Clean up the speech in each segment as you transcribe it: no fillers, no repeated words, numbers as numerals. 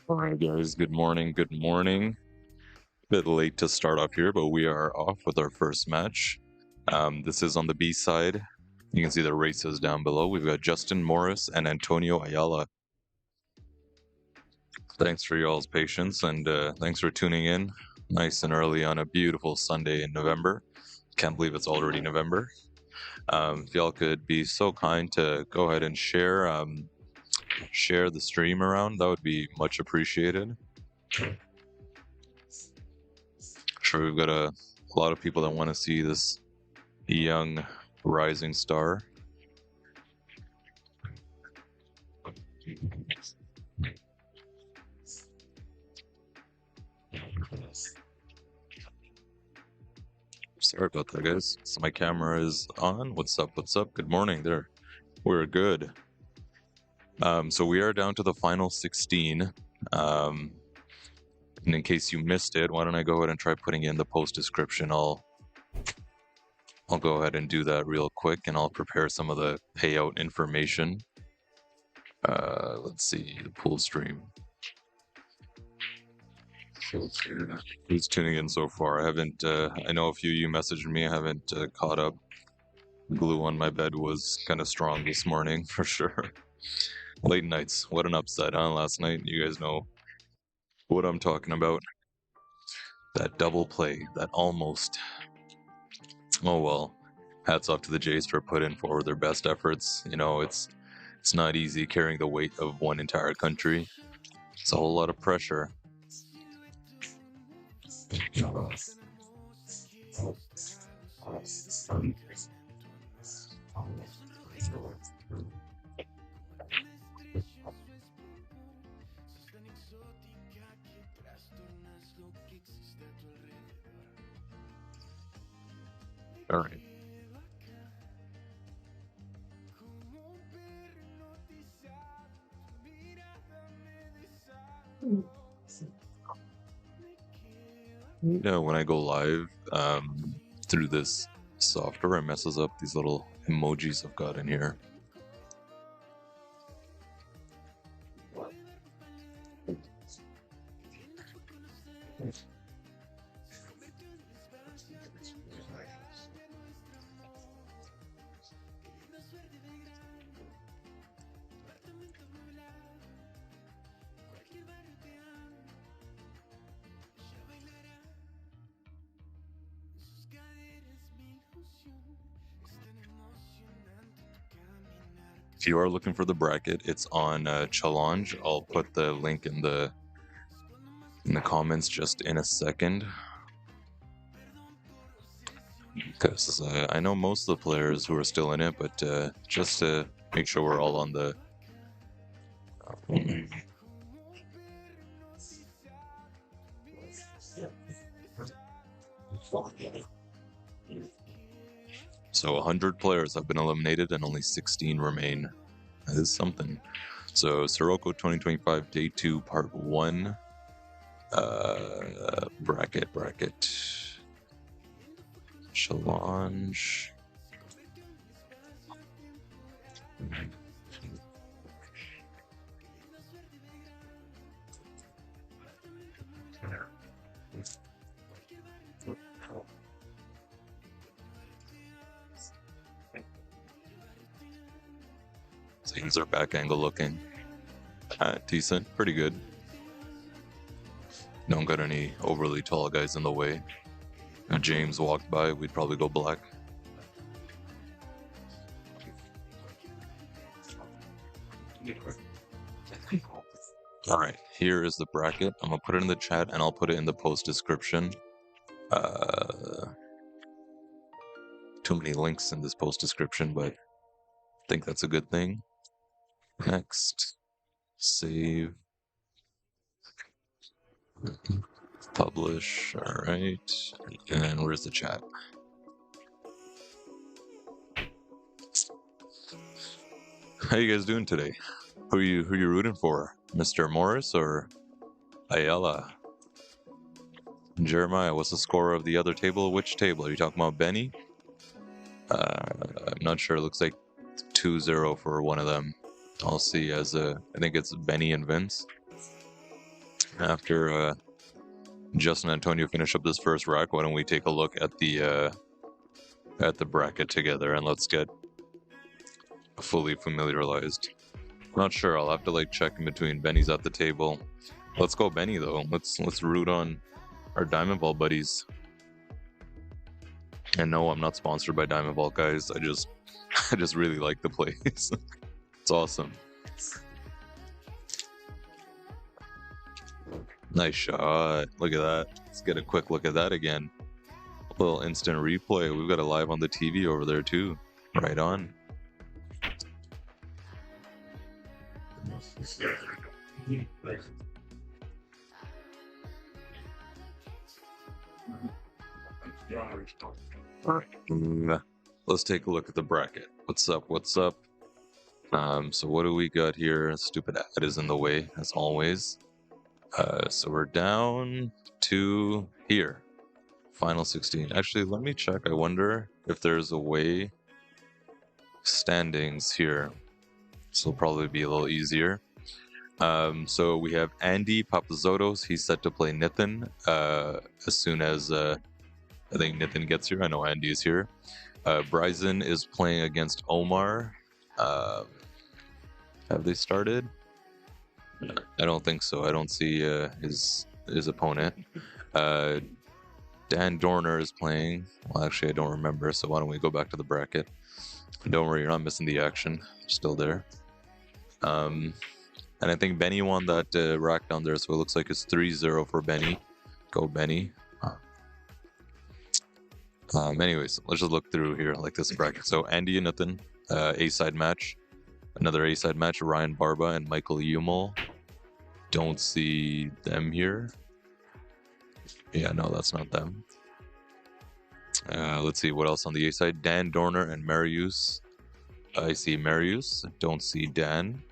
All right, guys. Good morning. Good morning. Bit late to start off here, but we are off with our first match. This is on the B side. You can see the races down below. We've got Justin Morris and Antonio Ayala. Thanks for y'all's patience and thanks for tuning in nice and early on a beautiful Sunday in November. Can't believe it's already November. If y'all could be so kind to go ahead and share the stream around, that would be much appreciated. Sure, we've got a lot of people that want to see this young rising star. Sorry about that, guys. So my camera is on. What's up? What's up? Good morning. There, we're good. So we are down to the final 16. And in case you missed it, why don't I go ahead and try putting in the post description? I'll go ahead and do that real quick, and I'll prepare some of the payout information. Let's see, the pool stream. Who's tuning in so far? I haven't. I know a few of you messaged me. I haven't caught up. Glue on my bed was kind of strong this morning for sure. Late nights. What an upset, huh? Last night, you guys know what I'm talking about. That double play, that almost. Oh well. Hats off to the Jays for putting forward their best efforts. You know, it's not easy carrying the weight of one entire country. It's a whole lot of pressure. All right. When I go live through this software, it messes up these little emojis I've got in here. If you are looking for the bracket, it's on CHALLONGE. I'll put the link in the comments just in a second, because I know most of the players who are still in it, but just to make sure we're all on the So 100 players have been eliminated and only 16 remain. That is something. So Soroko 2025 Day 2 Part 1 bracket challenge. Things are back angle looking decent, pretty good. Don't got any overly tall guys in the way. If James walked by, we'd probably go black. All right, here is the bracket. I'm gonna put it in the chat and I'll put it in the post description. Too many links in this post description, but I think that's a good thing. Next, save, publish. All right, and where's the chat? How you guys doing today? Who you rooting for, Mr. Morris or Ayala? Jeremiah, what's the score of the other table? Which table are you talking about? Benny? I'm not sure. It looks like 2-0 for one of them. I'll see. I think it's Benny and Vince. After Justin and Antonio finish up this first rack, why don't we take a look at the bracket together and let's get fully familiarized. Not sure. I'll have to check in between. Benny's at the table. Let's go Benny though. Let's root on our Diamond Ball buddies. And no, I'm not sponsored by Diamond Ball, guys. I just really like the place. It's awesome. Nice shot. Look at that. Let's get a quick look at that again. A little instant replay. We've got it live on the TV over there too. Right on. Let's take a look at the bracket. What's up? So what do we got here? Stupid ad is in the way, as always. So we're down to here. Final 16. Actually, let me check. I wonder if there's a way. Standings here. This will probably be a little easier. So we have Andy Papazotos. He's set to play Nithin as soon as I think Nithin gets here. I know Andy is here. Bryson is playing against Omar. Have they started? I don't think so. I don't see his opponent. Dan Dorner is playing. Well, actually, I don't remember. So why don't we go back to the bracket? Don't worry, you're not missing the action. Still there. And I think Benny won that rack down there, so it looks like it's 3-0 for Benny. Go Benny. Anyways, let's just look through here like this bracket. So Andy and Nathan, A-side match. Another A-side match, Ryan Barba and Michael Umel. Don't see them here. Yeah, no, that's not them. Let's see what else on the A-side. Dan Dorner and Marius. I see Marius. Don't see Dan.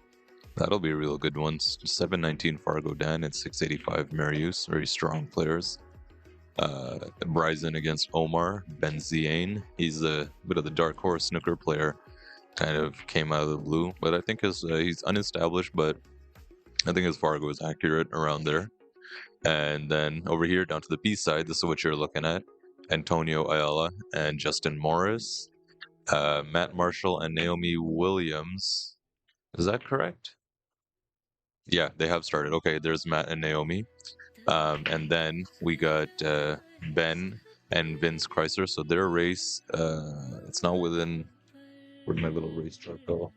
That'll be a real good one. 719 Fargo Dan and 685 Marius. Very strong players. Bryson against Omar Benziane. He's a bit of the dark horse snooker player. Kind of came out of the blue, but I think he's unestablished, but I think his Fargo is accurate around there. And then over here down to the B side, this is what you're looking at. Antonio Ayala and Justin Morris. Matt Marshall and Naomi Williams. Is that correct? Yeah, they have started. Okay, there's Matt and Naomi. And then we got Ben and Vince Chrysler. So their race, it's not within... Where'd my little race truck go?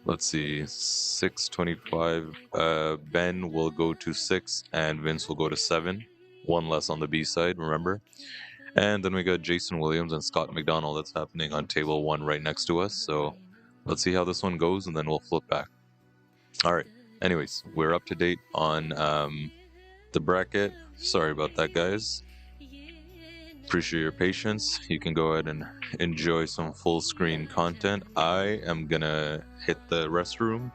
Let's see, 625. Ben will go to 6 and Vince will go to 7. One less on the B side, remember? And then we got Jason Williams and Scott McDonald. That's happening on table 1 right next to us. So let's see how this one goes and then we'll flip back. All right. Anyways, we're up to date on the bracket. Sorry about that, guys. Appreciate your patience. You can go ahead and enjoy some full screen content. I am gonna hit the restroom,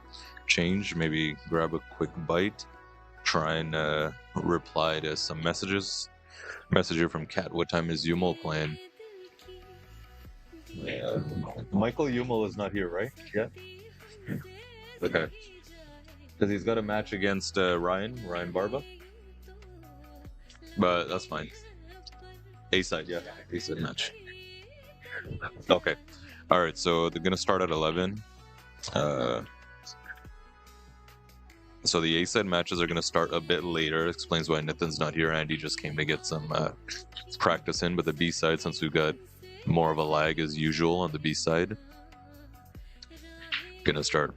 change, maybe grab a quick bite, try and reply to some messages. Message here from Kat. What time is Yumel playing? Michael Yumel is not here, right? Yeah. Okay. Because he's got a match against Ryan Barba. But that's fine. A-side, yeah. A-side match. Okay. All right, so they're going to start at 11. So the A-side matches are going to start a bit later. Explains why Nathan's not here. Andy just came to get some practice in. But the B-side, since we've got more of a lag as usual on the B-side, going to start.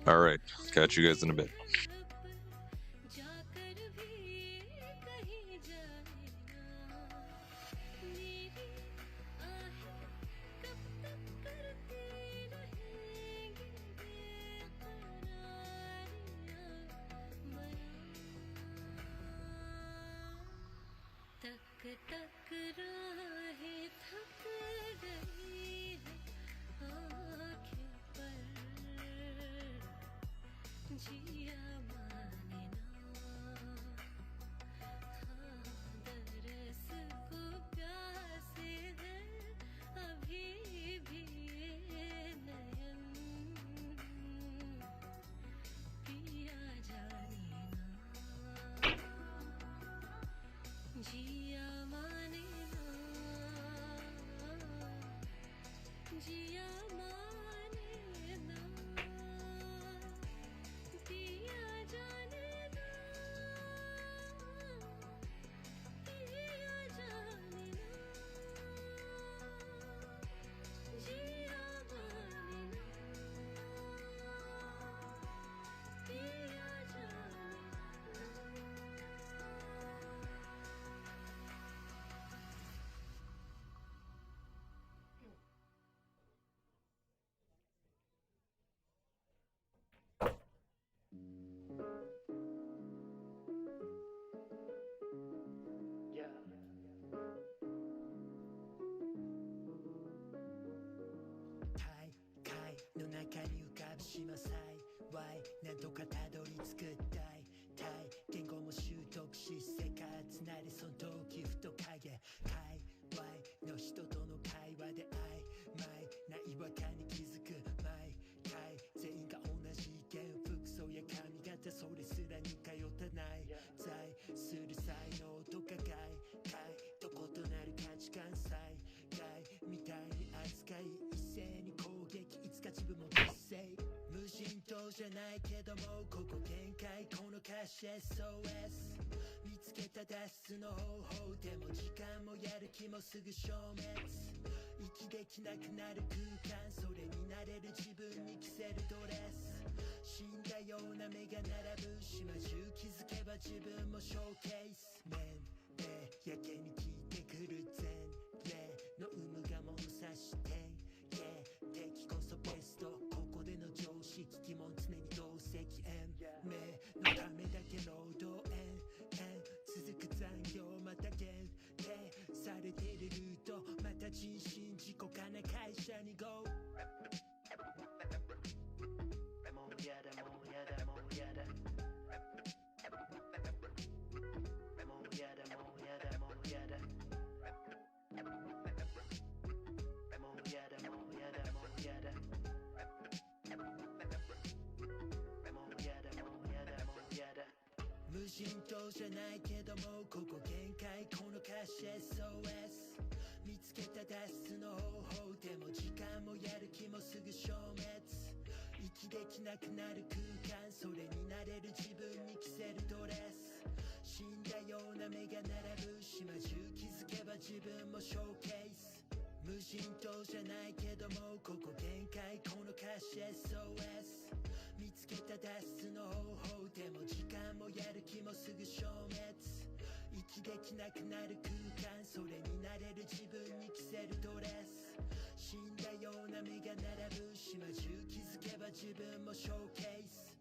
All right. Catch you guys in a bit. SOS 見つけた脱出の方法でも時間もやる気もすぐ消滅息できなくなる空間それになれる自分に着せるドレス死んだような目が並ぶ島中気づけば自分もショーケース面やけに効いてくる前例の有無が物差して、敵こそベスト、ここでの常識疑問常に同席延命のためだけ労働続く残業また限定されてるルート、また人身事故かな会社に GO。 もうやだもうやだもうやだもうやだもうやだもうやだもうやだもうやだもうやだ無人島じゃないけどもここ限界、この歌詞 SOS 見つけた脱出の方法でも時間もやる気もすぐ消滅、息できなくなる空間、それになれる自分に着せるドレス、死んだような目が並ぶ島中気づけば自分もショーケース、無人島じゃないけどもここ限界、この歌詞 SOS 見つけた脱出の方法でも時間もやる気もすぐ消滅、息できなくなる空間、それになれる自分に着せるドレス、死んだような目が並ぶ島中気づけば自分もショーケース。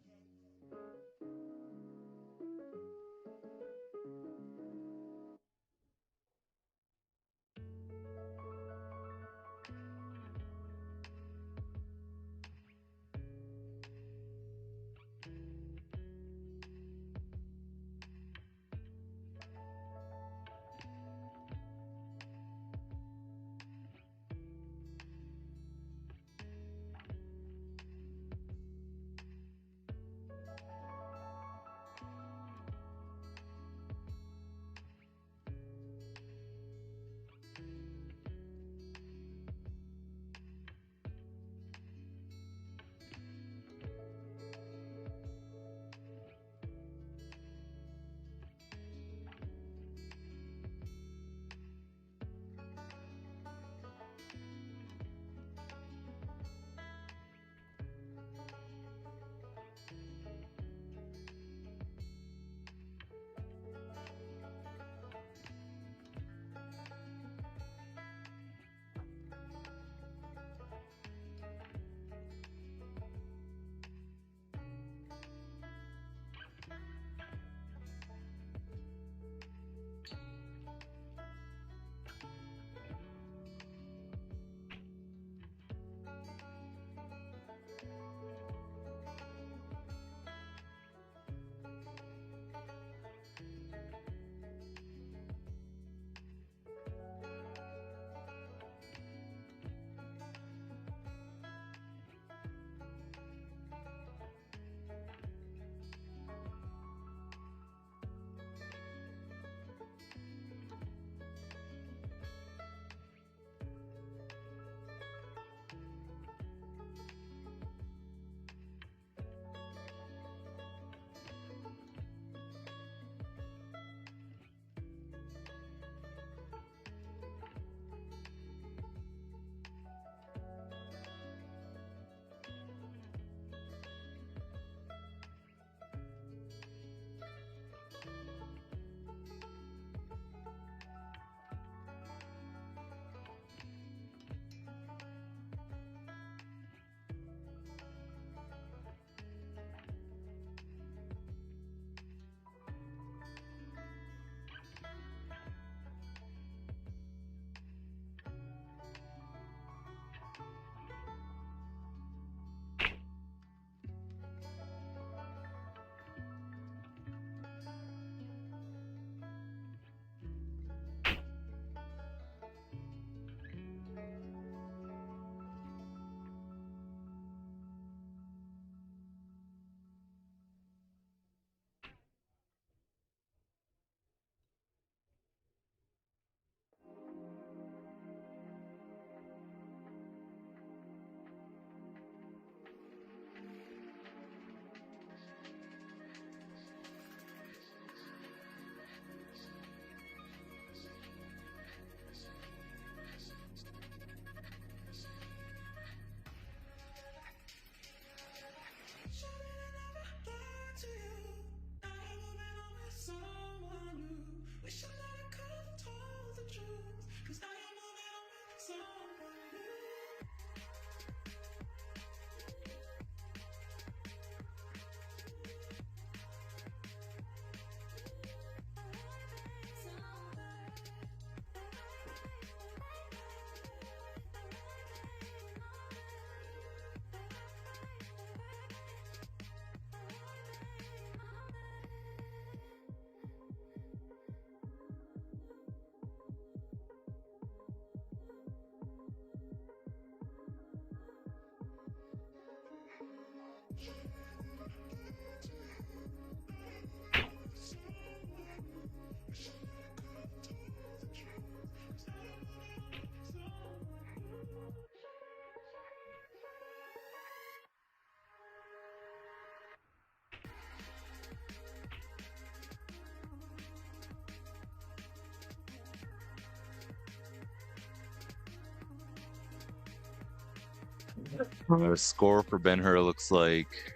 Score for Ben-Hur looks like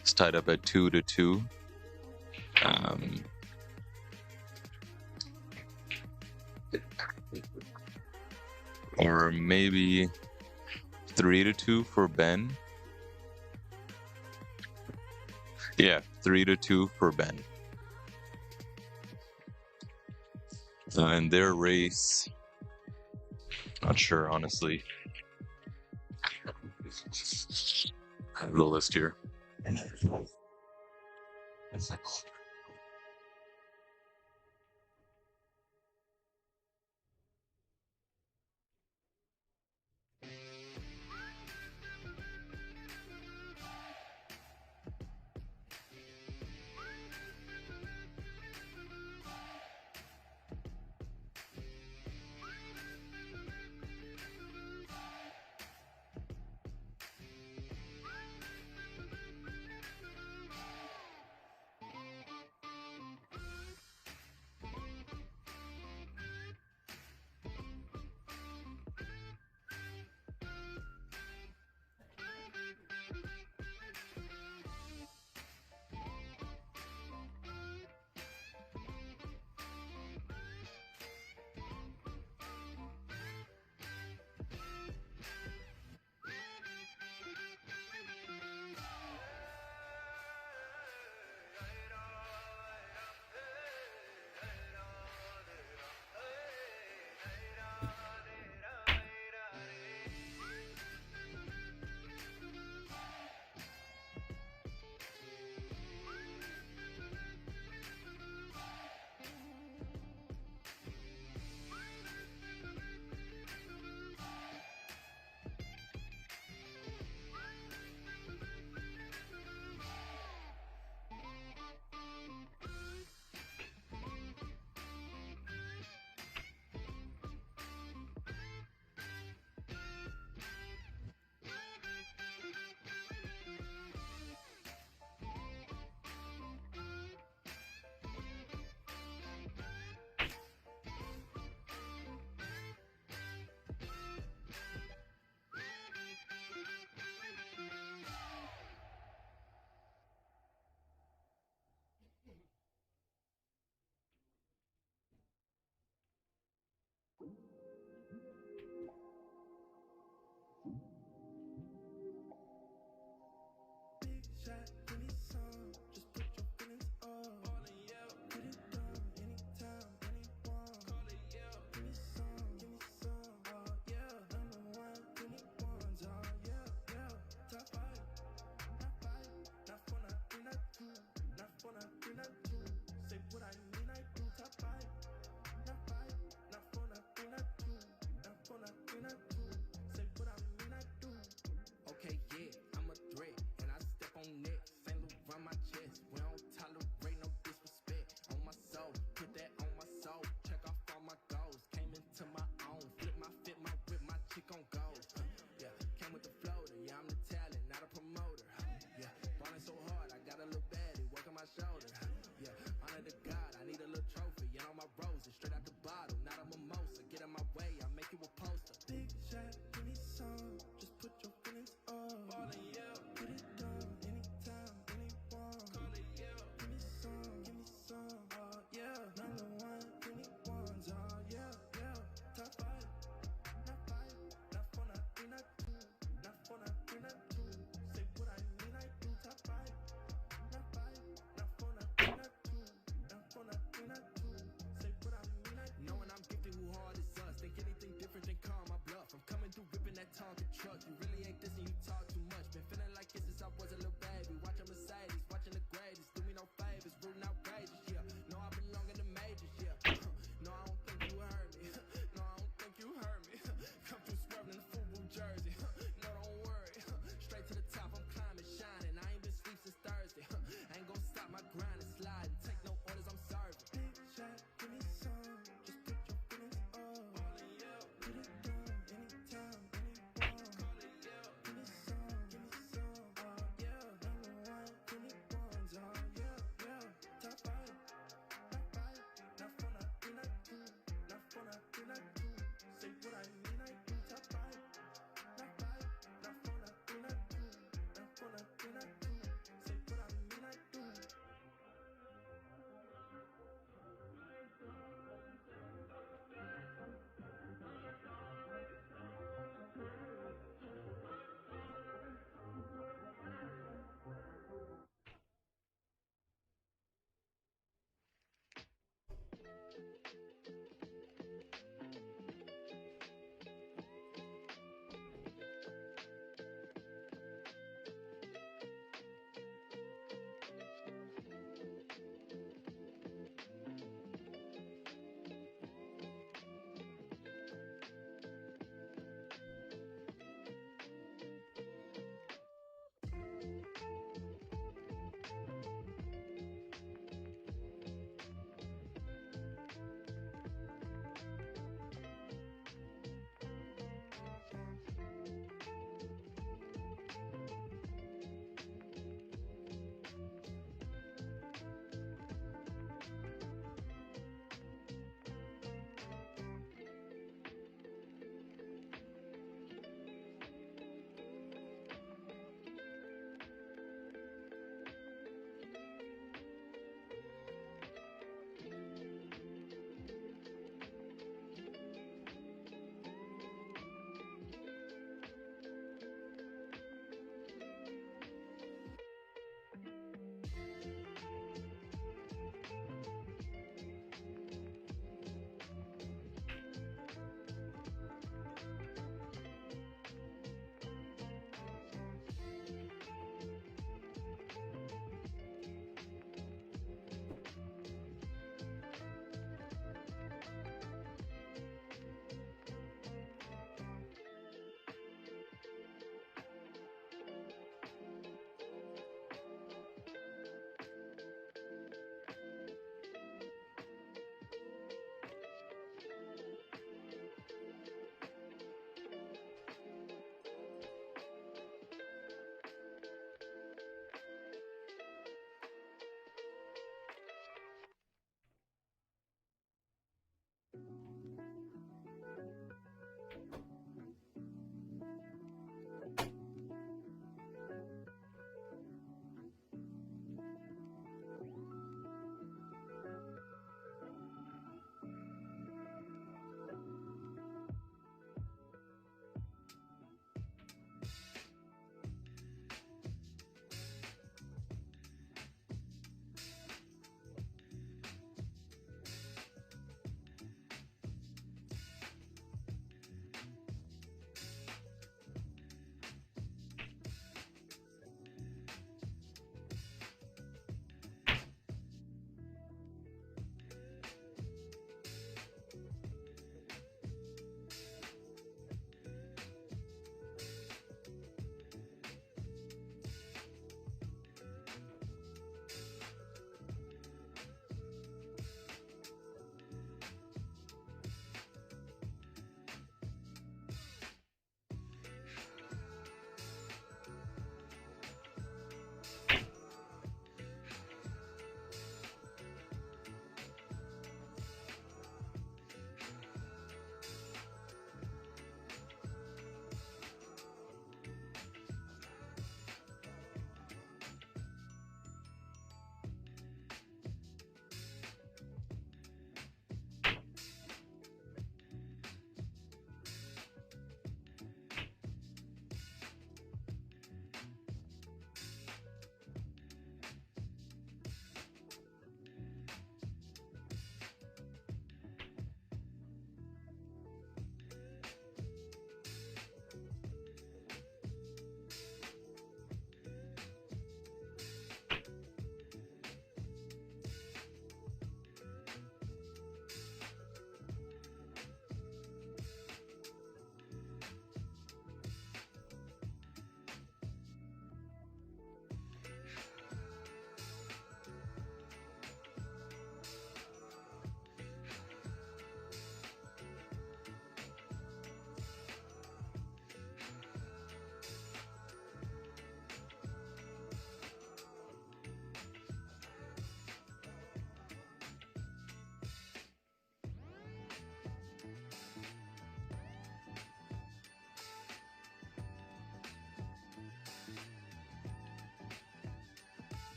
it's tied up at 2-2. Or maybe 3-2 for Ben. Yeah, 3-2 for Ben. And their race, not sure, honestly. I have the list here.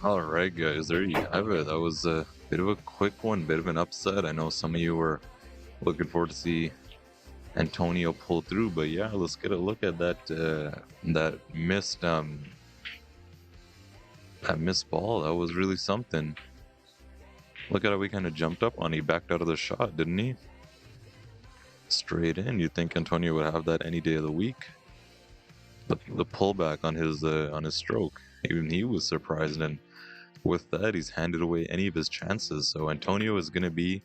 All right, guys, there you have it. That was a bit of a quick one, bit of an upset. I know some of you were looking forward to see Antonio pull through, but yeah, let's get a look at that missed ball. That was really something. Look at how we kind of jumped up on. He backed out of the shot, didn't he? Straight in. You'd think Antonio would have that any day of the week. The pullback on his stroke, even he was surprised, and with that, he's handed away any of his chances. So Antonio is going to be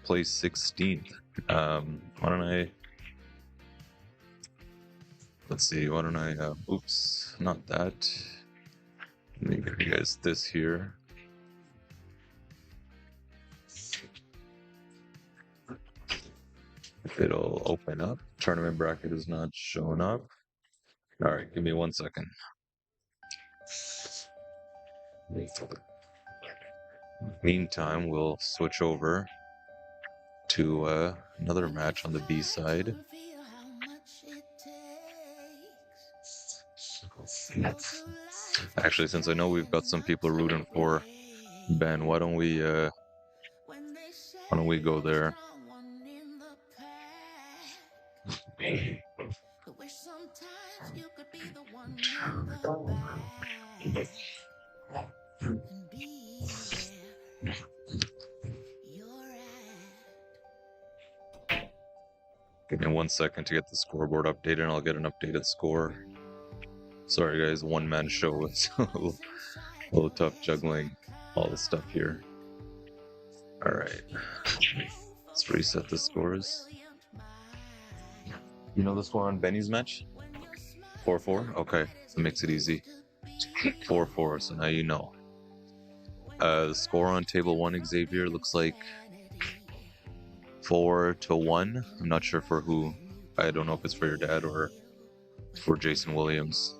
placed 16th. Why don't I? Let's see. Why don't I? Oops, not that. Let me give you guys this here. If it'll open up. Tournament bracket is not showing up. All right, give me 1 second. Meantime, we'll switch over to another match on the B side. Actually, since I know we've got some people rooting for Ben, why don't we go there? Give me 1 second to get the scoreboard updated, and I'll get an updated score. Sorry guys, one-man show. It's a little tough juggling all this stuff here. Alright, let's reset the scores. You know the score on Benny's match? 4-4? Okay, that makes it easy. 4-4, so now you know. The score on table 1, Xavier, looks like 4-1. I'm not sure for who. I don't know if it's for your dad or for Jason Williams.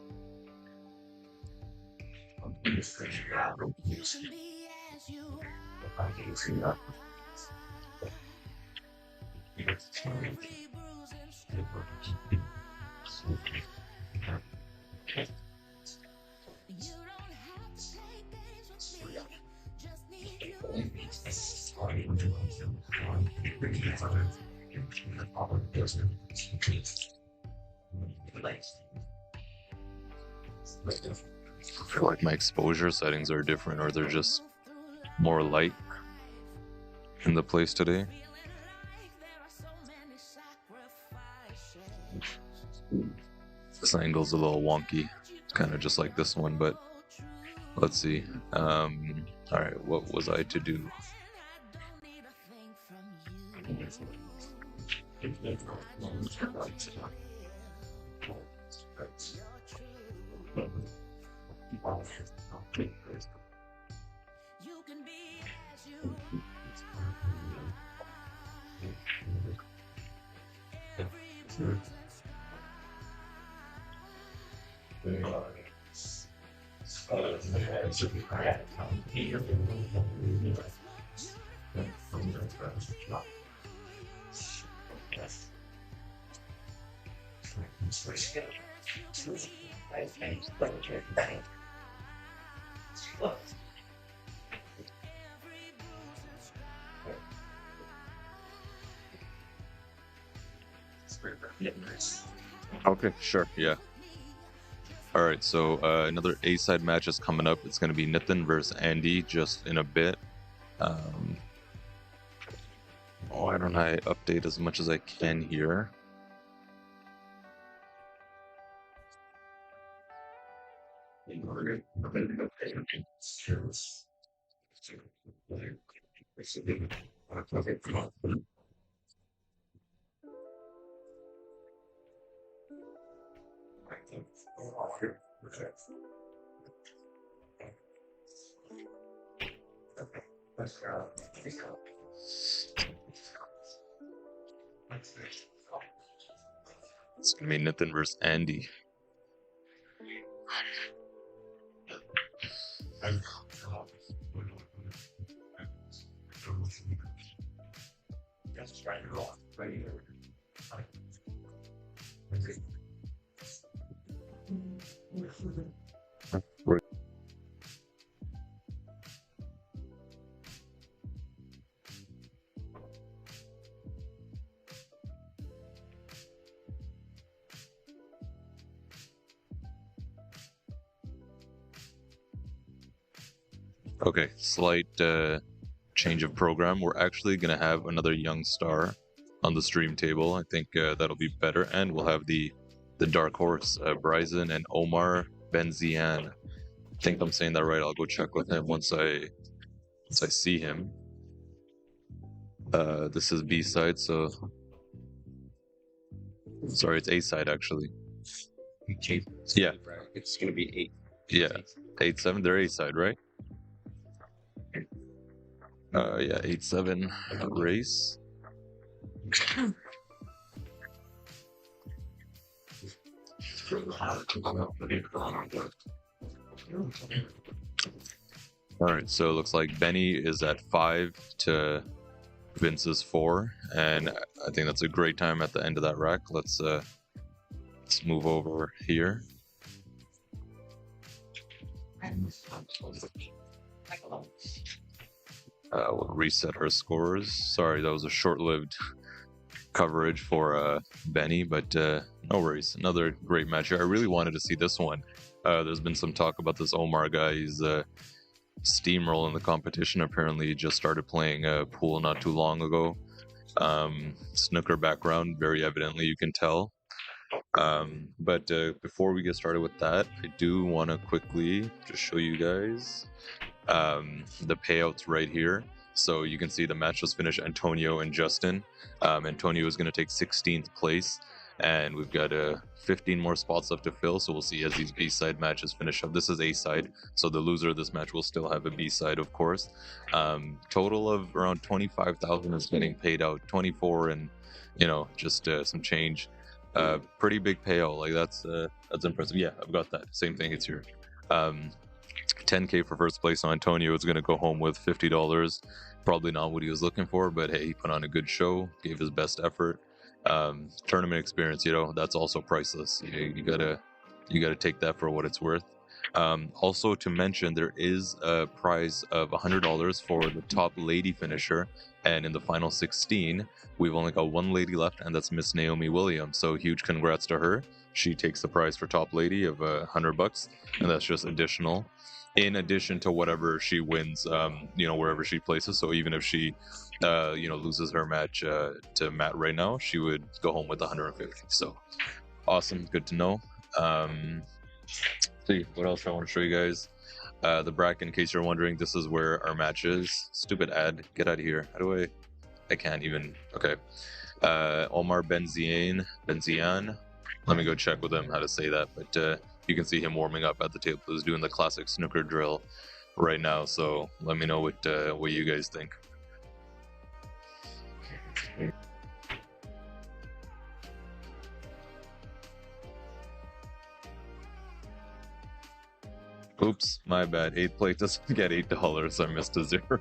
I feel like my exposure settings are different, or they're just more light in the place today. This angle's a little wonky. It's kind of just like this one, but let's see. Alright, what was I to do? Okay, sure, yeah. Alright, so another A-side match is coming up. It's going to be Nathan versus Andy just in a bit. Why don't I update as much as I can here? It's gonna be Nathan versus Andy. Okay, slight change of program. We're actually going to have another young star on the stream table. I think that'll be better. And we'll have the dark horse, Bryson and Omar Benzian. I think I'm saying that right. I'll go check with him once I see him. This is B side, so sorry, it's A side actually. Yeah, It's gonna be 8. yeah, 8-7. They're A side, right? Yeah, 8-7 race. All right, so it looks like Benny is at 5 to Vince's 4, and I think that's a great time at the end of that rack. Let's move over here. We'll reset our scores. Sorry, that was a short-lived coverage for Benny, but no worries. Another great match here. I really wanted to see this one. There's been some talk about this Omar guy. He's steamrolling the competition. Apparently, he just started playing pool not too long ago. Snooker background, very evidently, you can tell. But before we get started with that, I do want to quickly just show you guys the payouts right here. So you can see the match was finished, Antonio and Justin. Antonio is going to take 16th place, and we've got 15 more spots left to fill, so we'll see as these B-side matches finish up. This is A-side, so the loser of this match will still have a B-side, of course. Total of around 25,000 is getting paid out, 24 and, just some change. Pretty big payout, like that's impressive. Yeah, I've got that. Same thing, it's here. 10K for first place. So Antonio is going to go home with $50. Probably not what he was looking for, but hey, he put on a good show, gave his best effort. Tournament experience, that's also priceless. You gotta take that for what it's worth. Also to mention, there is a prize of $100 for the top lady finisher, and in the final 16 we've only got one lady left, and that's Miss Naomi Williams. So huge congrats to her. She takes the prize for top lady of $100, and that's just additional in addition to whatever she wins, wherever she places. So even if she loses her match to Matt right now, she would go home with 150. So awesome, good to know. See what else I want to show you guys. The bracket, in case you're wondering, this is where our match is. Stupid ad, get out of here. How do I can't even. Okay. Omar Benzian. Let me go check with him how to say that, but you can see him warming up at the table. He's doing the classic snooker drill right now, so let me know what you guys think. Oops, my bad. 8th place doesn't get $8. I missed a 0.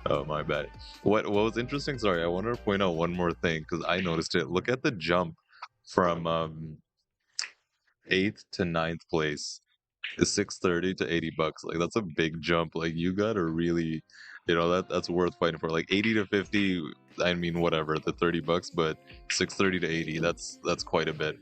Oh, my bad. What was interesting, sorry, I wanted to point out one more thing because I noticed it. Look at the jump from 8th to 9th place is $630 to $80. Like, that's a big jump. Like, you gotta really, that's worth fighting for. Like 80 to 50, I mean, whatever, the $30, but 630 to 80, that's quite a bit.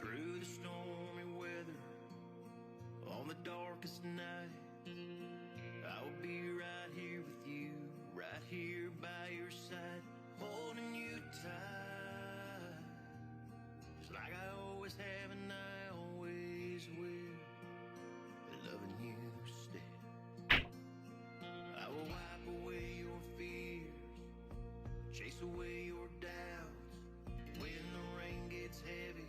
Through the stormy weather, on the darkest night, I will be right here with you, right here by your side, holding you tight, just like I always have and I always will, loving you still. I will wipe away your fears, chase away your doubts, when the rain gets heavy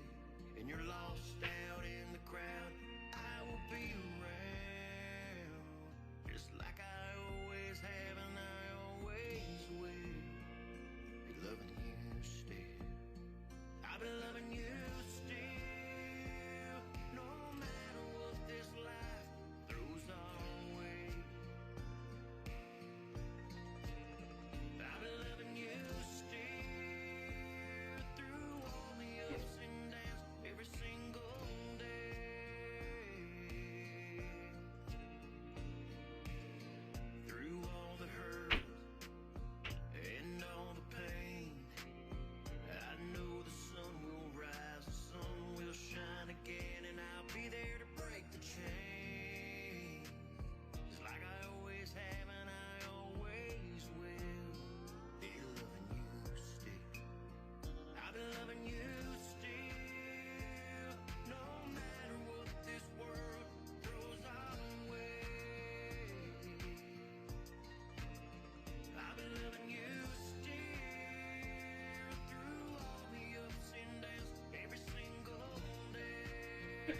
and you're lost out in the crowd. I will be around, just like I always have and I always will, be loving you still. I've been loving you still, no matter what this life throws our way. I've been loving you still, through all the ups and downs, every single day. Through all the hurt and all the pain, I know the sun will rise, the sun will shine again, and I'll be there to break the chain, just like I always have and I always will, be loving you still. I've been loving you still, no matter what this world throws our way. I've been loving you still, through all the ups and downs, every single day.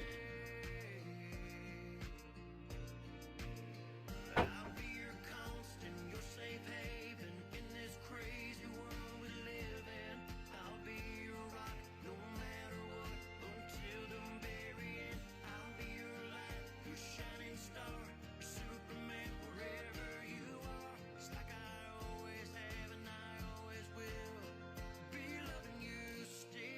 I'll be your constant, your safe haven in this crazy world we live in. I'll be your rock, no matter what, until the very end. I'll be your light, your shining star, your Superman, wherever you are. It's like I always have and I always will, be loving you still.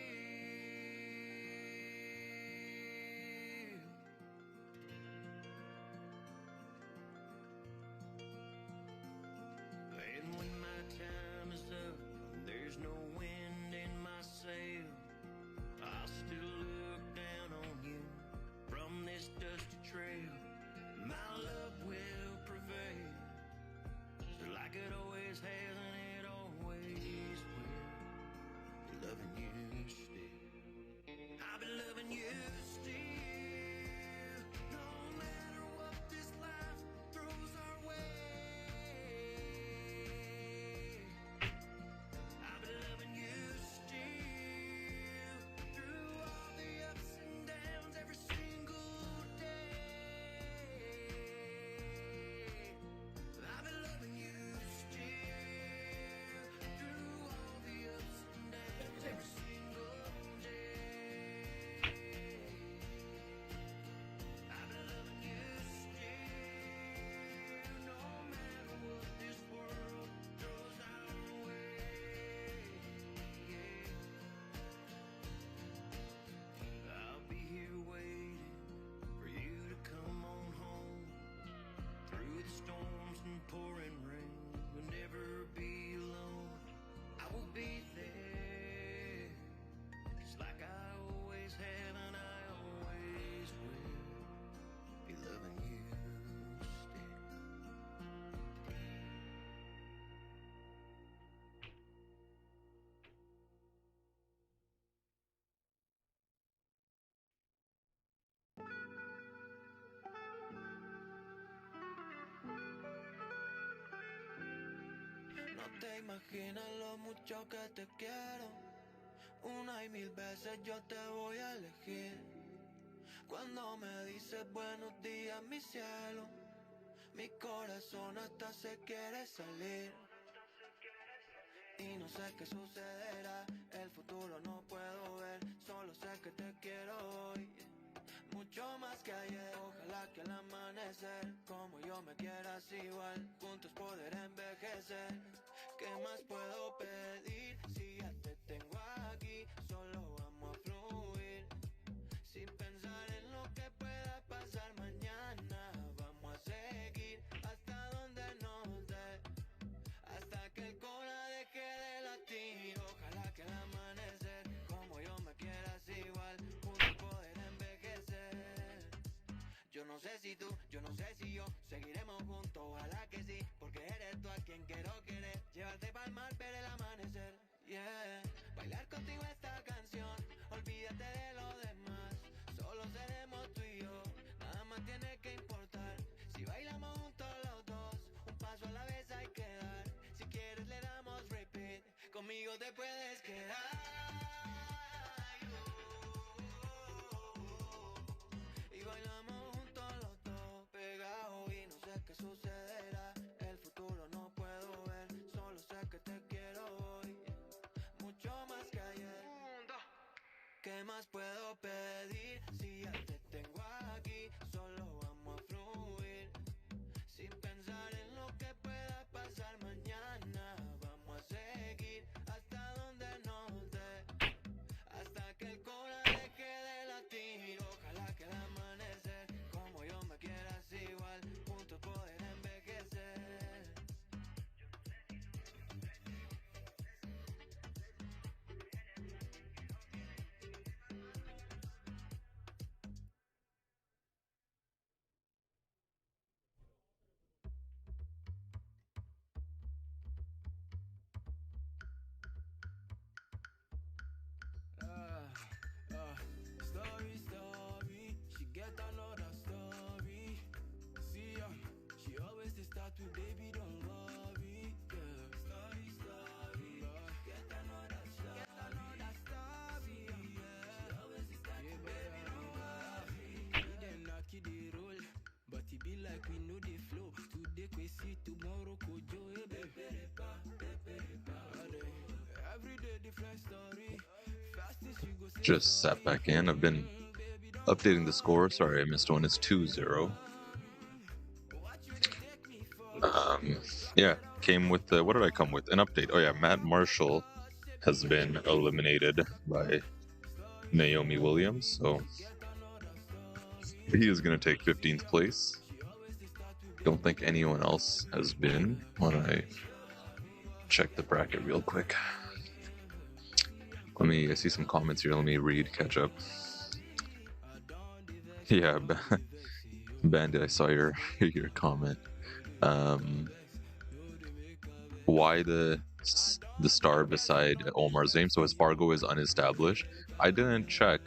And when my time is up, there's no wind in my sail, I'll still look down on you from this dusty trail. My love will prevail, just like it always has and it always will, be loving you still. I've been loving you still, no matter what this life throws our way. I've been loving you still, through all the ups and downs, every single day. I've been loving you still, through all the ups and downs, every single day. I've been loving you still, no matter what this world throws our way. I'll be here waiting for you to come on home, through the storms and pouring rain. You'll never be alone, I will be there, just like I always have and I always will, be loving you still. No te imaginas lo mucho que te quiero, una y mil veces yo te voy a elegir. Cuando me dices buenos días mi cielo, mi corazón hasta se quiere salir. Y no sé qué sucederá, el futuro no puedo ver, solo sé que te quiero hoy, mucho más que ayer. Ojalá que al amanecer, como yo me quieras igual, juntos poder envejecer. ¿Qué más puedo pedir si ya te tengo aquí? Solo vamos a fluir, sin pensar en lo que pueda pasar mañana. Vamos a seguir hasta donde nos dé, hasta que el corazón conmigo te puedes quedar. Y bailamos juntos los dos pegados y no sé qué sucederá. El futuro no puedo ver, solo sé que te quiero hoy, mucho más que ayer. ¿Qué más puedo pedir si ya te tengo aquí? Solo vamos a fluir, sin pensar en lo que pueda pasar mañana. Vamos a seguir hasta donde nos dé, hasta que el corazón deje de latir. Ojalá que al amanecer, como yo me quieras igual, juntos poder envejecer. Story, story, she get another story. See ya, she always dey start with baby, don't worry. Yeah. Story, story, get another story. Yeah. She always dey start with baby, don't worry. We dem knock it the roll, but it be like we know the flow. Today Kwesi, tomorrow Kojo, peperepa, peperepa. Every day different story. Fastest you go say Just sat back in. I've been updating the score. Sorry, I missed one. It's 2-0. Yeah, came with the, what did I come with? An update. Oh yeah, Matt Marshall has been eliminated by Naomi Williams, so he is going to take 15th place. Don't think anyone else has been. When I check the bracket real quick. I see some comments here. Let me read, catch up. Yeah, Bandit, I saw your comment. Why the star beside Omar's name? So his Fargo is unestablished. I didn't check.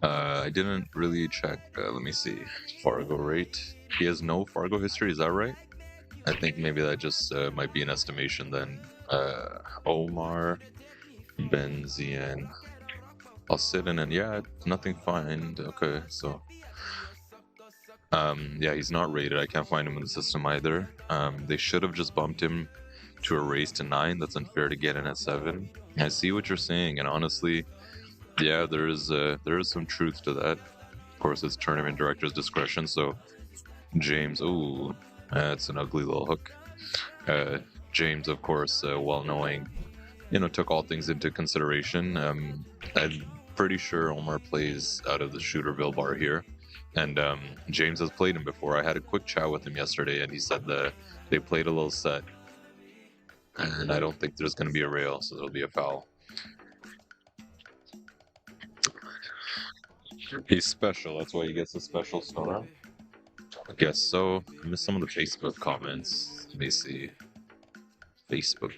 I didn't really check. Let me see. Fargo rate. He has no Fargo history. Is that right? I think maybe that just might be an estimation then. Omar Benzian. I'll sit in and yeah, nothing find. Okay, so yeah, he's not rated. I can't find him in the system either. They should have just bumped him to a race to 9. That's unfair to get in at 7. I see what you're saying, and honestly, yeah, there is some truth to that. Of course, it's tournament director's discretion. So James, ooh, that's an ugly little hook. James, of course, well knowing, took all things into consideration. I'm pretty sure Omar plays out of the Shooterville bar here, and James has played him before. I had a quick chat with him yesterday, and he said that they played a little set, and I don't think there's going to be a rail, so there'll be a foul. He's special, that's why he gets a special star. I guess so. I missed some of the Facebook comments. Let me see. Facebook.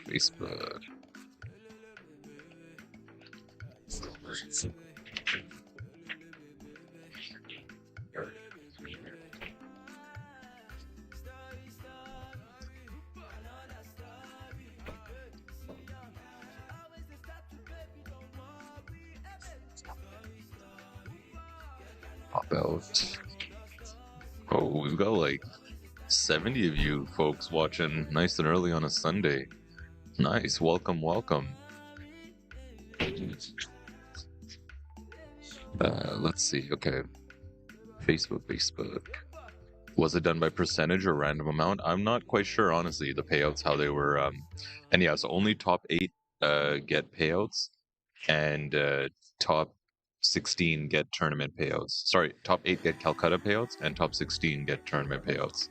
Pop out. Oh, we've got like 70 of you folks watching nice and early on a Sunday. Nice. Welcome. Let's see. Okay. Facebook. Was it done by percentage or random amount? I'm not quite sure, honestly, the payouts, how they were. And yeah, so only top 8 get payouts, and top 16 get tournament payouts. Sorry, top 8 get Calcutta payouts, and top 16 get tournament payouts.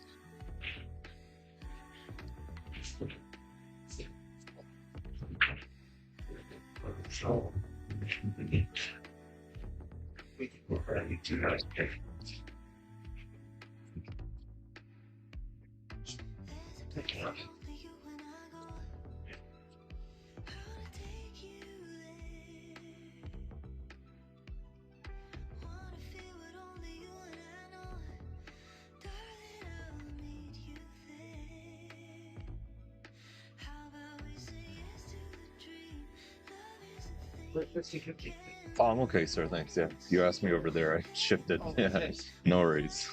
Oh, I'm okay, sir. Thanks. Yeah, you asked me over there. I shifted. Yeah, no worries.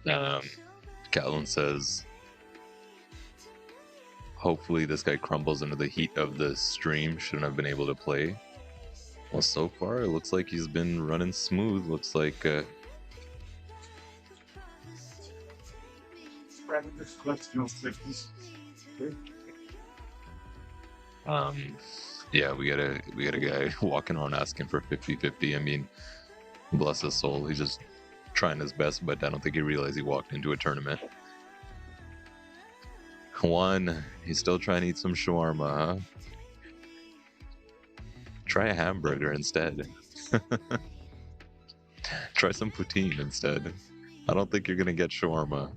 Um, Callan says, hopefully this guy crumbles under the heat of the stream. Shouldn't have been able to play. Well, so far it looks like he's been running smooth. Looks like yeah, we got a guy walking around asking for 50-50. I mean, bless his soul, he's just trying his best, but I don't think he realized he walked into a tournament. One, he's still trying to eat some shawarma, huh? Try a hamburger instead. Try some poutine instead. I don't think you're gonna get shawarma.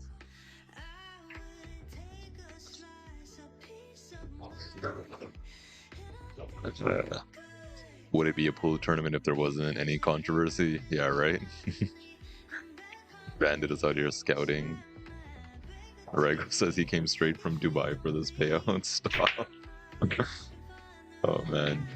Would it be a pool tournament if there wasn't any controversy? Yeah, right? Bandit is out here scouting. Rego says he came straight from Dubai for this payout. Stop. Oh, man.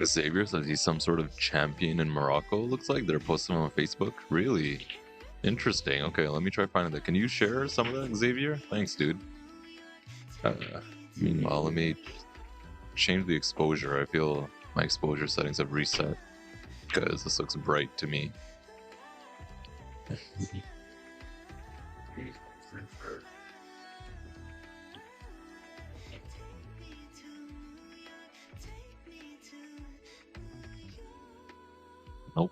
Xavier says he's some sort of champion in Morocco, looks like. They're posting on Facebook. Really? Interesting. Okay, let me try finding that. Can you share some of that, Xavier? Thanks, dude. Meanwhile, let me change the exposure. I feel my exposure settings have reset because this looks bright to me. Nope.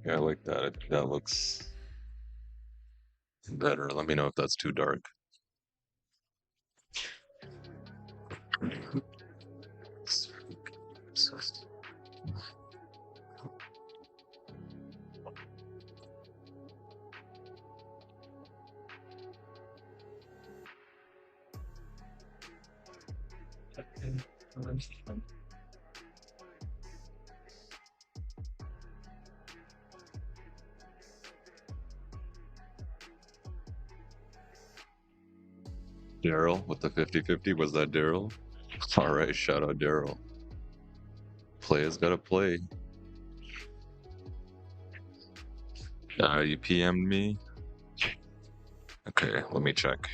Yeah, I like that. That looks better. Let me know if that's too dark. Daryl with the 50-50. Was that Daryl? All right, shout out Daryl. Players gotta play. You PM'd me? Okay, let me check.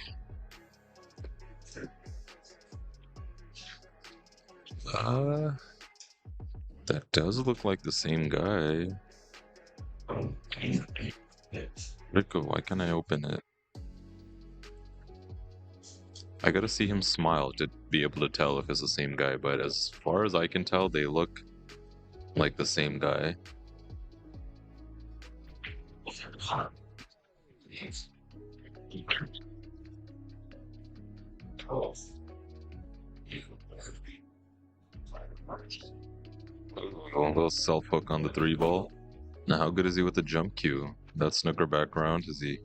That does look like the same guy. Rico, why can't I open it? I gotta see him smile to be able to tell if it's the same guy, but as far as I can tell, they look like the same guy. A little self hook on the 3-ball. Now, how good is he with the jump cue? That snooker background, is he?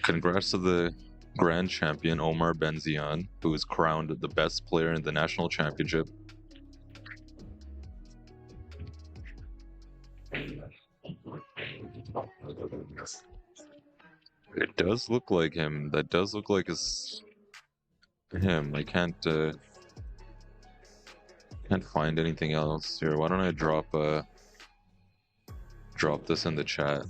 Congrats to the grand champion Omar Benzion, who is crowned the best player in the national championship. It does look like him. That does look like him. I can't find anything else here. Why don't I drop this in the chat?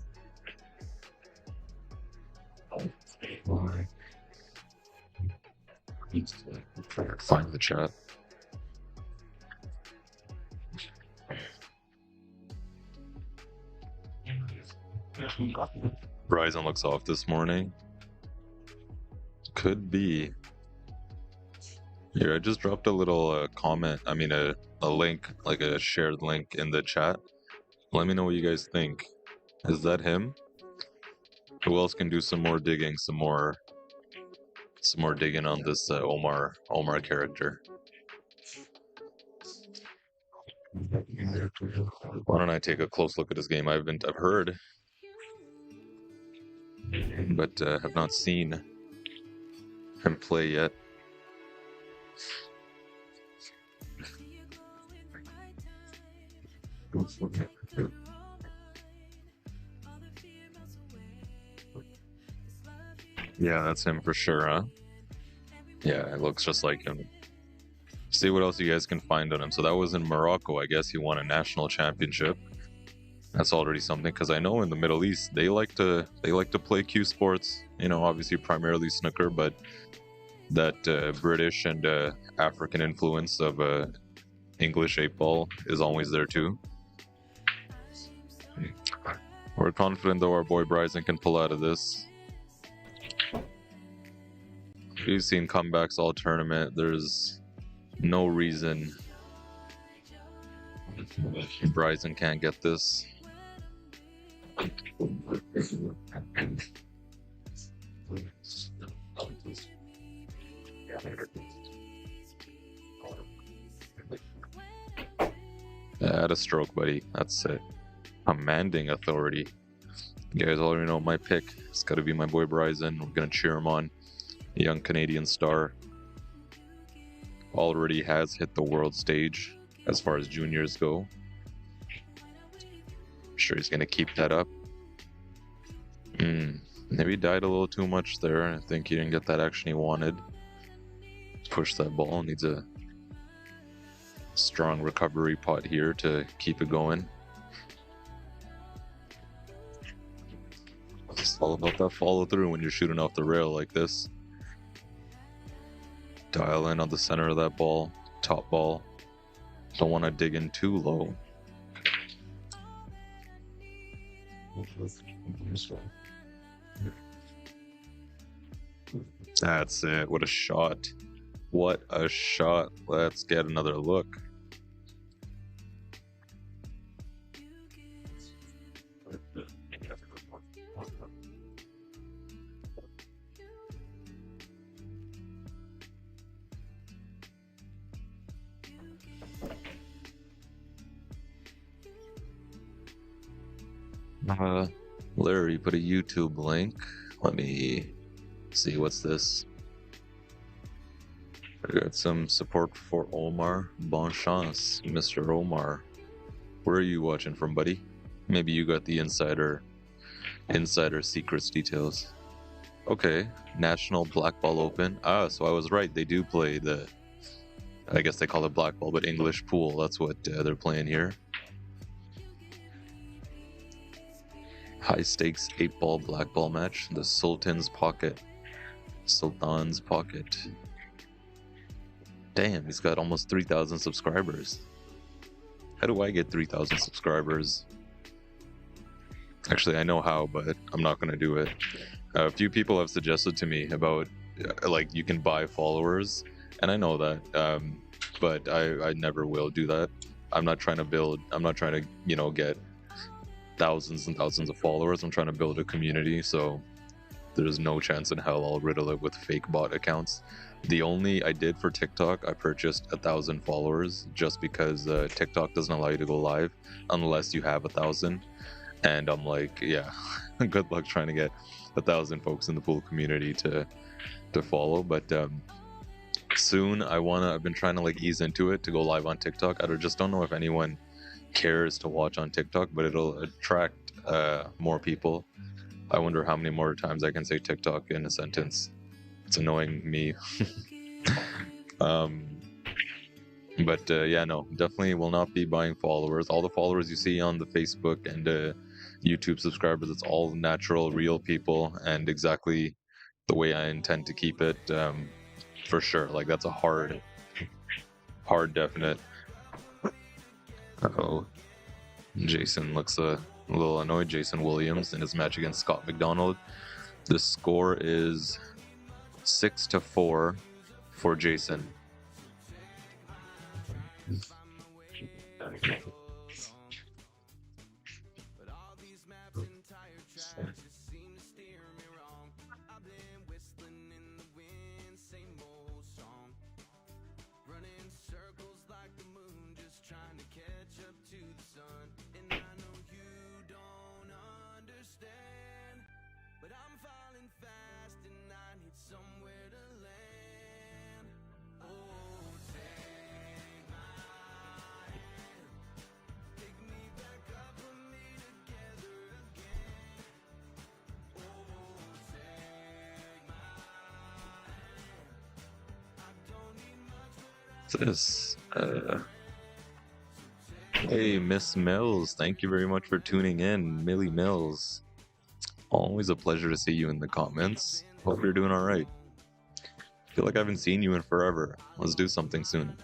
Find the chat. Ryzen looks off this morning. Could be. Here, I just dropped a little comment. I mean, a link, like a shared link in the chat. Let me know what you guys think. Is that him? Who else can do some more digging, some more some more digging on this Omar character. Why don't I take a close look at his game? I've heard, but have not seen him play yet. Yeah, that's him for sure, huh? Yeah, it looks just like him. See what else you guys can find on him. So that was in Morocco. I guess he won a national championship. That's already something, because I know in the Middle East they like to play cue sports. You know, obviously primarily snooker, but that British and African influence of English 8-ball is always there too. We're confident though our boy Bryson can pull out of this. We've seen comebacks all tournament. There's no reason Bryson can't get this. Add a stroke, buddy. That's it. Commanding authority. You guys already know my pick. It's got to be my boy Bryson. We're going to cheer him on. Young Canadian star. Already has hit the world stage as far as juniors go. I'm sure he's going to keep that up. Maybe died a little too much there. I think he didn't get that action he wanted. Push that ball. Needs a strong recovery pot here to keep it going. It's all about that follow through when you're shooting off the rail like this. Dial in on the center of that ball, top ball. Don't want to dig in too low. That's it. What a shot. What a shot. Let's get another look. Larry put a YouTube link. Let me see, what's this? I got some support for Omar. Bon chance, Mr. Omar. Where are you watching from, buddy? Maybe you got the insider secrets details. Okay, National Black Ball Open. So I was right. They do play the, I guess they call it black ball, but English pool. That's what they're playing here. High stakes 8-ball black ball match. The Sultan's Pocket. Damn, he's got almost 3,000 subscribers. How do I get 3,000 subscribers? Actually, I know how, but I'm not going to do it. A few people have suggested to me about, like, you can buy followers, and I know that, but I never will do that. I'm not trying to, you know, get thousands and thousands of followers. I'm trying to build a community, so there's no chance in hell I'll riddle it with fake bot accounts. The only I did for TikTok, I purchased 1,000 followers just because TikTok doesn't allow you to go live unless you have 1,000. And I'm like, yeah, good luck trying to get 1,000 folks in the pool community to follow. But soon I've been trying to like ease into it to go live on TikTok. I just don't know if anyone cares to watch on TikTok, but it'll attract more people. I wonder how many more times I can say TikTok in a sentence. It's annoying me. But yeah, no, definitely will not be buying followers. All the followers you see on the Facebook and YouTube subscribers, it's all natural, real people, and exactly the way I intend to keep it, for sure. Like, that's a hard definite. Uh-oh. Jason looks a little annoyed. Jason Williams in his match against Scott McDonald. The score is 6-4 for Jason. What's this? Hey, Miss Mills, thank you very much for tuning in. Millie Mills. Always a pleasure to see you in the comments. Hope you're doing alright. Feel like I haven't seen you in forever. Let's do something soon.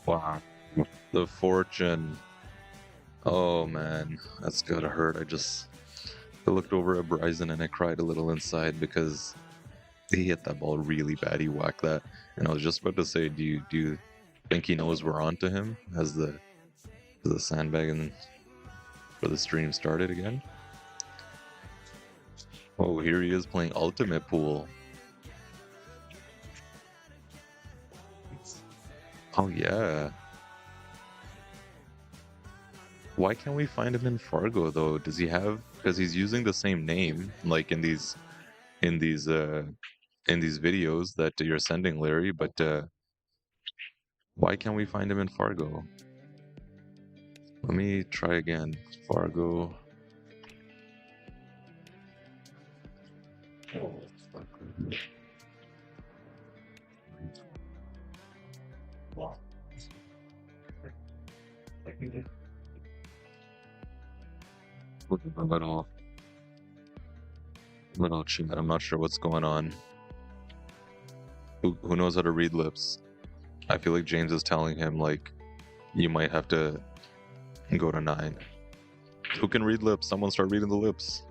Wow. The fortune. Oh man, that's gotta hurt. I looked over at Bryson and I cried a little inside because he hit that ball really bad. He whacked that, and I was just about to say, do you think he knows we're on to him? Has the sandbagging for the stream started again? Oh, here he is playing Ultimate Pool. Oh yeah. Why can't we find him in Fargo though? Does he have? Because he's using the same name, like in these videos that you're sending, Larry. But why can't we find him in Fargo? Let me try again. Fargo. A little chat. I'm not sure what's going on. Who knows how to read lips? I feel like James is telling him like, you might have to go to 9. Who can read lips? Someone start reading the lips.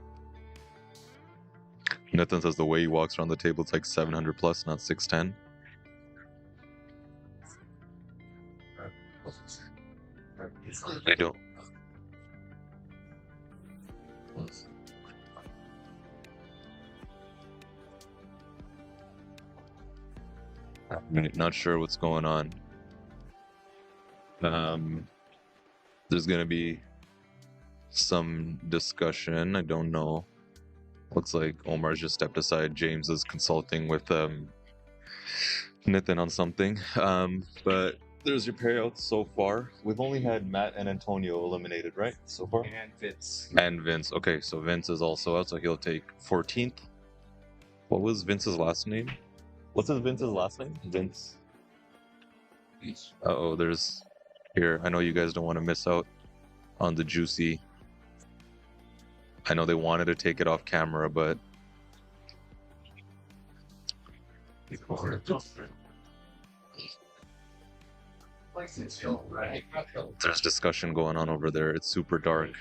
Nathan says the way he walks around the table, it's like 700 plus, not 610. I don't. I'm not sure what's going on. There's gonna be some discussion. I don't know. Looks like Omar's just stepped aside. James is consulting with Nathan on something. But there's your payouts so far. We've only had Matt and Antonio eliminated, right? So far? And Vince. And Vince. Okay, so Vince is also out, so he'll take 14th. What was Vince's last name? What's Vince's last name? Vince. Uh-oh, there's... Here, I know you guys don't want to miss out on the juicy... I know they wanted to take it off camera, but... There's discussion going on over there. It's super dark.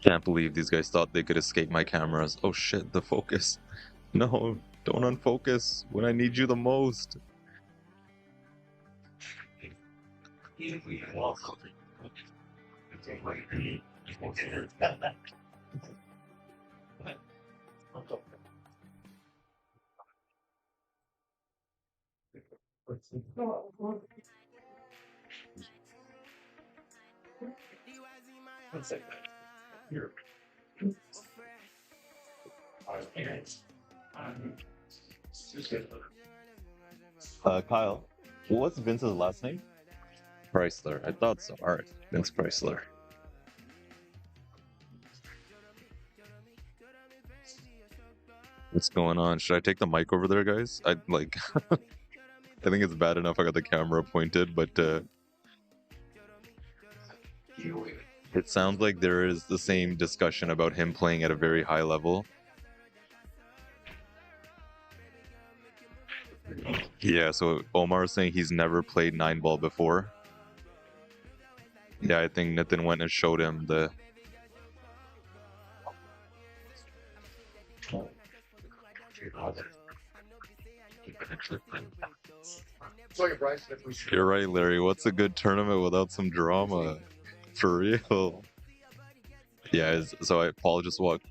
Can't believe these guys thought they could escape my cameras. Oh shit, the focus. No, don't unfocus when I need you the most. Kyle, what's Vince's last name? Chrysler. I thought so. Alright, Vince Chrysler. What's going on? Should I take the mic over there, guys? I like... I think it's bad enough I got the camera pointed, but it sounds like there is the same discussion about him playing at a very high level. Yeah, so Omar is saying he's never played 9-ball before. Yeah, I think Nathan went and showed him the... You're right, Larry. What's a good tournament without some drama? For real. Yeah, so Paul just walked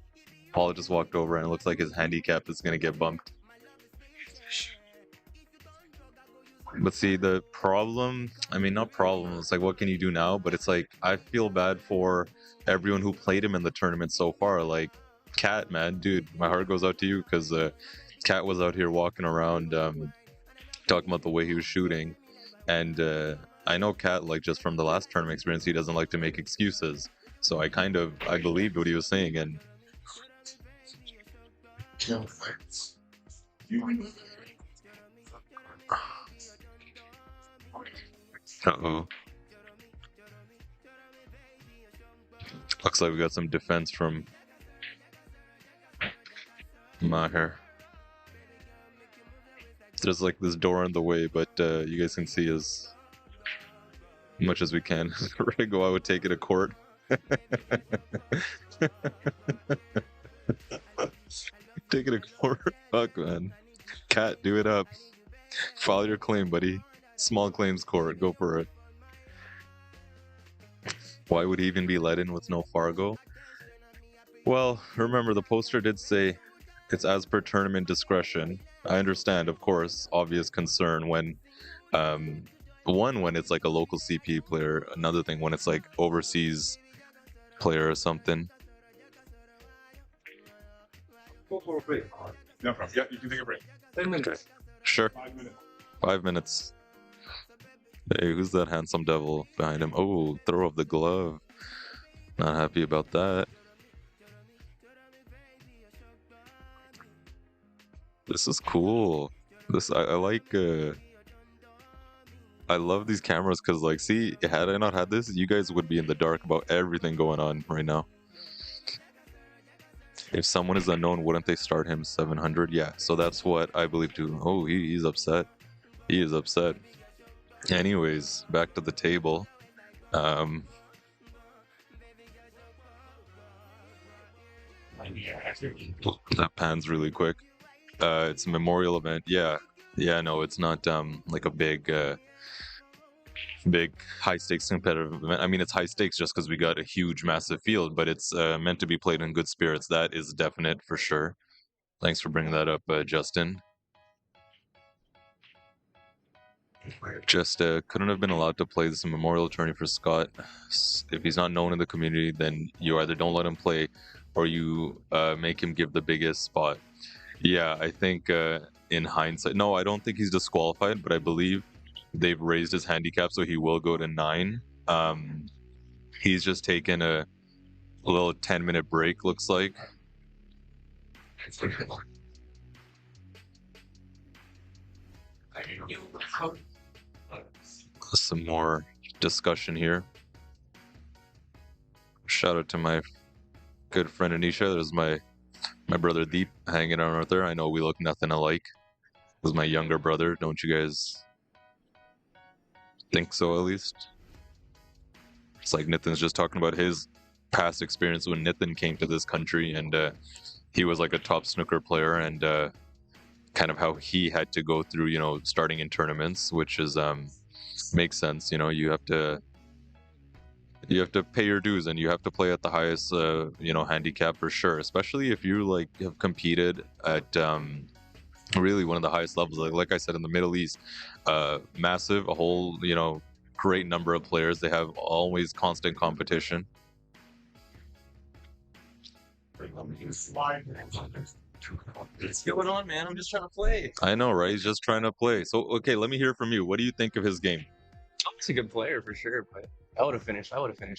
over and it looks like his handicap is gonna get bumped. But see, the problem, I mean, not problem, it's like, what can you do now? But it's like, I feel bad for everyone who played him in the tournament so far. Like, Cat, man, dude, my heart goes out to you because Cat was out here walking around talking about the way he was shooting. And I know Cat, like, just from the last tournament experience, he doesn't like to make excuses. So I believed what he was saying. And uh-oh. Looks like we got some defense from Maher. There's like this door in the way, but you guys can see as much as we can. Rigo, I would take it to court. Take it to court. Fuck, man. Cat, do it up. File your claim, buddy. Small claims court. Go for it. Why would he even be let in with no Fargo? Well, remember, the poster did say it's as per tournament discretion. I understand, of course, obvious concern when when it's like a local CP player, another thing when it's like overseas player or something. Go for a break. No problem. Yeah, you can take a break. 10 minutes. Sure. 5 minutes. 5 minutes. Hey, who's that handsome devil behind him? Oh, throw of the glove. Not happy about that. This is cool. I like. I love these cameras because, like, see, had I not had this, you guys would be in the dark about everything going on right now. If someone is unknown, wouldn't they start him 700? Yeah, so that's what I believe too. Oh, he's upset. He is upset. Anyways, back to the table. That pans really quick. It's a memorial event. Yeah, no, it's not like a big high stakes competitive event. I mean, it's high stakes just because we got a huge, massive field, but it's meant to be played in good spirits. That is definite for sure. Thanks for bringing that up, Justin. Just couldn't have been allowed to play this memorial tourney for Scott. If he's not known in the community, then you either don't let him play or you make him give the biggest spot. Yeah, I think in hindsight, no, I don't think he's disqualified, but I believe they've raised his handicap, so he will go to 9. He's just taken a little 10-minute break, looks like. Some more discussion here. Shout out to my good friend Anisha. There's my brother Deep hanging out right there. I know we look nothing alike. This is my younger brother. Don't you guys think so, at least? It's like Nitin's just talking about his past experience when Nitin came to this country, and he was like a top snooker player, and kind of how he had to go through, you know, starting in tournaments, which is makes sense. You know, you have to pay your dues, and you have to play at the highest you know, handicap for sure, especially if you like have competed at really one of the highest levels, like I said, in the Middle East. Massive, a whole, you know, great number of players. They have always constant competition. What's going on, man? I'm just trying to play. I know, right? He's just trying to play. So, okay, let me hear from you. What do you think of his game? He's a good player for sure, but I would have finished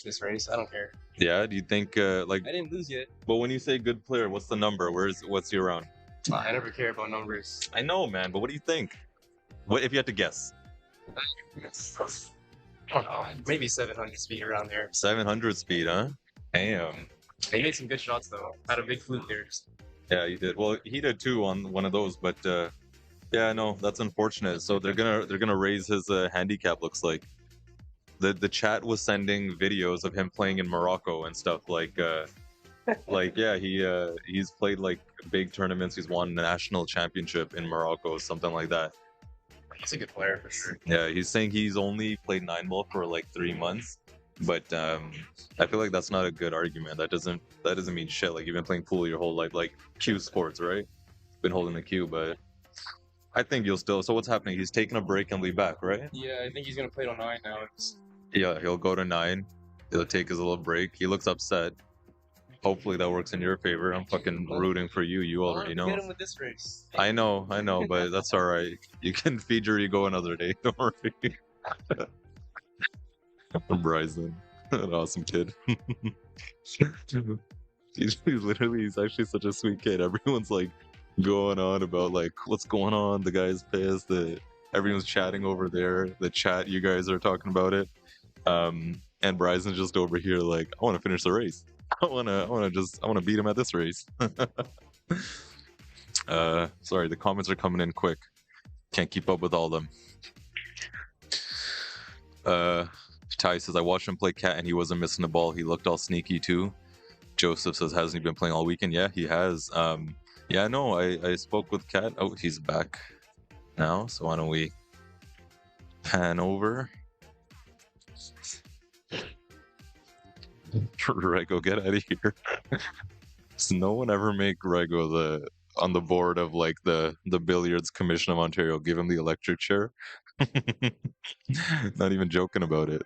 this race. I don't care. Yeah, do you think like I didn't lose yet. But when you say good player, what's the number? What's he around? I never care about numbers. I know, man, but what do you think? What if you had to guess? I don't know, maybe 700 speed around there. 700 speed, huh? Damn. He made some good shots though. Had a big fluke there. Yeah, he did. Well, he did too on one of those, but yeah, no, that's unfortunate. So they're gonna raise his handicap. Looks like the chat was sending videos of him playing in Morocco and stuff. Like Like, yeah, he's played like big tournaments. He's won a national championship in Morocco, something like that. He's a good player for sure. Yeah, he's saying he's only played 9 ball for like 3 months, but I feel like that's not a good argument. That doesn't mean shit. Like, you've been playing pool your whole life, like cue sports, right? Been holding the cue, but I think you'll still. So what's happening? He's taking a break and leave back, right? Yeah, I think he's gonna play till 9 now. Yeah, he'll go to 9. He'll take his little break. He looks upset. Hopefully that works in your favor. I'm fucking rooting for you. You already know. Get him with this race. I know, but that's all right. You can feed your ego another day. Don't worry. Bryson, an awesome kid. he's actually such a sweet kid. Everyone's like going on about like what's going on. The guy's pissed. Everyone's chatting over there. The chat, you guys are talking about it. And Bryson's just over here like, I want to finish the race. I want to beat him at this race. Sorry, the comments are coming in quick. Can't keep up with all of them. Ty says, I watched him play cat and he wasn't missing the ball. He looked all sneaky too. Joseph says, hasn't he been playing all weekend? Yeah, he has. Yeah, no, I spoke with Cat. Oh, he's back now. So why don't we pan over? Rego, get out of here. Does no one ever make Rego on the board of like the Billiards Commission of Ontario? Give him the electric chair. Not even joking about it.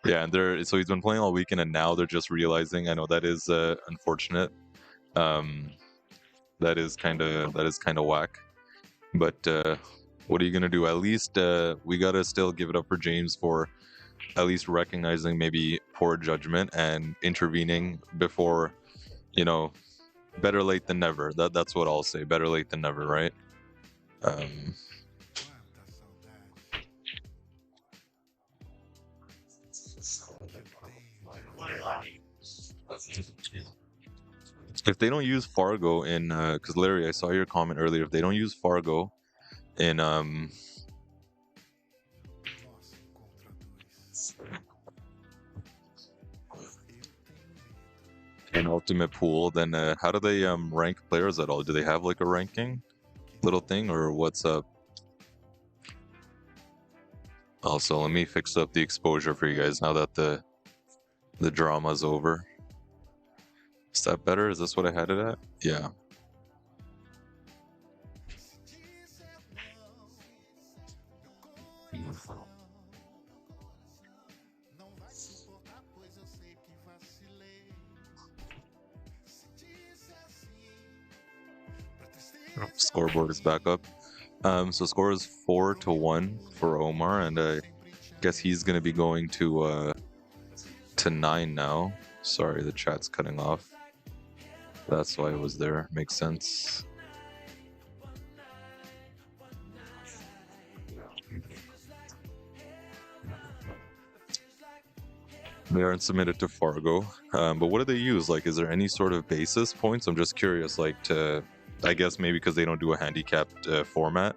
Yeah, and so he's been playing all weekend, and now they're just realizing. I know that is unfortunate. That is kind of whack. But what are you gonna do? At least we gotta still give it up for James for at least recognizing maybe poor judgment and intervening before, better late than never. That's what I'll say. Better late than never, right? If they don't use Fargo in, because Larry, I saw your comment earlier. If they don't use Fargo in Ultimate Pool, then how do they rank players at all? Do they have like a ranking little thing, or what's up? Also, let me fix up the exposure for you guys now that the drama's over. Is that better? Is this what I had it at? Yeah. Scoreboard is back up. So score is 4-1 for Omar, and I guess he's gonna be going to 9 now. Sorry, the chat's cutting off. That's why it was there. Makes sense. They aren't submitted to Fargo, but what do they use? Like, is there any sort of basis points? I'm just curious, like, I guess maybe because they don't do a handicapped format,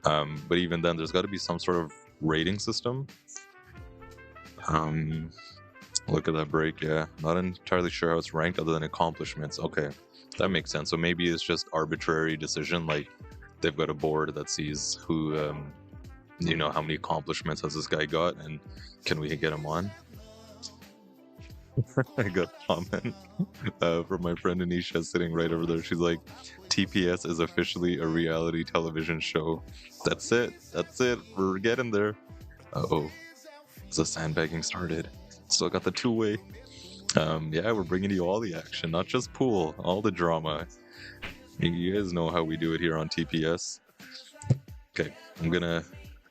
but even then, there's got to be some sort of rating system. Look at that break, yeah. Not entirely sure how it's ranked other than accomplishments. Okay, that makes sense. So maybe it's just arbitrary decision, like they've got a board that sees who, how many accomplishments has this guy got, and can we get him on? I got a comment from my friend Anisha sitting right over there. She's like, TPS is officially a reality television show. That's it. We're getting there. Uh-oh. The sandbagging started. Still got the two-way. Yeah, we're bringing you all the action, not just pool, all the drama. You guys know how we do it here on TPS. Okay, I'm gonna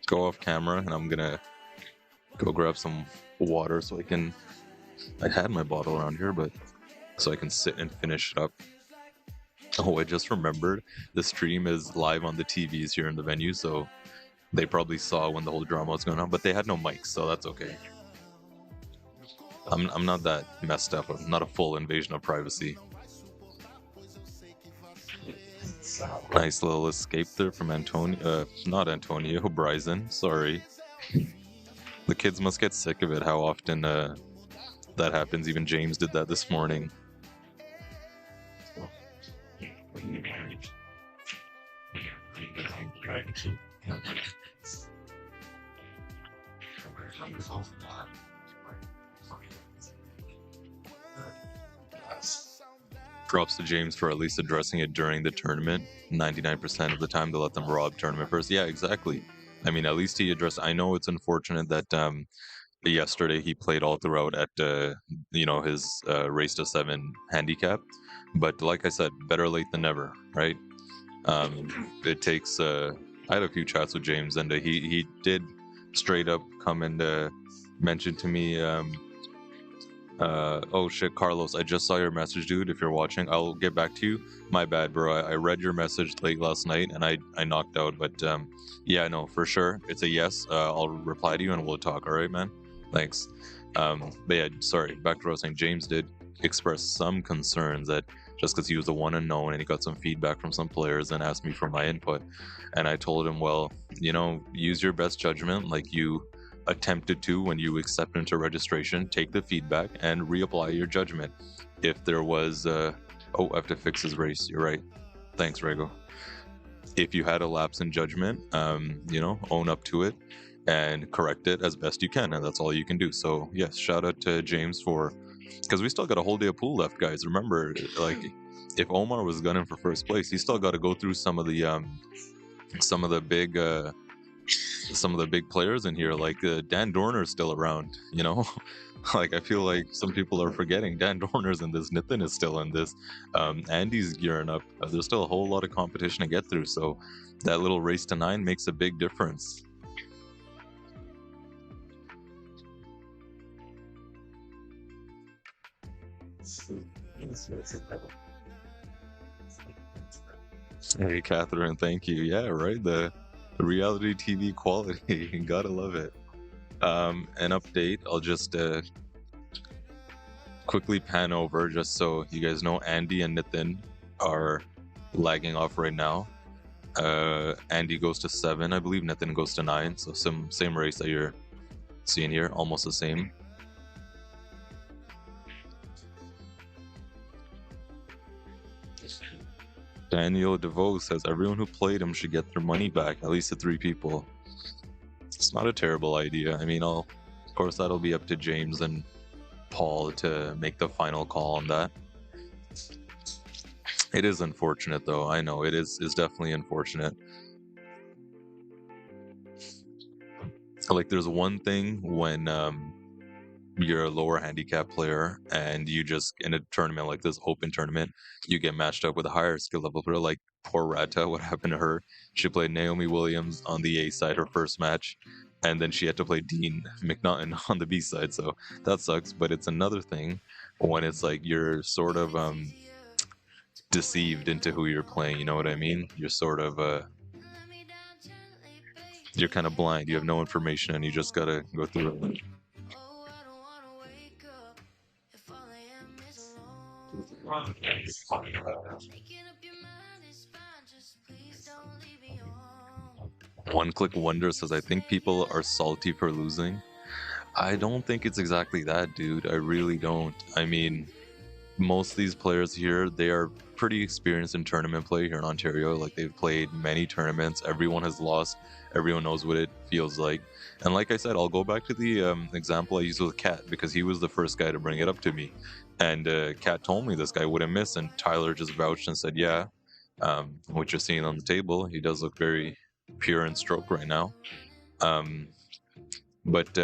go off camera and I'm gonna go grab some water so I had my bottle around here, but so I can sit and finish it up. Oh, I just remembered the stream is live on the TVs here in the venue, so they probably saw when the whole drama was going on, but they had no mics, so that's okay. I'm not that messed up. I'm not a full invasion of privacy. Nice little escape there from not Antonio, Bryson, sorry. The kids must get sick of it, how often that happens. Even James did that this morning. Props to James for at least addressing it during the tournament. 99% of the time, they let them rob tournament first. Yeah, exactly. I mean, at least he addressed. I know it's unfortunate that yesterday he played all throughout at his race to 7 handicap, but like I said, better late than never, right? It takes. I had a few chats with James, and he did straight up come and mention to me. Oh shit, Carlos, I just saw your message, dude. If you're watching, I'll get back to you. My bad, bro. I read your message late last night and I knocked out. But yeah, no, for sure. It's a yes. I'll reply to you and we'll talk. All right, man. Thanks. But yeah, sorry. Back to what I was saying. James did express some concerns that just because he was the one unknown and he got some feedback from some players and asked me for my input. And I told him, well, use your best judgment like you attempted to when you accept into registration. Take the feedback and reapply your judgment. If there was I have to fix his race. You're right. Thanks, Rego. If you had a lapse in judgment, own up to it and correct it as best you can, and that's all you can do. So yes, shout out to James because we still got a whole day of pool left, guys. Remember, like, if Omar was gunning for first place, he still got to go through some of the big players in here. Like Dan Dorner's still around, like I feel like some people are forgetting Dan Dorner's in this, Nitin is still in this, Andy's gearing up. There's still a whole lot of competition to get through, so that little race to 9 makes a big difference. Hey Catherine, thank you. Yeah, right, the reality TV quality. Gotta love it. An update, I'll just quickly pan over just so you guys know. Andy and Nitin are lagging off right now. Andy goes to 7, I believe. Nitin goes to 9, so same race that you're seeing here, almost the same. Daniel DeVoe says everyone who played him should get their money back, at least the 3 people. It's not a terrible idea. I mean, of course, that'll be up to James and Paul to make the final call on that. It is unfortunate, though. I know it is definitely unfortunate. Like, there's one thing when you're a lower handicap player and you just, in a tournament like this, open tournament, you get matched up with a higher skill level player. Like poor Rata, what happened to her? She played Naomi Williams on the A side her first match, and then she had to play Dean McNaughton on the B side, so that sucks. But it's another thing when it's like you're sort of deceived into who you're playing, you know what I mean? You're sort of you're kind of blind, you have no information and you just gotta go through it. One Click Wonder says, I think people are salty for losing. I don't think it's exactly that, dude. I really don't. I mean, most of these players here, they are pretty experienced in tournament play here in Ontario. Like, they've played many tournaments. Everyone has lost. Everyone knows what it feels like. And like I said, I'll go back to the example I used with Kat, because he was the first guy to bring it up to me. And Kat told me this guy wouldn't miss, and Tyler just vouched and said, yeah, what you're seeing on the table, he does look very pure in stroke right now. But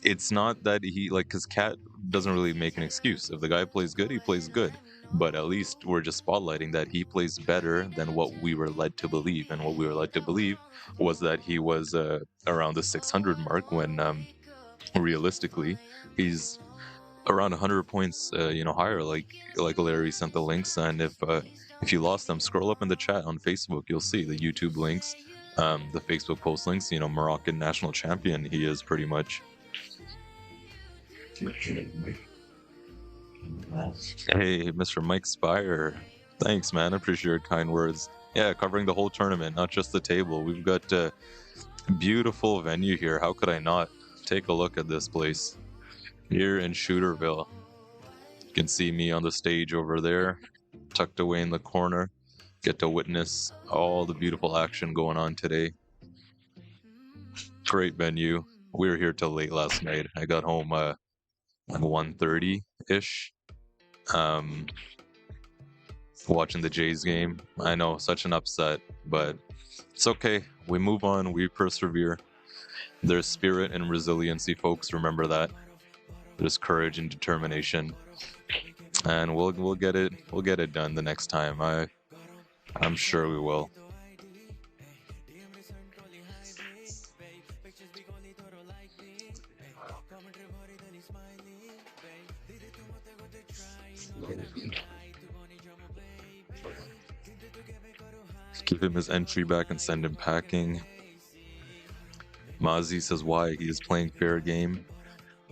it's not that he, like, because Kat doesn't really make an excuse. If the guy plays good, he plays good. But at least we're just spotlighting that he plays better than what we were led to believe. And what we were led to believe was that he was around the 600 mark, when realistically he's around 100 points higher. Like Larry sent the links, and if you lost them, scroll up in the chat on Facebook, you'll see the YouTube links, the Facebook post links. Moroccan national champion he is, pretty much. Hey, Mr. Mike Spire, thanks, man. I appreciate your kind words. Yeah, covering the whole tournament, not just the table. We've got a beautiful venue here. How could I not? Take a look at this place here in Shooterville. You can see me on the stage over there, tucked away in the corner. get to witness all the beautiful action going on today. Great venue. We were here till late last night. I got home like 1:30-ish. Watching the Jays game. I know, such an upset, but it's okay. We move on. We persevere. There's spirit and resiliency, folks. Remember that. There's courage and determination, and we'll get it done the next time. I'm sure we will. Give him his entry back and send him packing. Mazi says why he is playing fair game.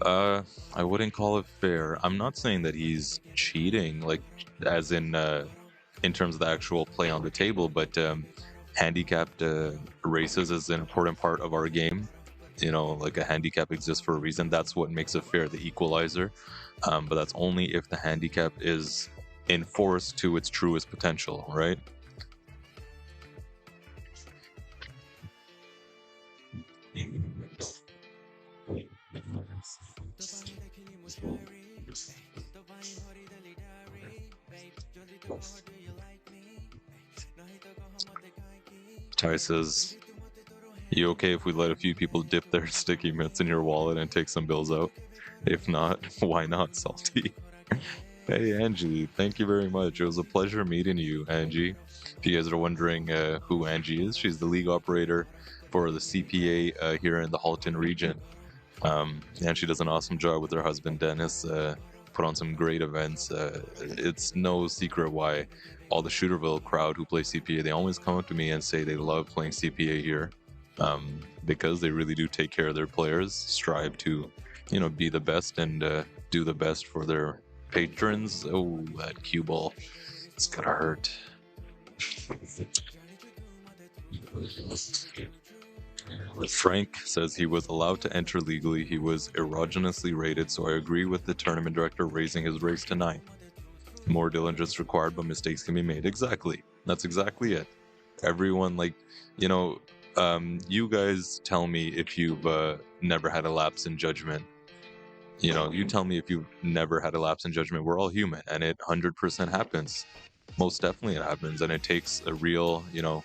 I wouldn't call it fair. I'm not saying that he's cheating, like as in terms of the actual play on the table, but handicapped races is an important part of our game. You know, like a handicap exists for a reason. That's what makes it fair, the equalizer. But that's only if the handicap is enforced to its truest potential, right? Ty says, you okay if we let a few people dip their sticky mitts in your wallet and take some bills out? If not, why not, Salty? Hey, Angie, thank you very much. It was a pleasure meeting you, Angie. If you guys are wondering who Angie is, she's the league operator for the CPA here in the Halton region. And she does an awesome job with her husband, Dennis. Put on some great events. It's no secret why all the Shooterville crowd who play CPA, they always come up to me and say they love playing CPA here, because they really do take care of their players, strive to, you know, be the best and do the best for their patrons. Oh, that cue ball, it's gonna hurt. Frank says he was allowed to enter legally. He was erogenously rated, so I agree with the tournament director raising his race to 9. More diligence required, but mistakes can be made. Exactly. That's exactly it. Everyone, like, you know, you guys tell me if you've never had a lapse in judgment. You know, you tell me if you've never had a lapse in judgment. We're all human, and it 100% happens. Most definitely it happens, and it takes a real, you know,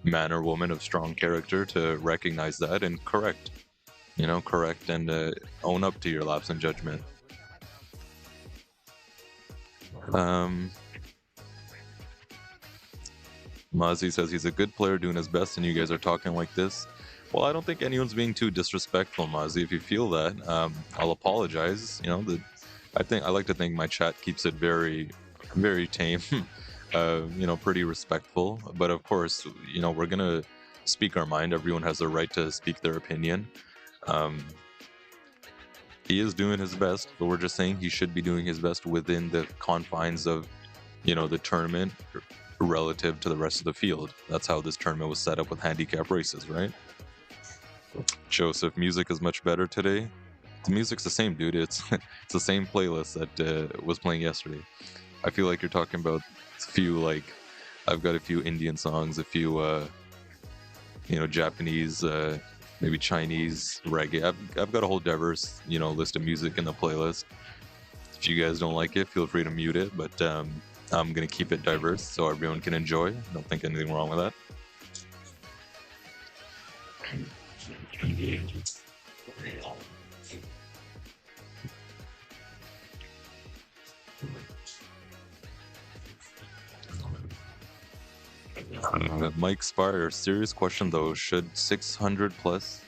man or woman of strong character to recognize that and correct and own up to your lapse in judgment. Mazi says he's a good player doing his best and you guys are talking like this. Well, I don't think anyone's being too disrespectful, Mazi. If you feel that, I'll apologize. You know, I like to think my chat keeps it very, very tame. You know, pretty respectful. But of course, you know, we're gonna speak our mind. Everyone has the right to speak their opinion. He is doing his best, but we're just saying he should be doing his best within the confines of, you know, the tournament relative to the rest of the field. That's how this tournament was set up with handicap races, right? Joseph, music is much better today. The music's the same, dude. It's it's the same playlist that was playing yesterday. I feel like you're talking about a few, like, I've got a few Indian songs, a few, you know, Japanese, maybe Chinese reggae. I've got a whole diverse, you know, list of music in the playlist. If you guys don't like it, feel free to mute it, but I'm gonna keep it diverse so everyone can enjoy. I don't think anything wrong with that. Mike Spire, serious question though, should 600 plus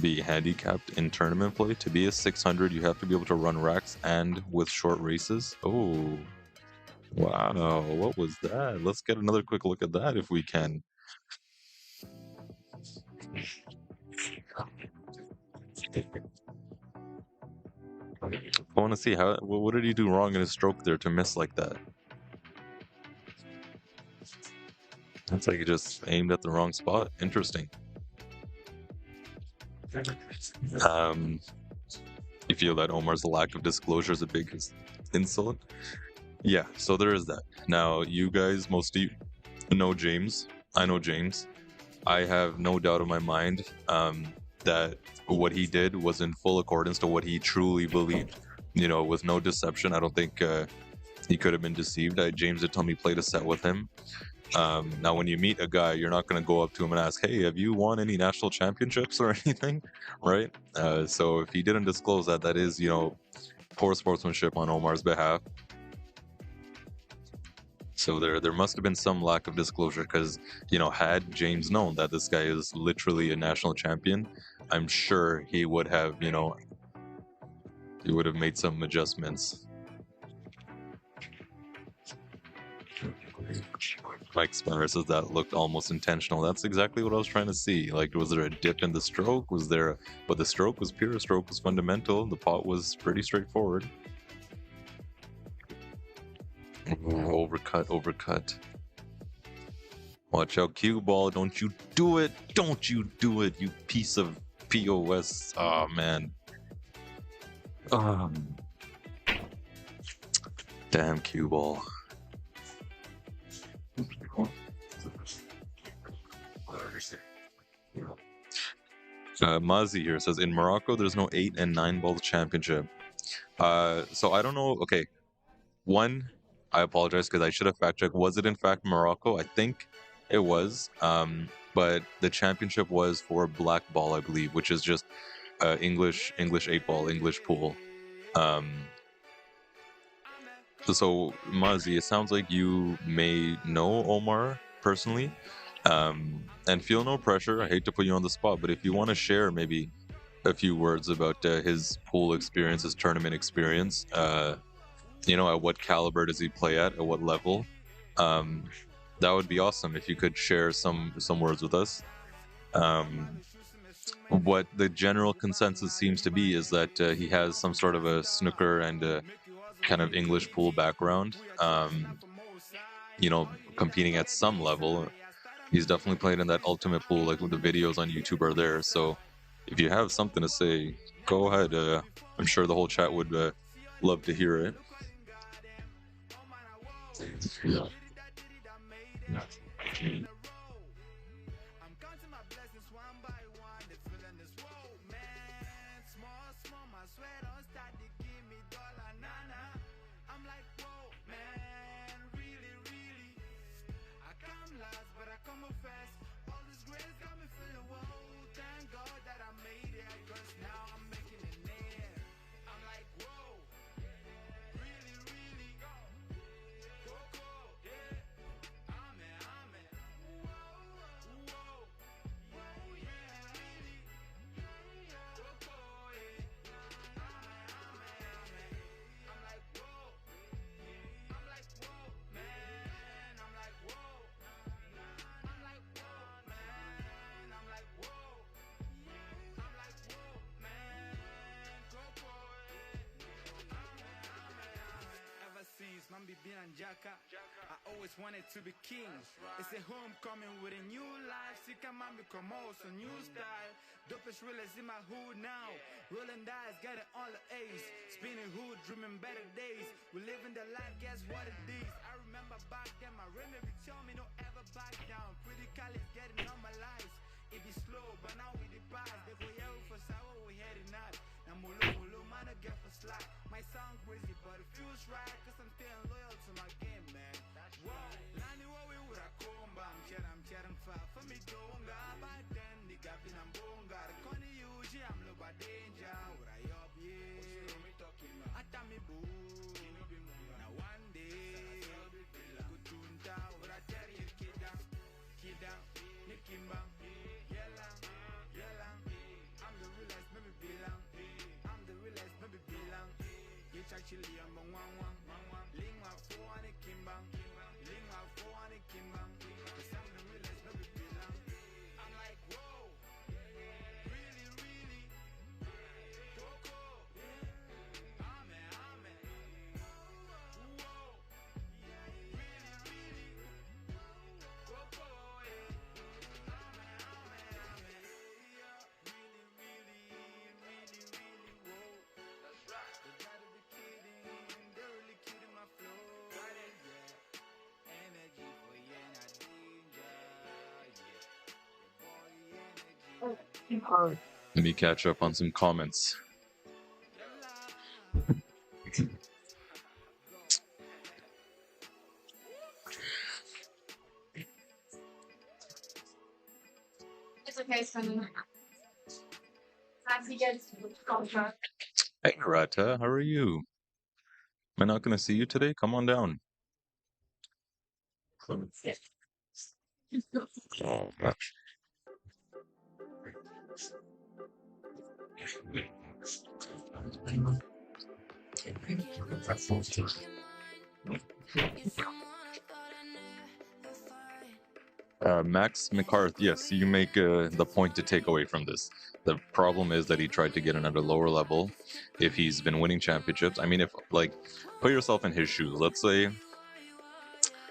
be handicapped in tournament play? To be a 600, you have to be able to run racks and with short races. Oh, wow, what was that? Let's get another quick look at that if we can. I want to see what did he do wrong in his stroke there to miss like that? It's like he just aimed at the wrong spot. Interesting. You feel that Omar's lack of disclosure is a big insult? Yeah, so there is that. Now, you guys, most of you, know James. I know James. I have no doubt in my mind that what he did was in full accordance to what he truly believed. You know, with no deception. I don't think he could have been deceived. James did tell me played a set with him. Now, when you meet a guy, you're not going to go up to him and ask, "Hey, have you won any national championships or anything?" Right? So if he didn't disclose that, that is, you know, poor sportsmanship on Omar's behalf. So there must have been some lack of disclosure because, you know, had James known that this guy is literally a national champion, I'm sure he would have, you know, he would have made some adjustments. Mike Spencer says that looked almost intentional. That's exactly what I was trying to see. Like, was there a dip in the stroke? Was there, but the stroke was pure. Stroke was fundamental. The pot was pretty straightforward. Overcut. Watch out, cue ball. Don't you do it. Don't you do it, you piece of POS. Oh, man. Damn cue ball. Mazi here says, in Morocco, there's no 8 and 9 ball championship. So I don't know. Okay. One, I apologize because I should have fact checked. Was it in fact Morocco? I think it was. But the championship was for black ball, I believe, which is just English 8 ball, English pool. So Mazi, it sounds like you may know Omar personally. And feel no pressure. I hate to put you on the spot, but if you want to share maybe a few words about his pool experience, his tournament experience, you know, at what caliber does he play at what level, that would be awesome if you could share some words with us. What the general consensus seems to be is that he has some sort of a snooker and a kind of English pool background. You know, competing at some level. He's definitely played in that ultimate pool, like when the videos on YouTube are there. So if you have something to say, go ahead. I'm sure the whole chat would love to hear it. I always wanted to be king. It's a homecoming with a new life. See, come on, become also new style. Dopest realers in my hood now. Rolling dice, getting all the A's. Spinning hood, dreaming better days. We live in the life, guess what it is. I remember back then, my remedy tell me don't ever back down. Pretty college getting normalized. It be slow, but now we the pass. They go here for sour, we heading out. Now mulo, man, I get for slack. Might sound crazy, but it feels right. Cause I'm staying loyal to my game, man. Whoa, Lani, what we would have come back. I'm chatting far for me, don't go back then. The gap in a bonga. The corner, usually I'm low by danger. What I up, yeah. I tell me, boo. Now one day, good tune down. What I tell you, kid down, Nicky Bang, yella. I'm the realest, maybe belong. I'm the realest, maybe belong. It's actually I'm a one. Let me catch up on some comments. It's okay, son. Nancy gets contract. Hey, Rata, how are you? Am I not going to see you today? Come on down. Max McCarthy, yes, you make the point to take away from this. The problem is that he tried to get another lower level. If he's been winning championships, I mean, if like, put yourself in his shoes. Let's say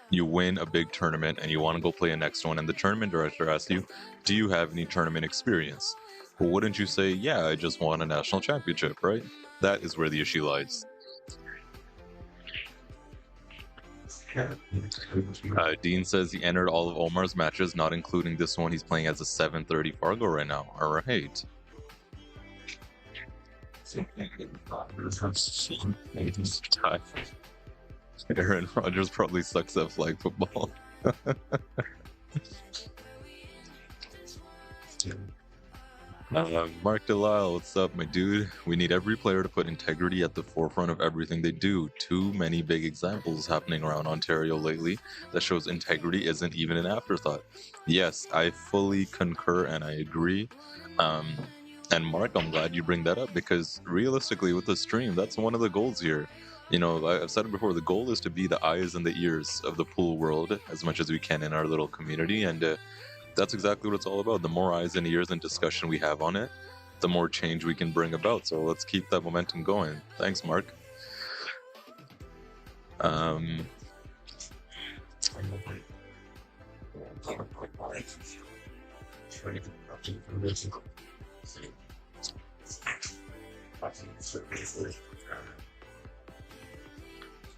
you win a big tournament and you want to go play a next one, and the tournament director asks you, "Do you have any tournament experience?" Well, wouldn't you say, "Yeah, I just won a national championship," right? That is where the issue lies. Dean says he entered all of Omar's matches, not including this one. He's playing as a 730 Fargo right now. All right. Aaron Rodgers probably sucks at flag football. Mark Delisle, what's up, my dude? We need every player to put integrity at the forefront of everything they do. Too many big examples happening around Ontario lately that shows integrity isn't even an afterthought. Yes, I fully concur and I agree. And Mark, I'm glad you bring that up, because realistically with the stream, that's one of the goals here. You know, I've said it before, the goal is to be the eyes and the ears of the pool world as much as we can in our little community, and that's exactly what it's all about. The more eyes and ears and discussion we have on it, the more change we can bring about. So let's keep that momentum going. Thanks, Mark.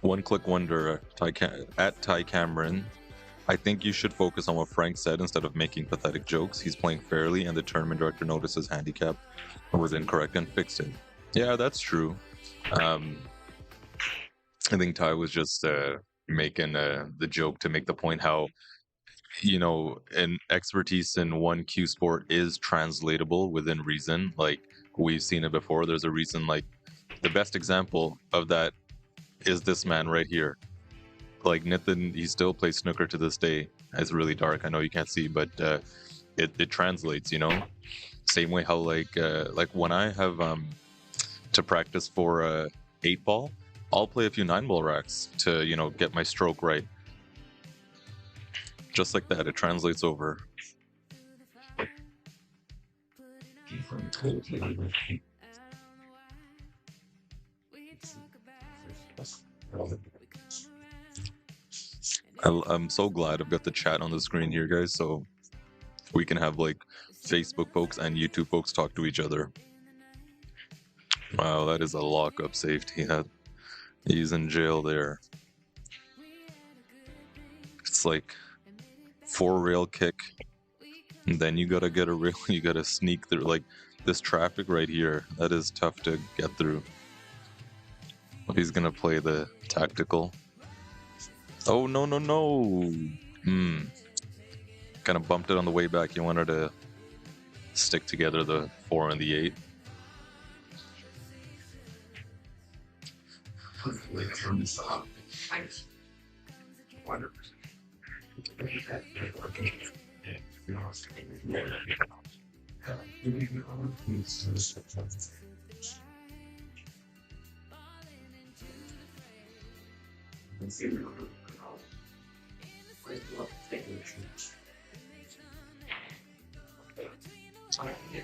One click wonder at Ty Cameron. I think you should focus on what Frank said instead of making pathetic jokes. He's playing fairly, and the tournament director noticed his handicap was incorrect and fixed it. Yeah, that's true. I think Ty was just making the joke to make the point how, you know, an expertise in one cue sport is translatable within reason. Like, we've seen it before. There's a reason, like, the best example of that is this man right here. Like Nathan, he still plays snooker to this day. It's really dark. I know you can't see, but it translates. You know, same way how like when I have to practice for 8-ball, I'll play a few 9-ball racks to, you know, get my stroke right. Just like that, it translates over. I'm so glad I've got the chat on the screen here, guys, so we can have like Facebook folks and YouTube folks talk to each other. Wow, that is a lockup safety. He's in jail there. It's like 4 rail kick, and then you gotta get a rail. You gotta sneak through like this traffic right here. That is tough to get through. He's gonna play the tactical. Oh, no. Kind of bumped it on the way back. You wanted to stick together the 4 and the 8.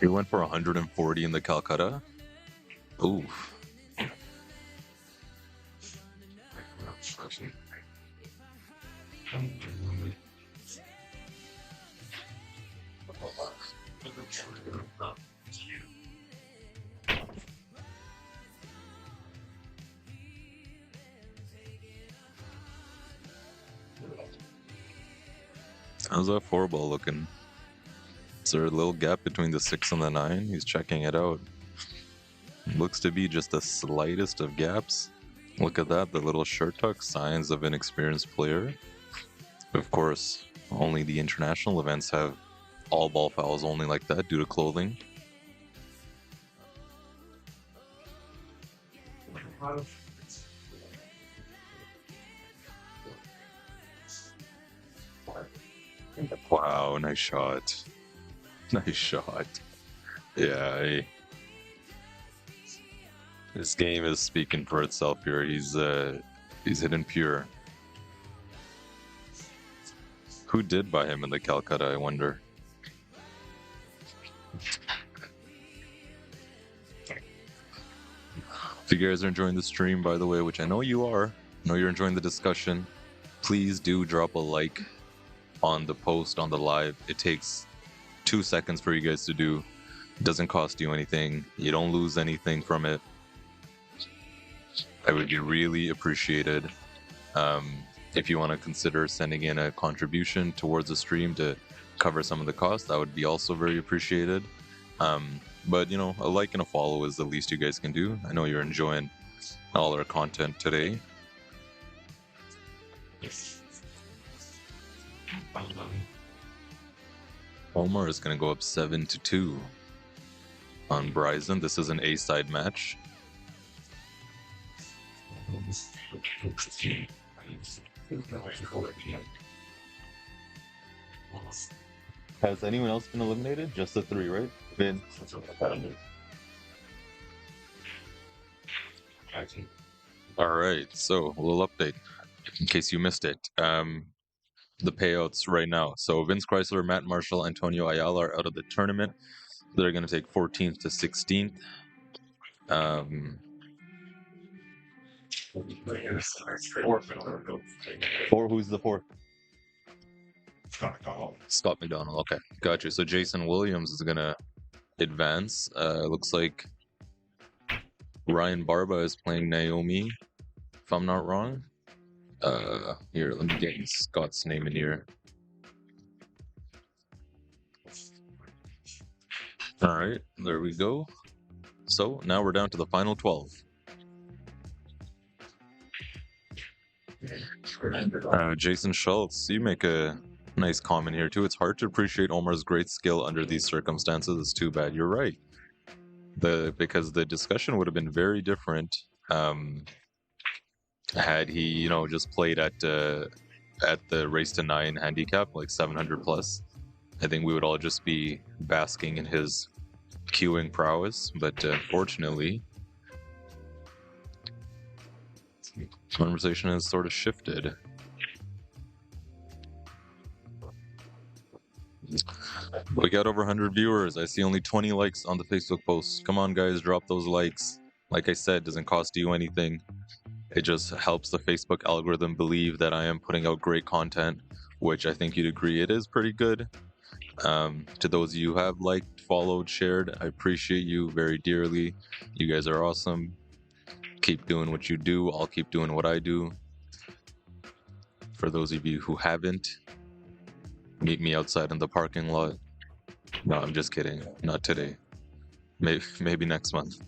He went for 140 in the Calcutta. Oof. How's that 4-ball looking? there a little gap between the 6 and the 9? He's checking it out. Looks to be just the slightest of gaps. Look at that, the little shirt tuck, signs of an experienced player. Of course, only the international events have all ball fouls only like that due to clothing. Wow, nice shot. Nice shot. Yeah, this game is speaking for itself here. He's hitting pure. Who did buy him in the Calcutta, I wonder? If you guys are enjoying the stream, by the way, which I know you are, I know you're enjoying the discussion, please do drop a like on the post, on the live. It takes 2 seconds for you guys to do. It doesn't cost you anything. You don't lose anything from it. I would be really appreciated if you want to consider sending in a contribution towards the stream to cover some of the costs. That would be also very appreciated. But you know, a like and a follow is the least you guys can do. I know you're enjoying all our content today. Omar is going to go up 7-2 on Bryson. This is an A-side match. Has anyone else been eliminated? Just the 3, right? Vin. Alright, so a little update in case you missed it. The payouts right now. So Vince Chrysler, Matt Marshall, Antonio Ayala are out of the tournament. They're going to take 14th to 16th. Four, who's the fourth? Scott McDonald. Okay, gotcha. So Jason Williams is gonna advance. Looks like Ryan Barba is playing Naomi, if I'm not wrong. Here, let me get Scott's name in here. All right, there we go. So now we're down to the final 12. Jason Schultz, you make a nice comment here too. It's hard to appreciate Omar's great skill under these circumstances. It's too bad. You're right. Because the discussion would have been very different had he, you know, just played at the race to 9 handicap, like 700 plus. I think we would all just be basking in his queuing prowess. But unfortunately, conversation has sort of shifted. We got over 100 viewers. I see only 20 likes on the Facebook post. Come on, guys, drop those likes. Like I said, doesn't cost you anything. It just helps the Facebook algorithm believe that I am putting out great content, which I think you'd agree it is pretty good. To those of you who have liked, followed, shared, I appreciate you very dearly. You guys are awesome. Keep doing what you do. I'll keep doing what I do. For those of you who haven't, meet me outside in the parking lot. No, I'm just kidding. Not today. Maybe next month.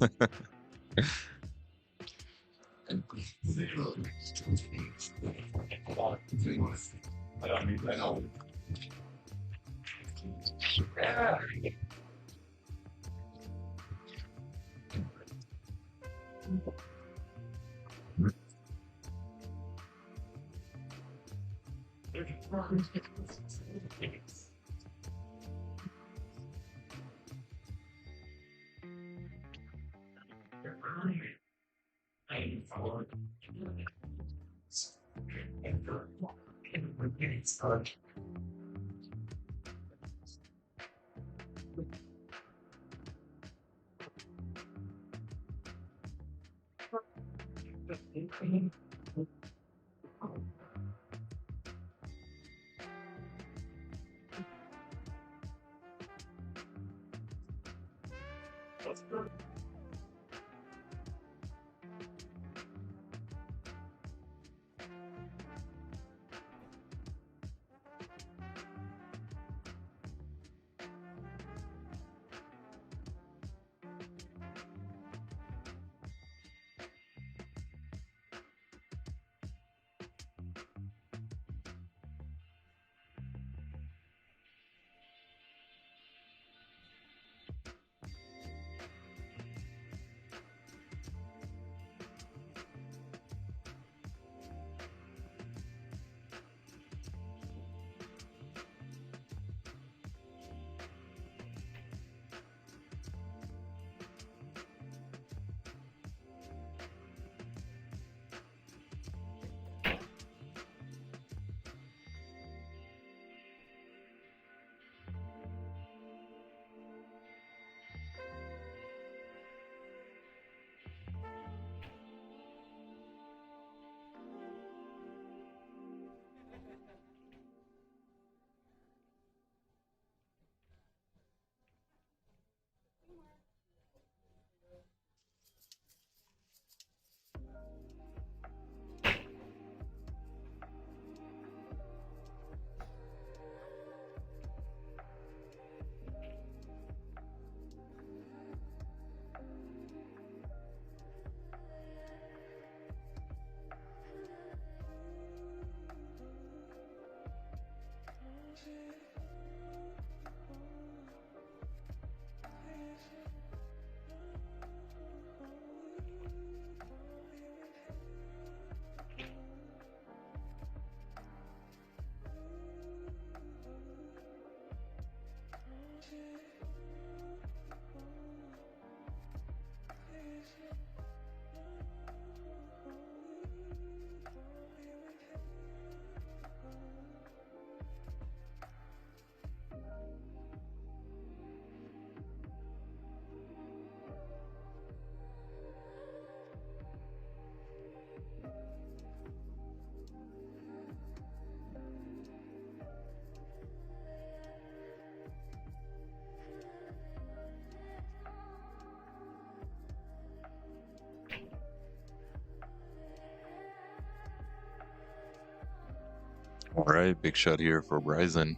All right, big shot here for Bryson.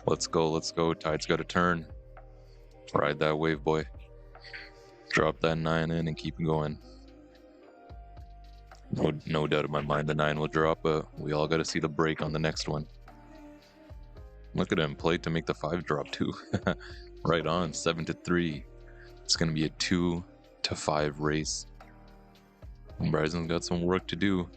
Let's go, let's go. Tide's got a turn. Ride that wave, boy. Drop that 9 in and keep it going. No doubt in my mind the 9 will drop, but we all got to see the break on the next one. Look at him, played to make the 5 drop too. Right on, 7-3. It's going to be a 2-5 race. Bryson's got some work to do.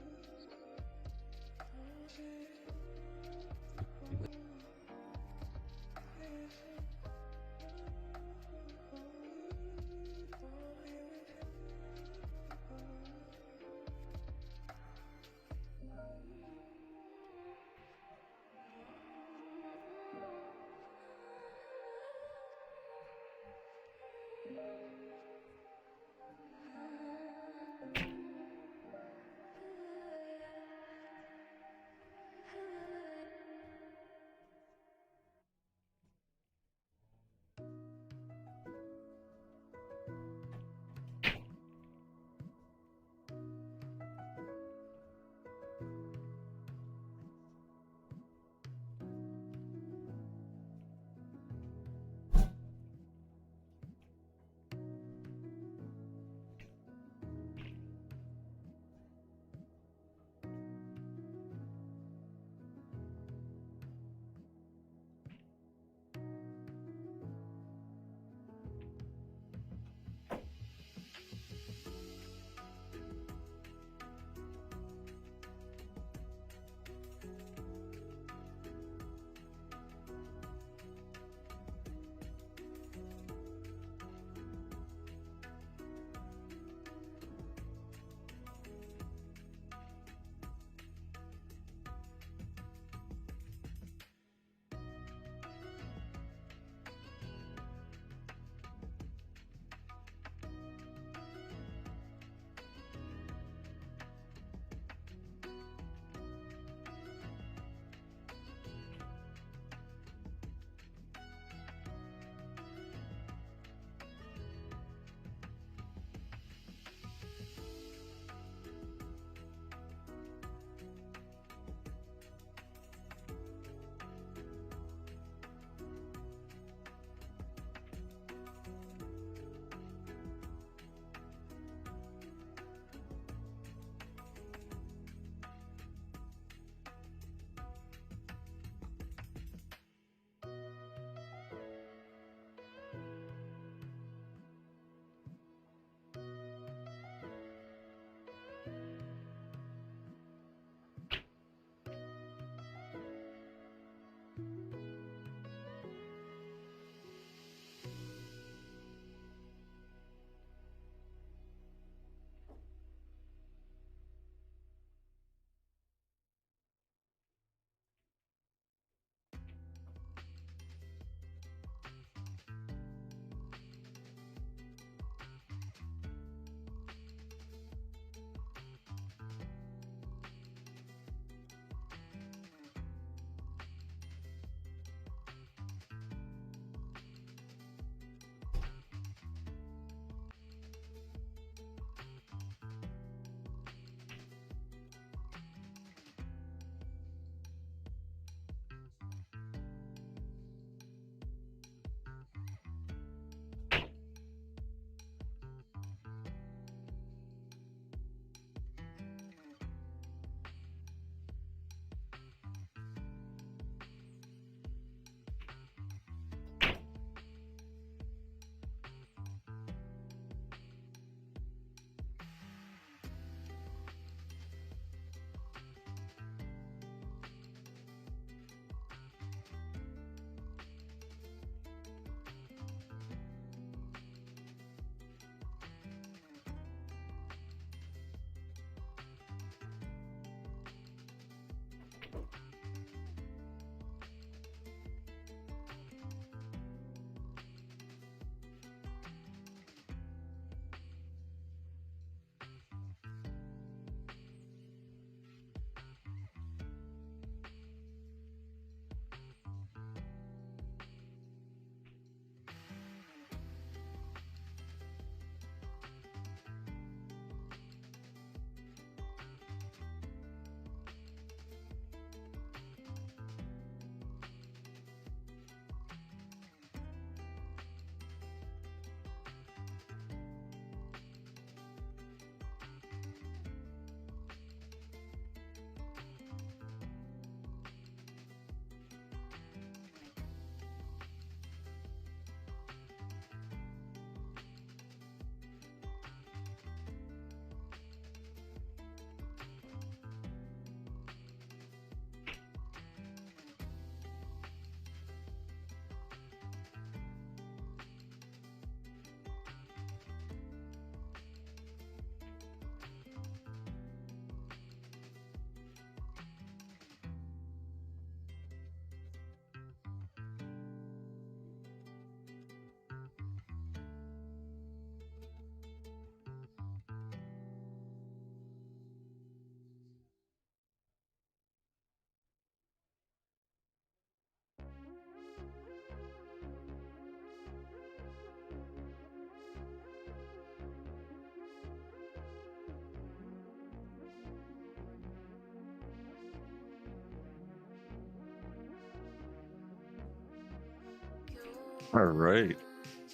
All right,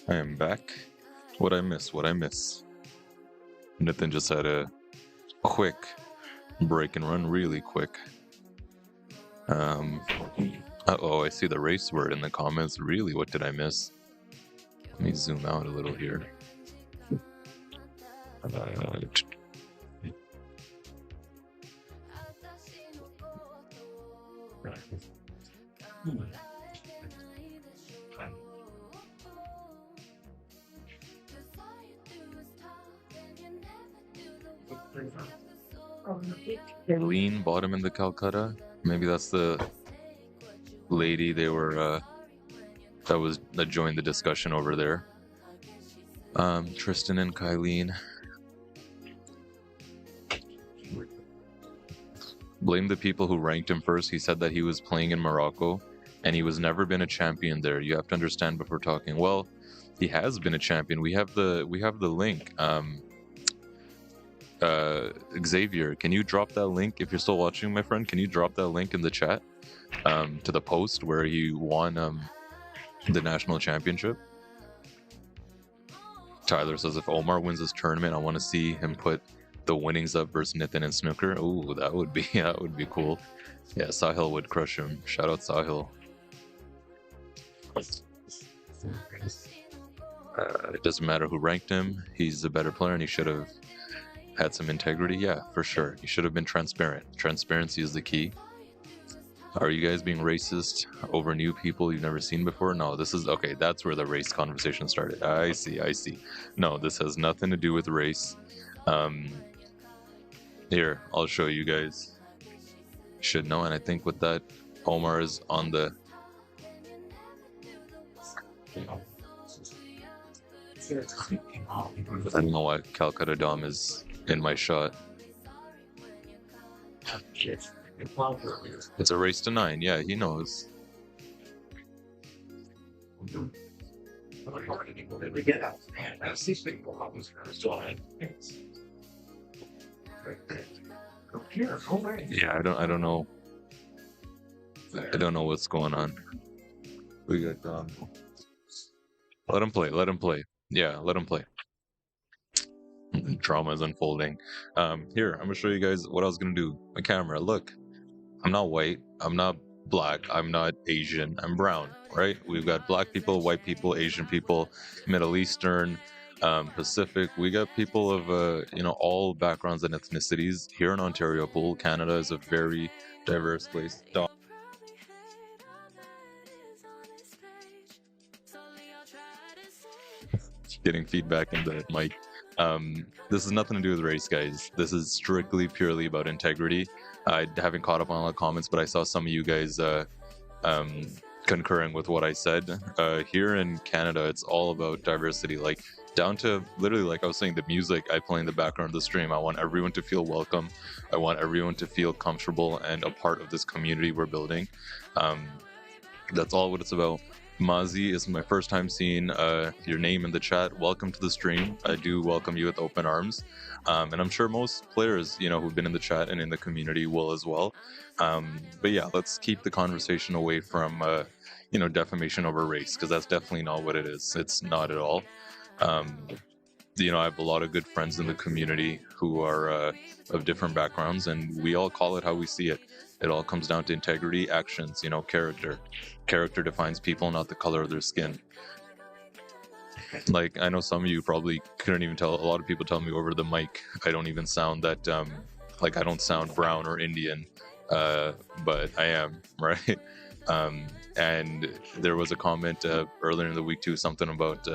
I am back. What I miss? What I miss? Nathan just had a quick break and run, really quick. Uh-oh, I see the race word in the comments. Really, what did I miss? Let me zoom out a little here. Lean bottom in the Calcutta. Maybe that's the lady they were that joined the discussion over there. Tristan and Kylene. Blame the people who ranked him first. He said that he was playing in Morocco and he was never been a champion there. You have to understand before talking. Well, he has been a champion. We have the link. Xavier, can you drop that link if you're still watching, my friend? Can you drop that link in the chat to the post where he won the national championship? Tyler says if Omar wins this tournament, I want to see him put the winnings up versus Nathan and snooker. Oh, that would be cool. Yeah, Sahil would crush him. Shout out Sahil. It doesn't matter who ranked him. He's a better player and he should have had some integrity. Yeah, for sure. He should have been transparent. Transparency is the key. Are you guys being racist over new people you've never seen before? No, this is okay. That's where the race conversation started. I see. No, this has nothing to do with race. Here, I'll show you guys. Should know, and I think with that, Omar is on the. I don't know why Calcutta Dom is in my shot. It's a race to 9. Yeah, he knows. Yeah, I don't know. I don't know what's going on. We got let him play. Yeah, let him play. Drama is unfolding. Here, I'm gonna show you guys what I was gonna do. My camera, look. I'm not white, I'm not black, I'm not Asian, I'm brown, right? We've got black people, white people, Asian people, Middle Eastern, Pacific. We got people of all backgrounds and ethnicities here in Ontario Pool. Canada is a very diverse place. Getting feedback in the mic. This has nothing to do with race, guys. This is strictly purely about integrity. I haven't caught up on all the comments, but I saw some of you guys concurring with what I said. Here in Canada, it's all about diversity, like down to literally, like I was saying, the music I play in the background of the stream. I want everyone to feel welcome. I want everyone to feel comfortable and a part of this community we're building. That's all what it's about. Mazi, is my first time seeing your name in the chat. Welcome to the stream. I do welcome you with open arms. And I'm sure most players, who've been in the chat and in the community will as well. But yeah, let's keep the conversation away from, defamation over race, because that's definitely not what it is. It's not at all. I have a lot of good friends in the community who are of different backgrounds, and we all call it how we see it. It all comes down to integrity, actions, character. Character defines people, not the color of their skin. Like, I know some of you probably couldn't even tell. A lot of people tell me over the mic I don't even sound that, I don't sound brown or Indian, but I am, right? And there was a comment earlier in the week too, something about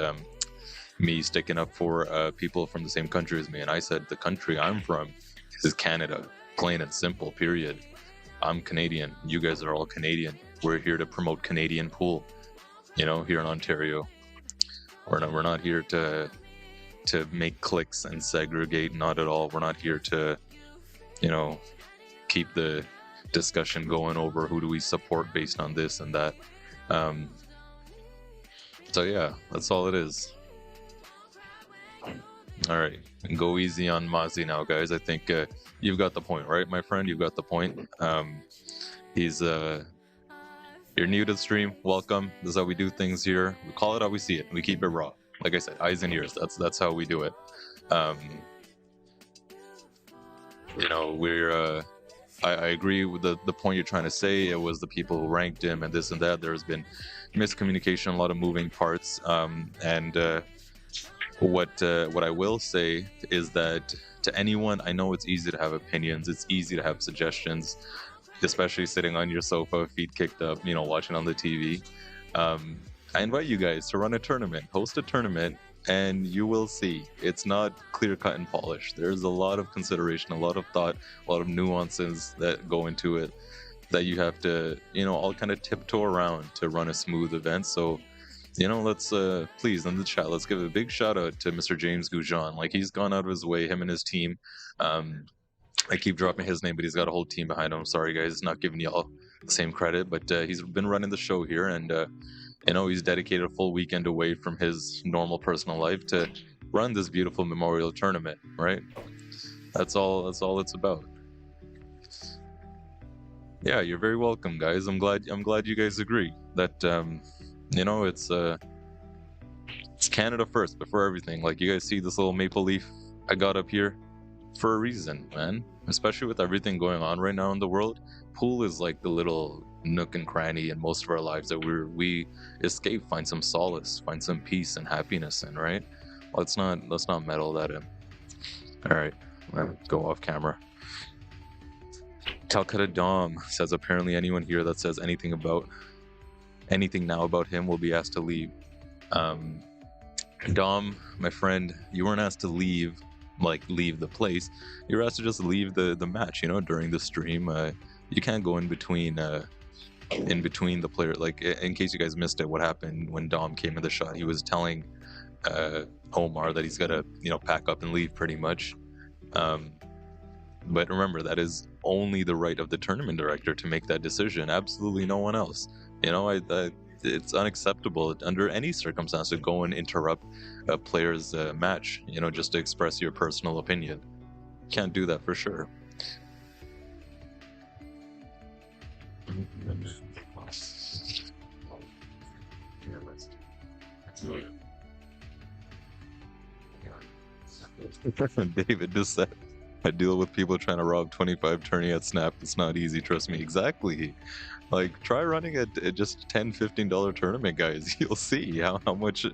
me sticking up for people from the same country as me. And I said, the country I'm from is Canada, plain and simple, period. I'm Canadian. You guys are all Canadian. We're here to promote Canadian pool, here in Ontario. We're not here to make cliques and segregate. Not at all. We're not here to, keep the discussion going over who do we support based on this and that. So yeah, that's all it is. All right, go easy on Mazi now, guys. I think you've got the point, right, my friend? You've got the point. He's You're new to the stream, welcome. This is how we do things here. We call it how we see it. We keep it raw. Like I said, eyes and ears. That's how we do it. You know, we're I agree with the point you're trying to say. It was the people who ranked him and this and that. There's been miscommunication, a lot of moving parts. What I will say is that to anyone, I know it's easy to have opinions. It's easy to have suggestions, especially sitting on your sofa, feet kicked up, you know, watching on the TV. I invite you guys to run a tournament, host a tournament, and you will see it's not clear cut and polished. There's a lot of consideration, a lot of thought, a lot of nuances that go into it that you have to, you know, all kind of tiptoe around to run a smooth event. So, you know, let's please in the chat, let's give a big shout out to Mr. James Goujon. Like, he's gone out of his way, him and his team. I keep dropping his name, but he's got a whole team behind him. Sorry guys, not giving y'all the same credit, but he's been running the show here, and you know, he's dedicated a full weekend away from his normal personal life to run this beautiful memorial tournament, right? That's all it's about. Yeah, you're very welcome, guys. I'm glad you guys agree that you know, it's Canada first before everything. Like, you guys see this little maple leaf I got up here for a reason, man. Especially with everything going on right now in the world, pool is like the little nook and cranny in most of our lives that we escape, find some solace, find some peace and happiness in, right? Let's not meddle that in. All right, let's go off camera. Calcutta Dom says, apparently anyone here that says anything now about him will be asked to leave. Dom, my friend, you weren't asked to leave, like leave the place. You were asked to just leave the match, you know, during the stream. You can't go in between the player. Like, in case you guys missed it, what happened when Dom came in the shot, he was telling Omar that he's got to, you know, pack up and leave pretty much. But remember, that is only the right of the tournament director to make that decision. Absolutely no one else. You know, it's unacceptable under any circumstance to go and interrupt a player's match, you know, just to express your personal opinion. Can't do that for sure. David just said, I deal with people trying to rob 25 tourney at Snap. It's not easy, trust me. Exactly. Like, try running a just $10-15 tournament, guys. You'll see how much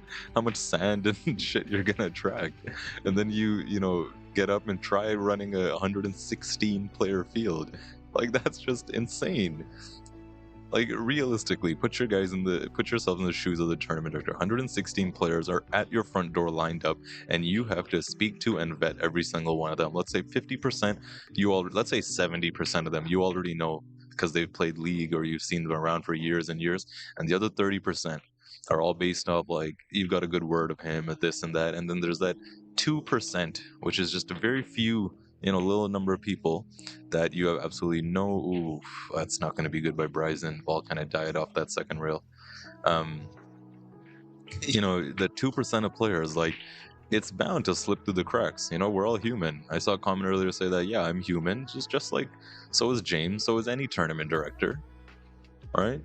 sand and shit you're gonna attract. And then you know, get up and try running a 116 player field. Like, that's just insane. Like, realistically, put yourselves in the shoes of the tournament director. 116 players are at your front door lined up, and you have to speak to and vet every single one of them. Let's say 50%, let's say 70% of them you already know because they've played League or you've seen them around for years and years, and the other 30% are all based off, like, you've got a good word of him at this and that, and then there's that 2%, which is just a very few, you know, little number of people that you have absolutely no, oof, that's not going to be good by Bryson. Ball kind of died off that second rail. You know, the 2% of players, like, it's bound to slip through the cracks. You know, we're all human. I saw a comment earlier say that, yeah, I'm human. Just like, so is James, so is any tournament director. All right?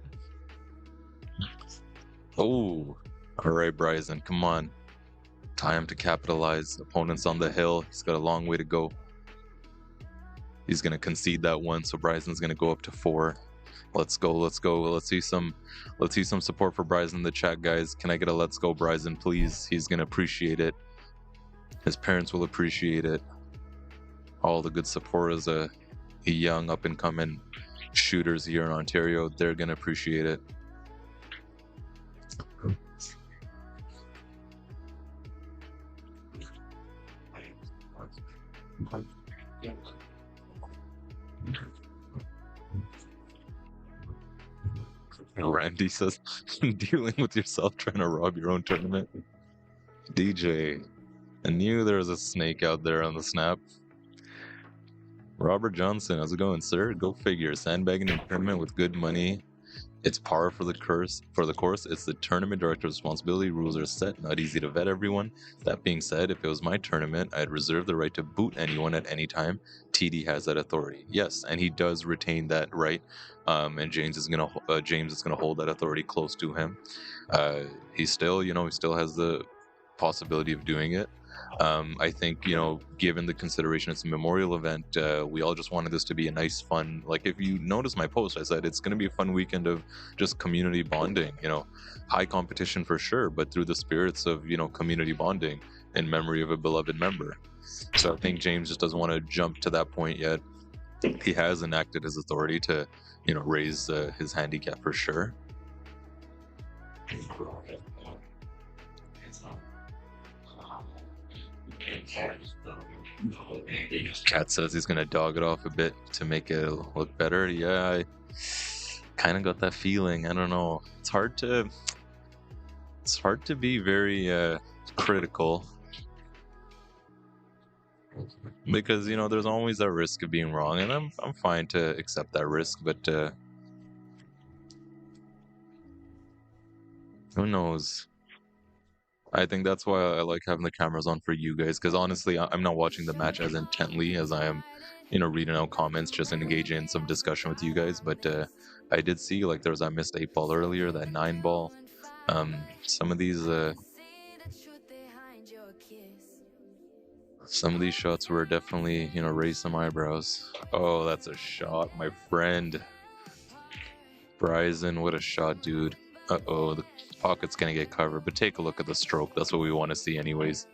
Oh, all right, Bryson, come on. Time to capitalize. Opponent's on the hill. He's got a long way to go. He's going to concede that one, so Bryson's going to go up to 4. Let's go. Let's see some support for Bryson in the chat, guys. Can I get a let's go, Bryson, please? He's going to appreciate it. His parents will appreciate it. All the good support as a young up-and-coming shooters here in Ontario, they're going to appreciate it. Randy says, dealing with yourself trying to rob your own tournament. DJ, I knew there was a snake out there on the Snap. Robert Johnson, how's it going, sir? Go figure. Sandbagging a tournament with good money It's par for the course. It's the tournament director's responsibility. Rules are set, not easy to vet everyone. That being said, if it was my tournament, I'd reserve the right to boot anyone at any time. TD has that authority. Yes, and he does retain that right. And James is gonna hold that authority close to him. He still has the possibility of doing it. I think, given the consideration it's a memorial event, we all just wanted this to be a nice, fun, like if you notice my post, I said it's going to be a fun weekend of just community bonding, high competition for sure, but through the spirits of, community bonding in memory of a beloved member. So I think James just doesn't want to jump to that point yet. He has enacted his authority to, raise his handicap for sure. Cat says he's gonna dog it off a bit to make it look better. Yeah, I kind of got that feeling. I don't know. It's hard to be very critical because there's always that risk of being wrong, and I'm fine to accept that risk. But who knows? I think that's why I like having the cameras on for you guys, because honestly, I'm not watching the match as intently as I am, reading out comments, just engaging in some discussion with you guys. But I did see like there was that missed 8 ball earlier, that 9 ball. Some of these shots were definitely, raised some eyebrows. Oh, that's a shot, my friend. Bryson, what a shot, dude. Uh-oh, the pocket's gonna get covered, but take a look at the stroke. That's what we want to see anyways.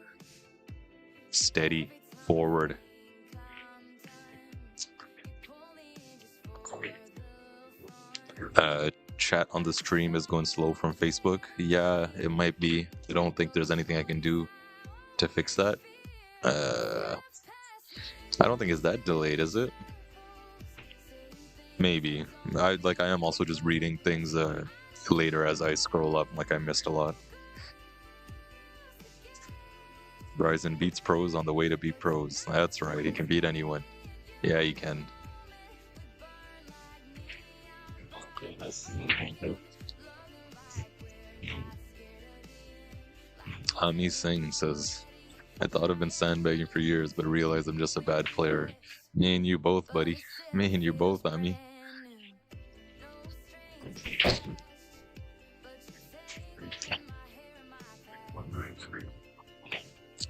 Steady, forward. Chat on the stream is going slow from Facebook. Yeah, it might be. I don't think there's anything I can do to fix that. I don't think it's that delayed, is it? Maybe. I am also just reading things later as I scroll up, like I missed a lot. Bryson beats pros on the way to beat pros. That's right, he can beat anyone. Yeah, he can. Ami Singh says, I thought I've been sandbagging for years, but realized I'm just a bad player. Me and you both, buddy. Me and you both, Ami.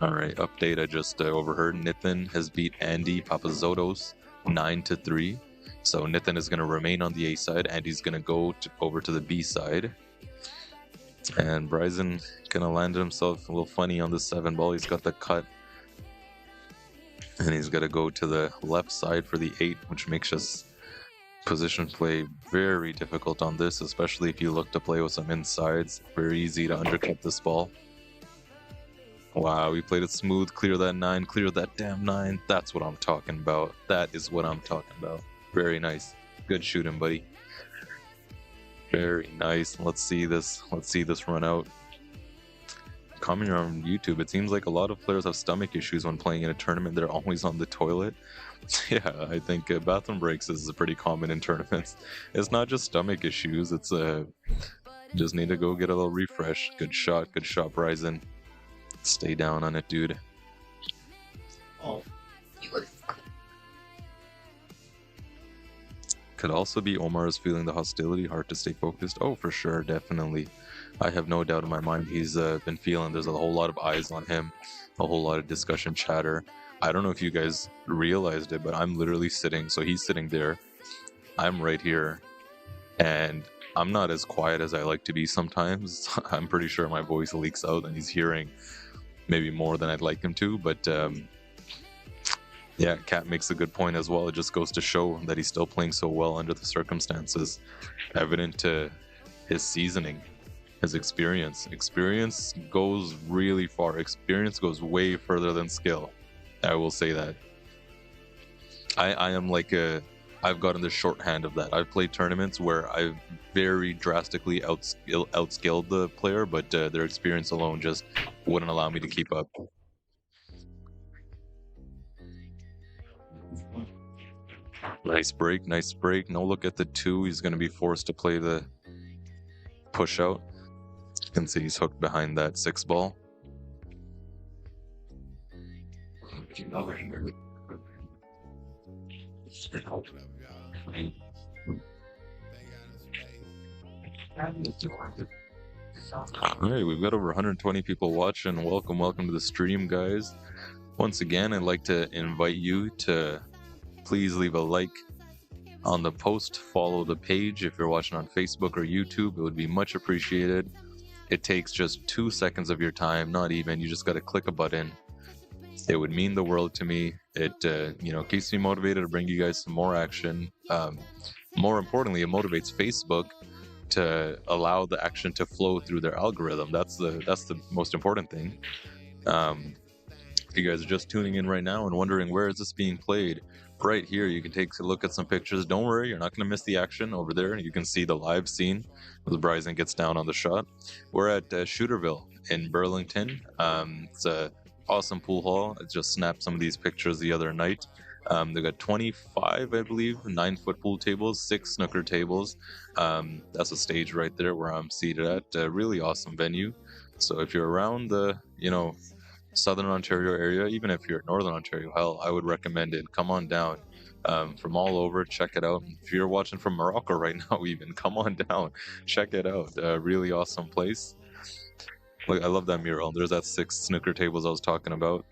Alright, update I just overheard. Nitin has beat Andy Papazotos 9-3. So Nitin is going to remain on the A side. Andy's going to go over to the B side. And Bryson going to land himself a little funny on the 7 ball. He's got the cut. And he's got to go to the left side for the 8, which makes us position play very difficult on this, especially if you look to play with some insides. Very easy to undercut this ball. Wow, we played it smooth. Clear that 9. Clear that damn 9. That's what I'm talking about. That is what I'm talking about. Very nice. Good shooting, buddy. Very nice. Let's see this run out. Commenting on YouTube, it seems like a lot of players have stomach issues when playing in a tournament. They're always on the toilet. Yeah, I think bathroom breaks is pretty common in tournaments. It's not just stomach issues. It's just need to go get a little refresh. Good shot, Bryson. Stay down on it, dude. Oh, you were. Could also be Omar's feeling the hostility, hard to stay focused. Oh, for sure, definitely. I have no doubt in my mind he's been feeling there's a whole lot of eyes on him, a whole lot of discussion chatter. I don't know if you guys realized it, but I'm literally sitting, so he's sitting there, I'm right here, and I'm not as quiet as I like to be sometimes. I'm pretty sure my voice leaks out and he's hearing maybe more than I'd like him to, but yeah, Kat makes a good point as well. It just goes to show that he's still playing so well under the circumstances, evident to his seasoning, his experience. Experience goes really far. Experience goes way further than skill. I will say that. I am like I've gotten the shorthand of that. I've played tournaments where I've very drastically outskilled the player, but their experience alone just wouldn't allow me to keep up. Nice break, nice break. No look at the 2. He's going to be forced to play the push out. You can see he's hooked behind that 6 ball. Alright, we've got over 120 people watching. Welcome to the stream, guys. Once again, I'd like to invite you to please leave a like on the post, follow the page. If you're watching on Facebook or YouTube, it would be much appreciated. It takes just 2 seconds of your time, not even. You just got to click a button. It would mean the world to me. It keeps me motivated to bring you guys some more action. More importantly, it motivates Facebook to allow the action to flow through their algorithm. That's the most important thing. If you guys are just tuning in right now and wondering where is this being played, right here you can take a look at some pictures. Don't worry, you're not going to miss the action over there. You can see the live scene as Bryson gets down on the shot. We're at Shooterville in Burlington. It's a awesome pool hall. I just snapped some of these pictures the other night. They've got 25, I believe, 9-foot pool tables, 6 snooker tables. That's a stage right there where I'm seated at. A really awesome venue. So if you're around the, Southern Ontario area, even if you're in Northern Ontario, hell, I would recommend it. Come on down. From all over, check it out. If you're watching from Morocco right now, even, come on down. Check it out. Really awesome place. Like, I love that mural. There's that 6 snooker tables I was talking about.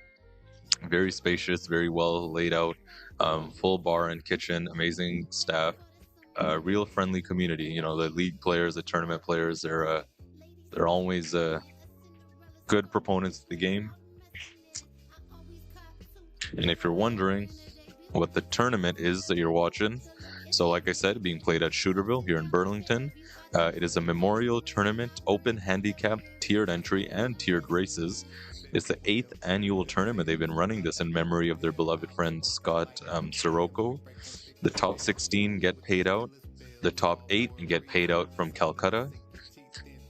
Very spacious, very well laid out, full bar and kitchen, amazing staff, real friendly community. The league players, the tournament players, they're always good proponents of the game. And if you're wondering what the tournament is that you're watching, so like I said, being played at Shooterville here in Burlington, it is a memorial tournament, open handicap, tiered entry, and tiered races. It's the 8th annual tournament. They've been running this in memory of their beloved friend Scott Soroko. The top 16 get paid out. The top 8 get paid out from Calcutta.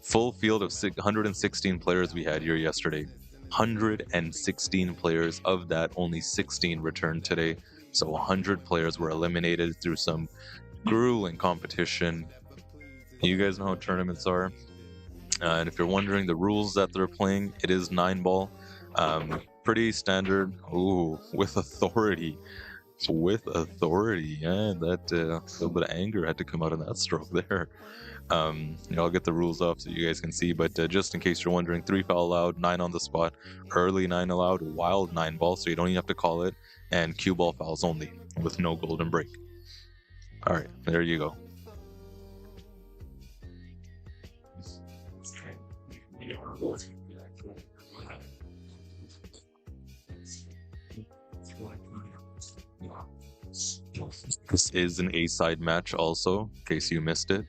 Full field of 116 players we had here yesterday. 116 players. Of that, only 16 returned today. So 100 players were eliminated through some grueling competition. You guys know how tournaments are. And if you're wondering the rules that they're playing, it is 9-ball. Pretty standard. Ooh, with authority. With authority. Yeah, that little bit of anger had to come out of that stroke there. I'll get the rules off so you guys can see. But just in case you're wondering, 3 foul allowed, 9 on the spot, early 9 allowed, wild 9-ball, so you don't even have to call it, and cue ball fouls only with no golden break. All right, there you go. This is an A-side match also, in case you missed it.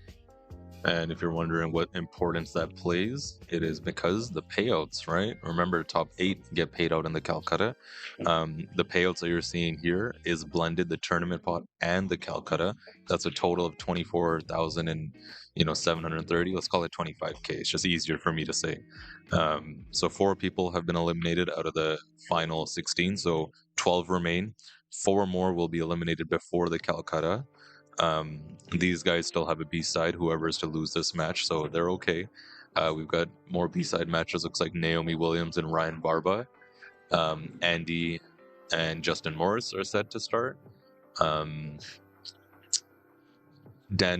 And if you're wondering what importance that plays, it is because the payouts, right? Remember, top 8 get paid out in the Calcutta. The payouts that you're seeing here is blended, the tournament pot and the Calcutta. That's a total of 24,730. Let's call it 25K. It's just easier for me to say. So 4 people have been eliminated out of the final 16. So 12 remain. 4 more will be eliminated before the Calcutta. These guys still have a B-side, whoever is to lose this match, so they're okay. We've got more B-side matches. Looks like Naomi Williams and Ryan Barba. Andy and Justin Morris are set to start. Dan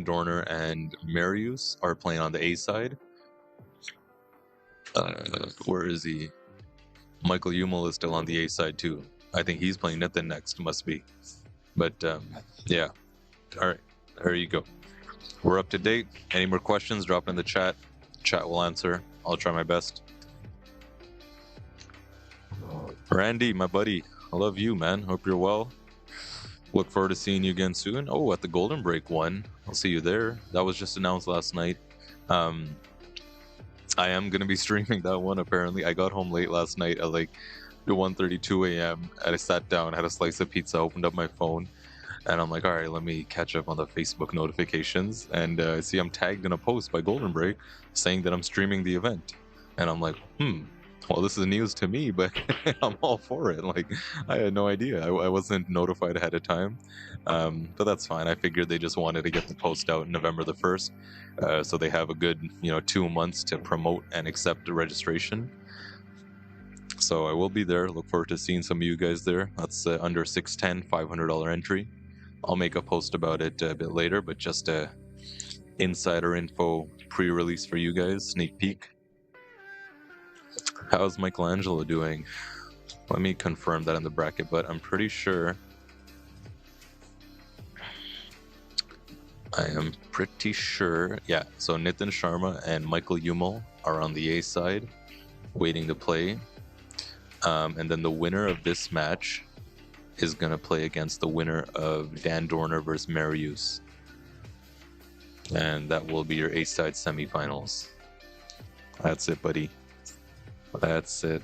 Dorner and Marius are playing on the A-side. Where is he? Michael Hummel is still on the A-side too. I think he's playing Nathan next, must be. But yeah. All right, there you go. We're up to date. Any more questions, drop in the chat. Chat will answer. I'll try my best. Randy, my buddy, I love you, man. Hope you're well. Look forward to seeing you again soon. Oh, at the Golden Break one. I'll see you there. That was just announced last night. I am going to be streaming that one, apparently. I got home late last night at like 1:32 a.m. and I sat down, had a slice of pizza, opened up my phone. And I'm like, all right, let me catch up on the Facebook notifications. And I see I'm tagged in a post by Golden Break saying that I'm streaming the event. And I'm like, Well, this is news to me, but I'm all for it. Like, I had no idea. I wasn't notified ahead of time. But that's fine. I figured they just wanted to get the post out November the 1st. So they have a good, 2 months to promote and accept the registration. So I will be there. Look forward to seeing some of you guys there. That's under 610, $500 entry. I'll make a post about it a bit later, but just insider info pre-release for you guys, sneak peek. How's Michelangelo doing? Let me confirm that in the bracket, but I'm pretty sure. Yeah, so Nitin Sharma and Michael Hummel are on the A side, waiting to play. And then the winner of this match is going to play against the winner of Dan Dorner versus Marius. And that will be your A side semifinals. That's it, buddy. That's it.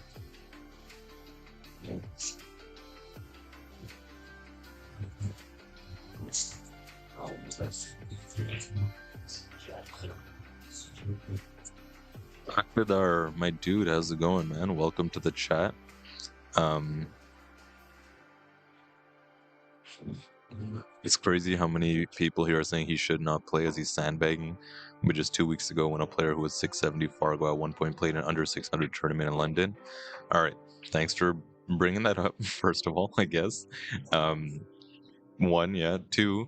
Akbidar, my dude, how's it going, man? Welcome to the chat. It's crazy how many people here are saying he should not play as he's sandbagging. But just 2 weeks ago, when a player who was 670 Fargo at one point played an under 600 tournament in London. All right, thanks for bringing that up. First of all, I guess. One, yeah. Two,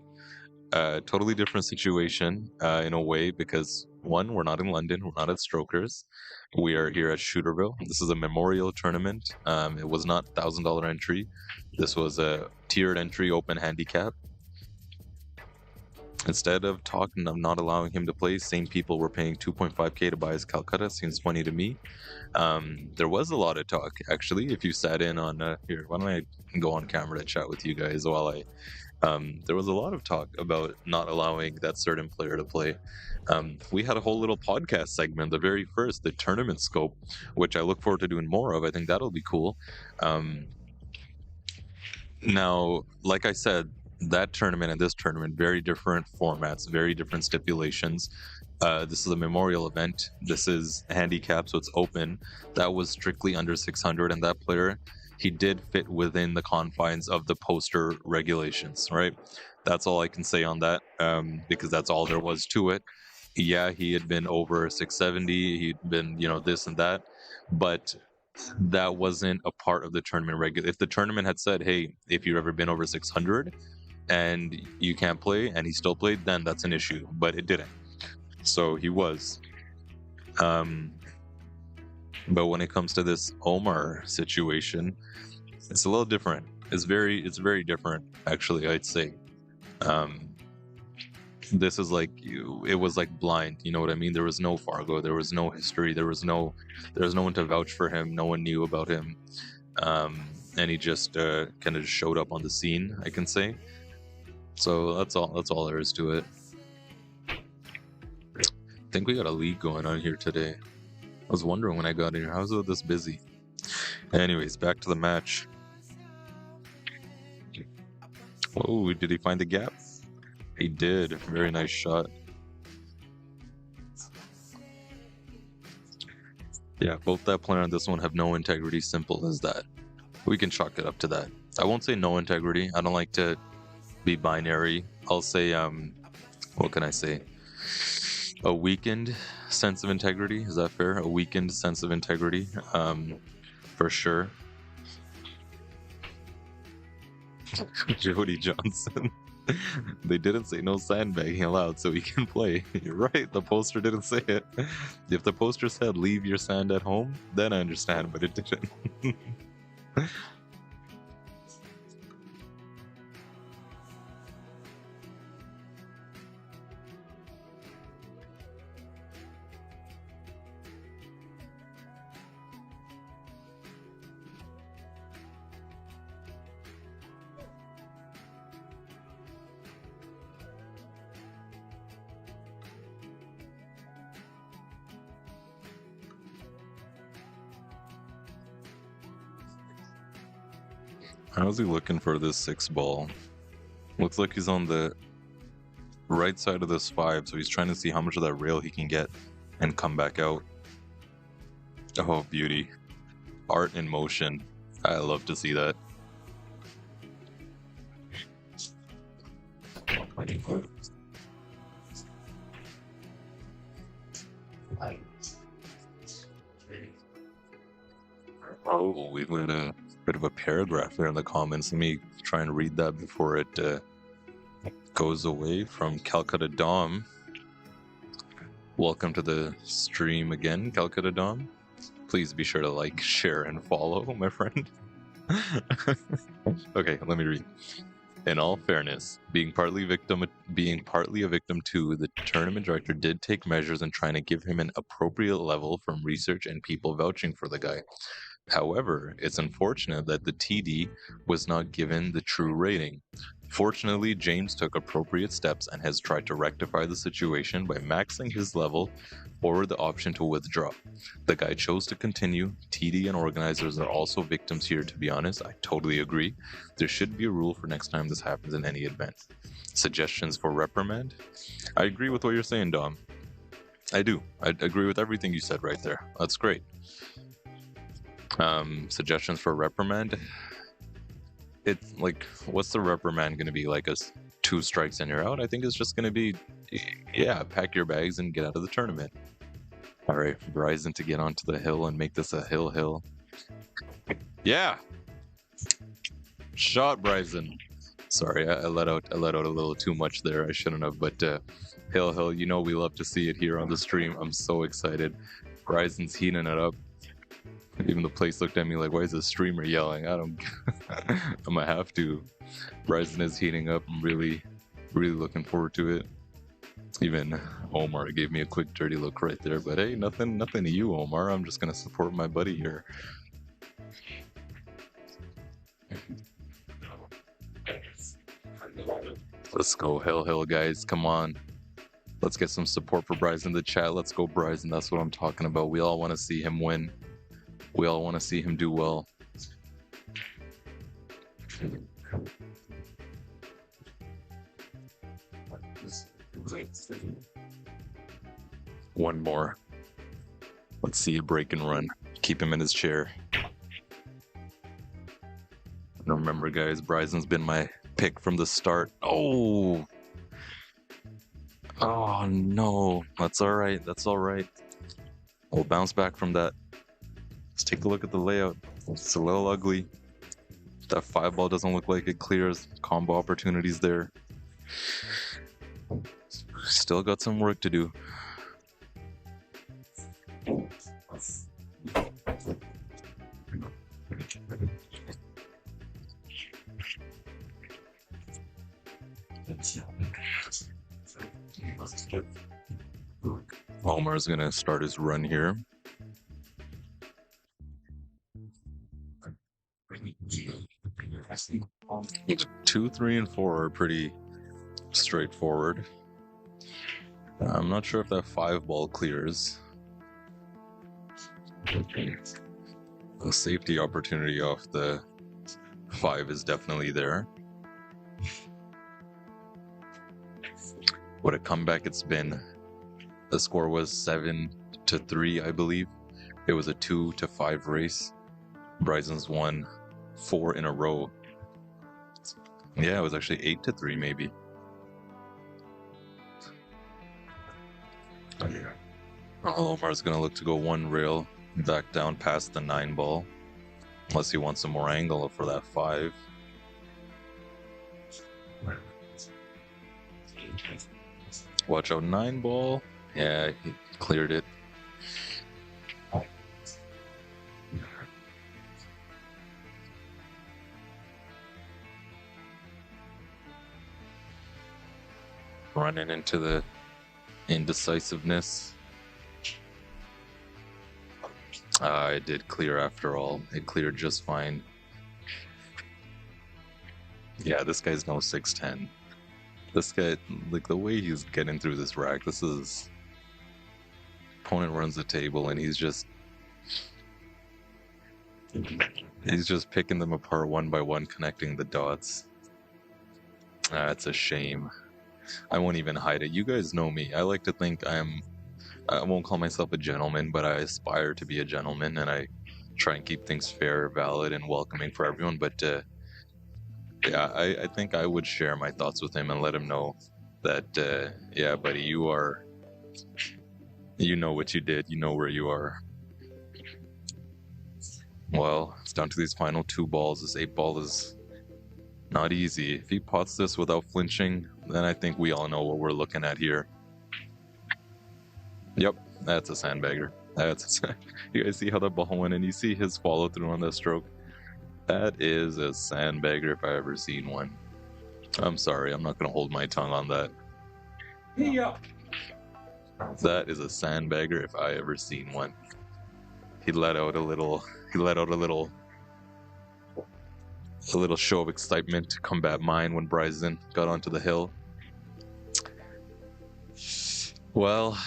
totally different situation in a way, because one, we're not in London, we're not at Strokers, we are here at Shooterville. This is a memorial tournament. It was not $1,000 entry. This was a tiered entry, open handicap. Instead of talking of not allowing him to play, same people were paying 2.5k to buy his Calcutta. Seems funny to me. There was a lot of talk, actually. If you sat in on here, why don't I go on camera to chat with you guys while I there was a lot of talk about not allowing that certain player to play. We had a whole little podcast segment, the very first, the tournament scope, which I look forward to doing more of. I think that'll be cool. Now, like I said, that tournament and this tournament, very different formats, very different stipulations. This is a memorial event. This is handicap, so it's open. That was strictly under 600, and that player, he did fit within the confines of the poster regulations, right? That's all I can say on that, because that's all there was to it. Yeah, he had been over 670, he'd been, this and that, but that wasn't a part of the tournament regular. If the tournament had said, hey, if you've ever been over 600 and you can't play, and he still played, then that's an issue, but it didn't. So he was. But when it comes to this Omar situation, it's a little different. It's very different, actually, I'd say. This is like, it was like blind, you know what I mean? There was no Fargo, there was no history, there was no one to vouch for him, no one knew about him. And he just kind of just showed up on the scene, I can say. So that's all there is to it. I think we got a league going on here today. I was wondering when I got in here, how's it this busy? Anyways, back to the match. Oh, did he find the gap? He did. Very nice shot. Yeah, both that player and this one have no integrity. Simple as that. We can chalk it up to that. I won't say no integrity. I don't like to be binary. I'll say, what can I say? A weakened sense of integrity. Is that fair? A weakened sense of integrity, for sure. Jody Johnson. They didn't say no sandbagging allowed, so he can play. You're right, the poster didn't say it. If the poster said leave your sand at home, then I understand, but it didn't. How's he looking for this 6 ball? Looks like he's on the right side of this 5, so he's trying to see how much of that rail he can get and come back out. Oh, beauty. Art in motion. I love to see that. Oh, we've got a bit of a paragraph there in the comments. Let me try and read that before it goes away. From Calcutta Dom. Welcome to the stream again, Calcutta Dom. Please be sure to like, share, and follow, my friend. Okay, let me read. In all fairness, being partly a victim too, the tournament director did take measures in trying to give him an appropriate level from research and people vouching for the guy. However, it's unfortunate that the TD was not given the true rating. Fortunately, James took appropriate steps and has tried to rectify the situation by maxing his level or the option to withdraw. The guy chose to continue. TD and organizers are also victims here, to be honest. I totally agree. There should be a rule for next time this happens in any event. Suggestions for reprimand? I agree with what you're saying, Dom. I do. I agree with everything you said right there. That's great. Suggestions for reprimand? It's like, what's the reprimand going to be? Like 2 strikes and you're out? I think it's just going to be, yeah, pack your bags and get out of the tournament. All right, Bryson to get onto the hill and make this a hill. Yeah. Shot, Bryson. Sorry, I let out a little too much there. I shouldn't have, but hill, you know we love to see it here on the stream. I'm so excited. Bryson's heating it up. Even the place looked at me like, why is the streamer yelling? I don't... I'm gonna have to. Bryson is heating up. I'm really looking forward to it. Even Omar gave me a quick dirty look right there, but hey, nothing to you, Omar. I'm just gonna support my buddy here. Let's go, Hill, guys. Come on. Let's get some support for Bryson in the chat. Let's go, Bryson. That's what I'm talking about. We all want to see him win. We all want to see him do well. One more. Let's see a break and run. Keep him in his chair. And remember, guys, Bryson's been my pick from the start. Oh no. That's all right. We'll bounce back from that. Let's take a look at the layout. It's a little ugly. That 5-ball doesn't look like it clears. Combo opportunities there. Still got some work to do. Omar's gonna start his run here. Two, 3, and 4 are pretty straightforward. I'm not sure if that 5-ball clears. The safety opportunity off the 5 is definitely there. What a comeback it's been. The score was 7-3, I believe. It was a 2-5 race. Bryson's won 4 in a row. Yeah, it was actually 8-3 maybe. Omar's gonna look to go 1 rail back down past the 9-ball. Unless he wants some more angle for that 5. Watch out, 9-ball. Yeah, he cleared it. Running into the indecisiveness. It did clear after all. It cleared just fine. Yeah, this guy's no 6'10". This guy, like the way he's getting through this rack, this is... Opponent runs the table and he's just picking them apart one by one, connecting the dots. It's a shame. I won't even hide it. You guys know me. I like to think I won't call myself a gentleman, but I aspire to be a gentleman, and I try and keep things fair, valid, and welcoming for everyone. But yeah, I think I would share my thoughts with him and let him know that yeah, buddy, you know what you did, you know where you are. Well, it's down to these final 2 balls. This 8 ball is not easy. If he pots this without flinching, then I think we all know what we're looking at here. Yep, that's a sandbagger. You guys see how that ball went, and you see his follow through on that stroke. That is a sandbagger if I ever seen one. I'm sorry, I'm not gonna hold my tongue on that. Yeah. That is a sandbagger if I ever seen one. He let out a little show of excitement to combat mine when Bryson got onto the hill. Well,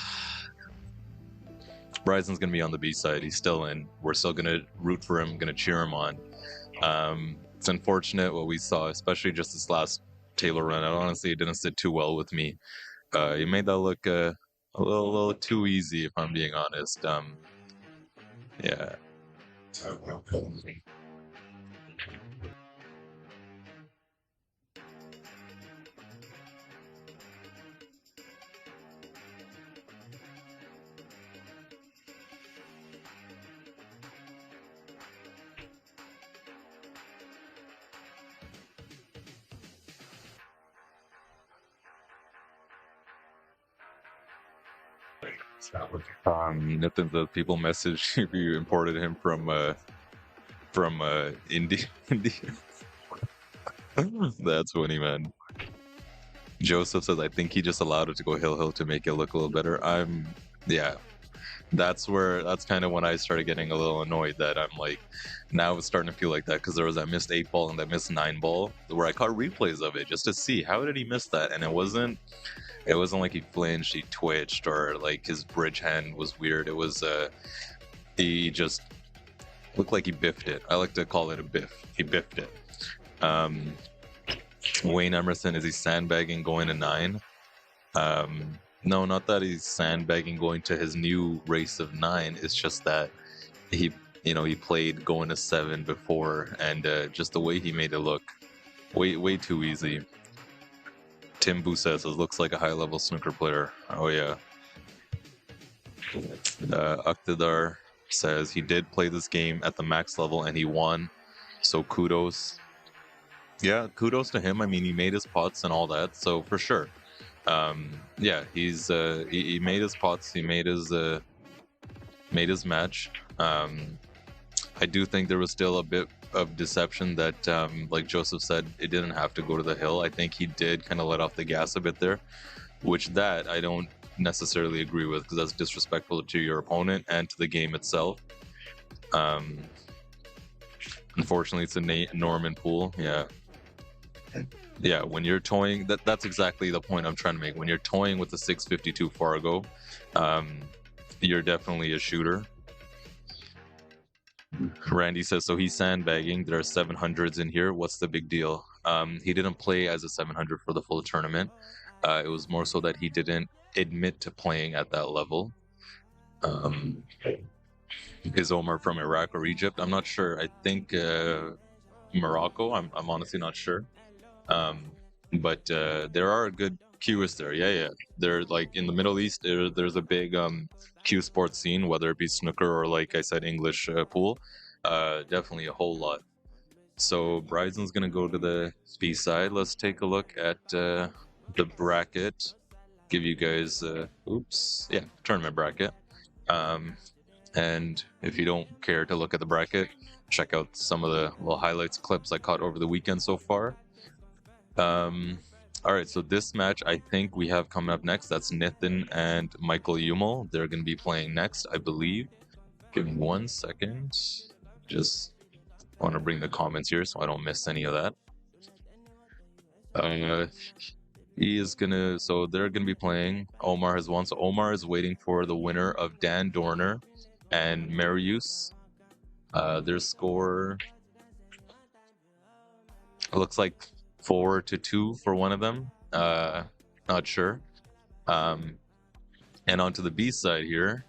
Bryson's gonna be on the B side. He's still in. We're still gonna root for him, gonna cheer him on. It's unfortunate what we saw, especially just this last Taylor run. Honestly, it didn't sit too well with me. He made that look a little too easy, if I'm being honest. Yeah. Nothing that people message if you imported him from India. That's funny, man. Joseph says, I think he just allowed it to go hill to make it look a little better. Yeah, that's kind of when I started getting a little annoyed that I'm like, now it's starting to feel like that, because there was that missed 8 ball and that missed 9 ball where I caught replays of it just to see how did he miss that, and it wasn't like he flinched, he twitched, or like his bridge hand was weird. It was he just looked like he biffed it. I like to call it a biff. He biffed it. Wayne Emerson, is he sandbagging going to 9? No, not that he's sandbagging going to his new race of 9. It's just that he played going to 7 before, and just the way he made it look way too easy. Tim Busa says, looks like a high-level snooker player. Oh yeah. Uktadar says he did play this game at the max level and he won, so kudos. Yeah, kudos to him. I mean, he made his pots and all that, so for sure. Yeah, he made his pots, he made his match. I do think there was still a bit of deception that, like Joseph said, it didn't have to go to the hill. I think he did kind of let off the gas a bit there, which that I don't necessarily agree with, because that's disrespectful to your opponent and to the game itself. Unfortunately, it's a Norman pool. Yeah, when you're toying, that's exactly the point I'm trying to make. When you're toying with the 652 Fargo, you're definitely a shooter. Randy says, so he's sandbagging. There are 700s in here. What's the big deal? He didn't play as a 700 for the full tournament. It was more so that he didn't admit to playing at that level. Is Omar from Iraq or Egypt? I'm not sure. I think Morocco. I'm honestly not sure. But there are good Qs there. Yeah. They're like in the Middle East. There's a big Q sports scene, whether it be snooker or, like I said, English pool. Definitely a whole lot. So Bryson's gonna go to the B side. Let's take a look at the bracket. Give you guys tournament bracket. And if you don't care to look at the bracket, check out some of the little highlights clips I caught over the weekend so far. All right, so this match I think we have coming up next. That's Nitin and Michael Yumel. They're going to be playing next, I believe. Give me 1 second. Just want to bring the comments here so I don't miss any of that. So they're going to be playing. Omar has won. So Omar is waiting for the winner of Dan Dorner and Marius. Their score looks like 4-2 for one of them. Not sure. And onto the B side here,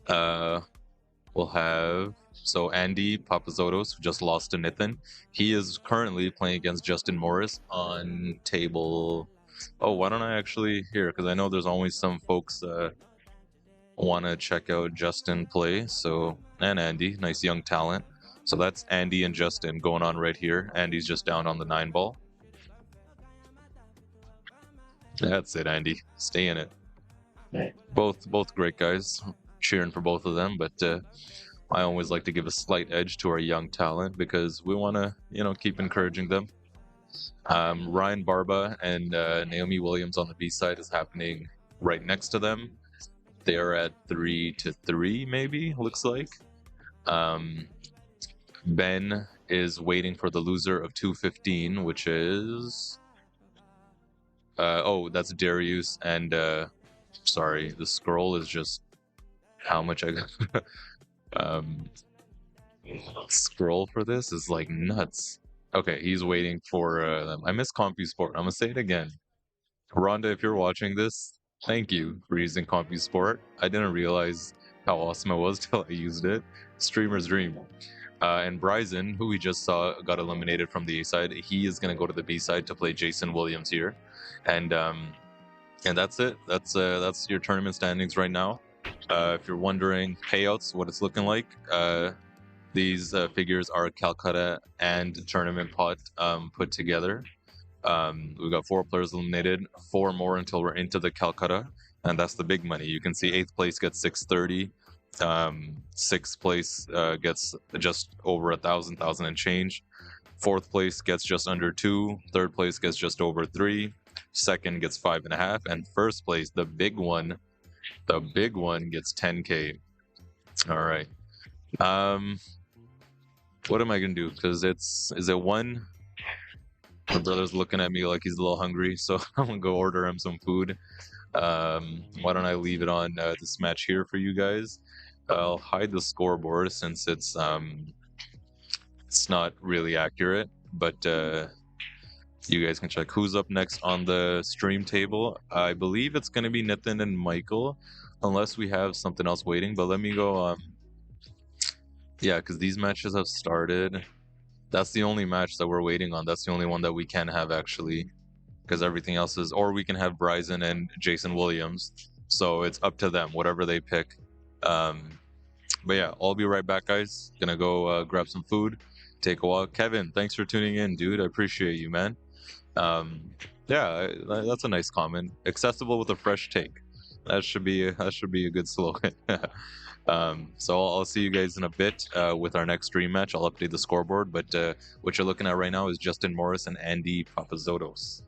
we'll have So Andy Papazotos just lost to Nathan. He is currently playing against Justin Morris on table. Oh, why don't I actually here? Because I know there's always some folks want to check out Justin play. So, and Andy, nice young talent. So that's Andy and Justin going on right here. Andy's just down on the 9 ball. That's it, Andy. Stay in it. Both great guys. Cheering for both of them, but I always like to give a slight edge to our young talent because we want to, keep encouraging them. Ryan Barba and Naomi Williams on the B side is happening right next to them. They are at 3-3, maybe, looks like. Ben is waiting for the loser of 215, which is... that's Darius, and sorry, the scroll is just how much I got. Scroll for this is like nuts. Okay, he's waiting for I miss CompuSport. I'm gonna say it again. Rhonda, if you're watching this, thank you for using CompuSport. I didn't realize how awesome it was till I used it. Streamer's dream. And Bryson, who we just saw got eliminated from the A side, he is gonna go to the B side to play Jason Williams here, and that's it. That's your tournament standings right now. If you're wondering payouts, what it's looking like, these figures are Calcutta and tournament pot put together. We've got 4 players eliminated, 4 more until we're into the Calcutta, and that's the big money. You can see 8th place gets 630, 6th place gets just over 1,000 and change, 4th place gets just under 2, 3rd place gets just over 3, 2nd gets 5.5, and 1st place, the big one gets 10K. All right. What am I gonna do? Because is it 1? My brother's looking at me like he's a little hungry, so I'm gonna go order him some food. Why don't I leave it on this match here for you guys? I'll hide the scoreboard since it's not really accurate, but you guys can check who's up next on the stream table. I believe it's gonna be Nathan and Michael, unless we have something else waiting. But let me go. Yeah, because these matches have started. That's the only match that we're waiting on. That's the only one that we can have actually, because everything else is, or we can have Bryson and Jason Williams. So it's up to them, whatever they pick. But yeah, I'll be right back, guys. Gonna go grab some food, take a walk. Kevin, thanks for tuning in, dude. I appreciate you, man. Yeah, that's a nice comment. Accessible with a fresh take. That should be a good slogan. So I'll see you guys in a bit with our next stream match. I'll update the scoreboard, but what you're looking at right now is Justin Morris and Andy Papazotos.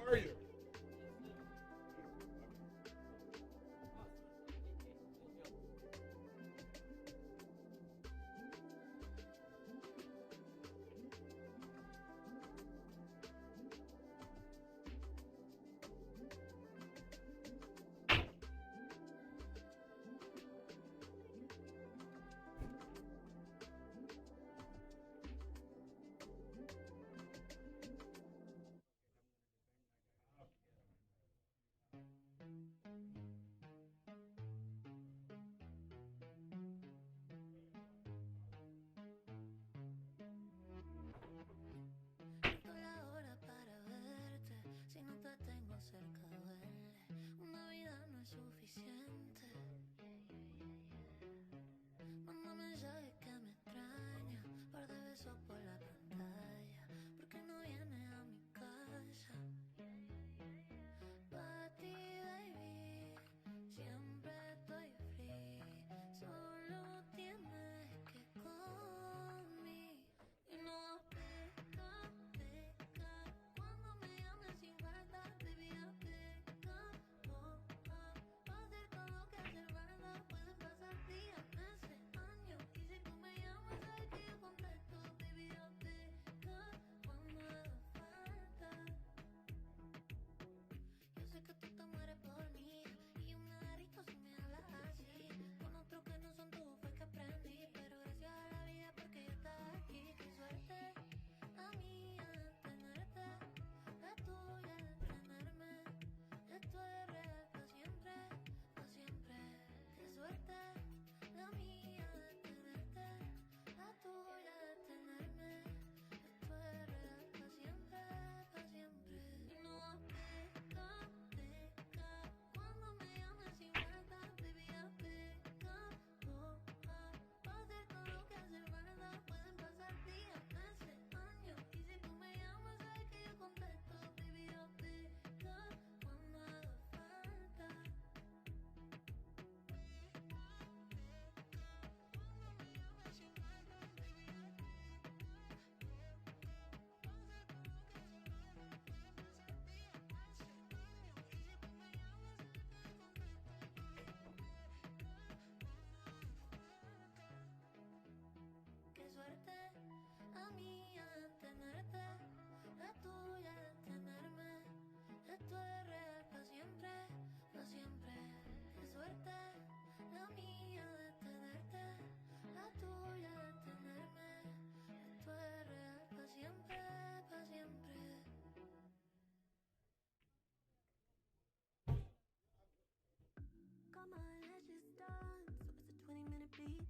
are you? Marco la hora para verte, si no te tengo cerca duele, una vida no es suficiente. Manda mensajes que me extraña, par de besos por la pantalla, porque no viene a mi casa. Pa' ti, baby, siempre estoy free, solo tienes que conmigo. Y no peca, peca, cuando me llames sin falta, baby, peca, oh, oh, pa' hacer todo lo que hace falta, pueden pasar días, meses, años, y si tú me llamas, sabes que yo contesto, baby, peca, cuando haga falta. Yo sé que tú te mueres por mí, y yo me derrito si me hablas así. Con otros que no son tú fue que aprendí, pero gracias a la vida porque yo estaba aquí. Qué suerte la mía de tenerte, la tuya de tenerme. Esto es real pa' siempre, pa' siempre. Qué suerte la mía de tenerte, la tuya de tenerme. Esto es real pa' siempre, pa' siempre. Y no peca, peca, cuando me llames sin falta, baby, peca, oh, oh, pa' hacer todo lo que hace falta, pueden pasar días, meses, años, y si tú me llamas, sabes que yo contesto, baby, peca, cuando haga falta. Qué suerte la mía de tenerte, la tuya de tenerme. Esto es real pa' siempre, pa' siempre. Qué suerte la mía de tenerte, la tuya de tenerme. Esto es real pa' siempre, pa' siempre. Come on, let's just dance. So it's a 20-minute beat.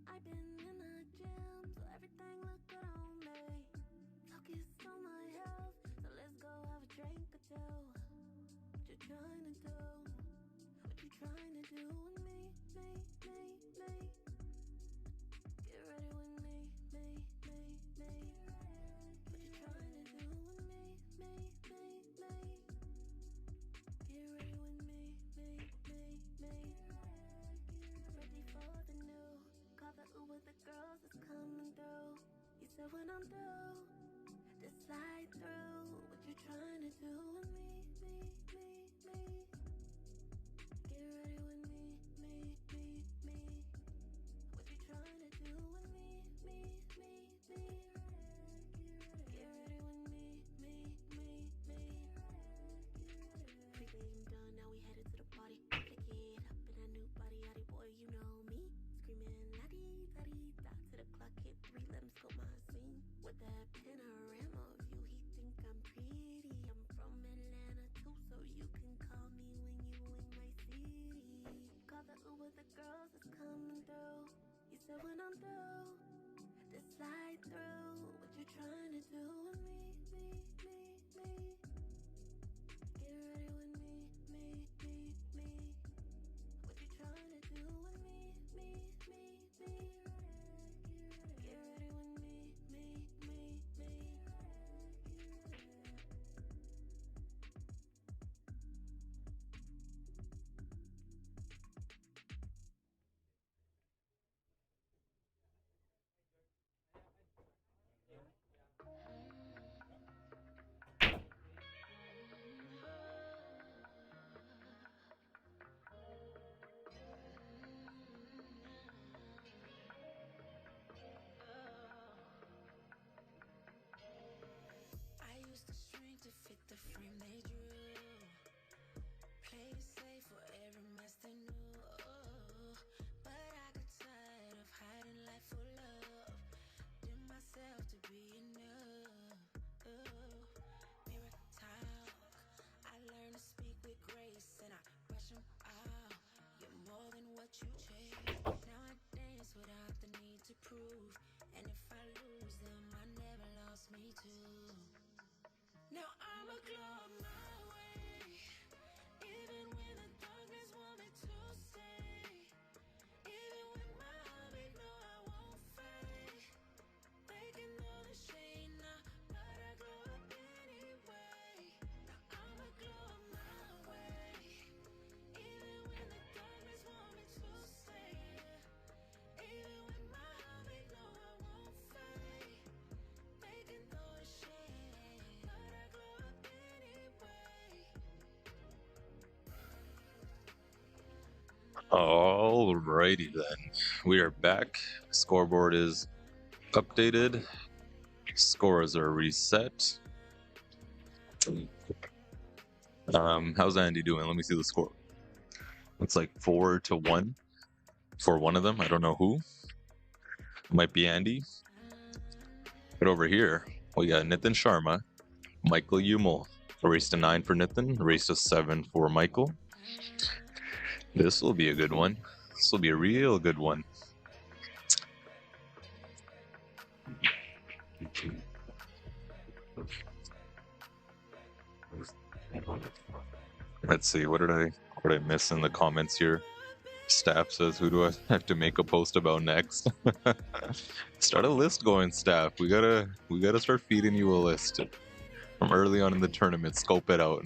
I've been in the gym, so everything look good on me. Focus on my health, so let's go have a drink or two. What you trying to do? What you trying to do with me, me, me, me? Get ready with me, me, me, me. What you trying to do with me, me, me, me? Get ready with me, me, me, me. Ready for the new. Call the Uber, the girls is coming through. You said when I'm through, just slide through. What you trying to do with me, me, me, me? Get ready with me, me, me, me. What you trying to do with me, me, me, me? Get ready with me, me, me, me. Pre-game done, now we headed to the party. Pick it up in a new body, yaddy boy, you know me. Screaming la-dee-da-dee-da to the clock hit 3, let him scope my scene. With that panorama view, he think I'm pretty. I'm from Atlanta too, so you can call me when you in my city. Call the Uber, the girls is coming through. You said when I'm through, just Alrighty then, we are back. Scoreboard is updated. Scores are reset. How's Andy doing? Let me see the score. It's like 4-1 for one of them. I don't know who. Might be Andy. But over here, we got Nitin Sharma, Michael Yumel. A race to 9 for Nitin, a race to 7 for Michael. This will be a good one. This will be a real good one. Let's see, what did I miss in the comments here? Staff says, who do I have to make a post about next? Start a list going, Staff. We gotta start feeding you a list from early on in the tournament. Scope it out.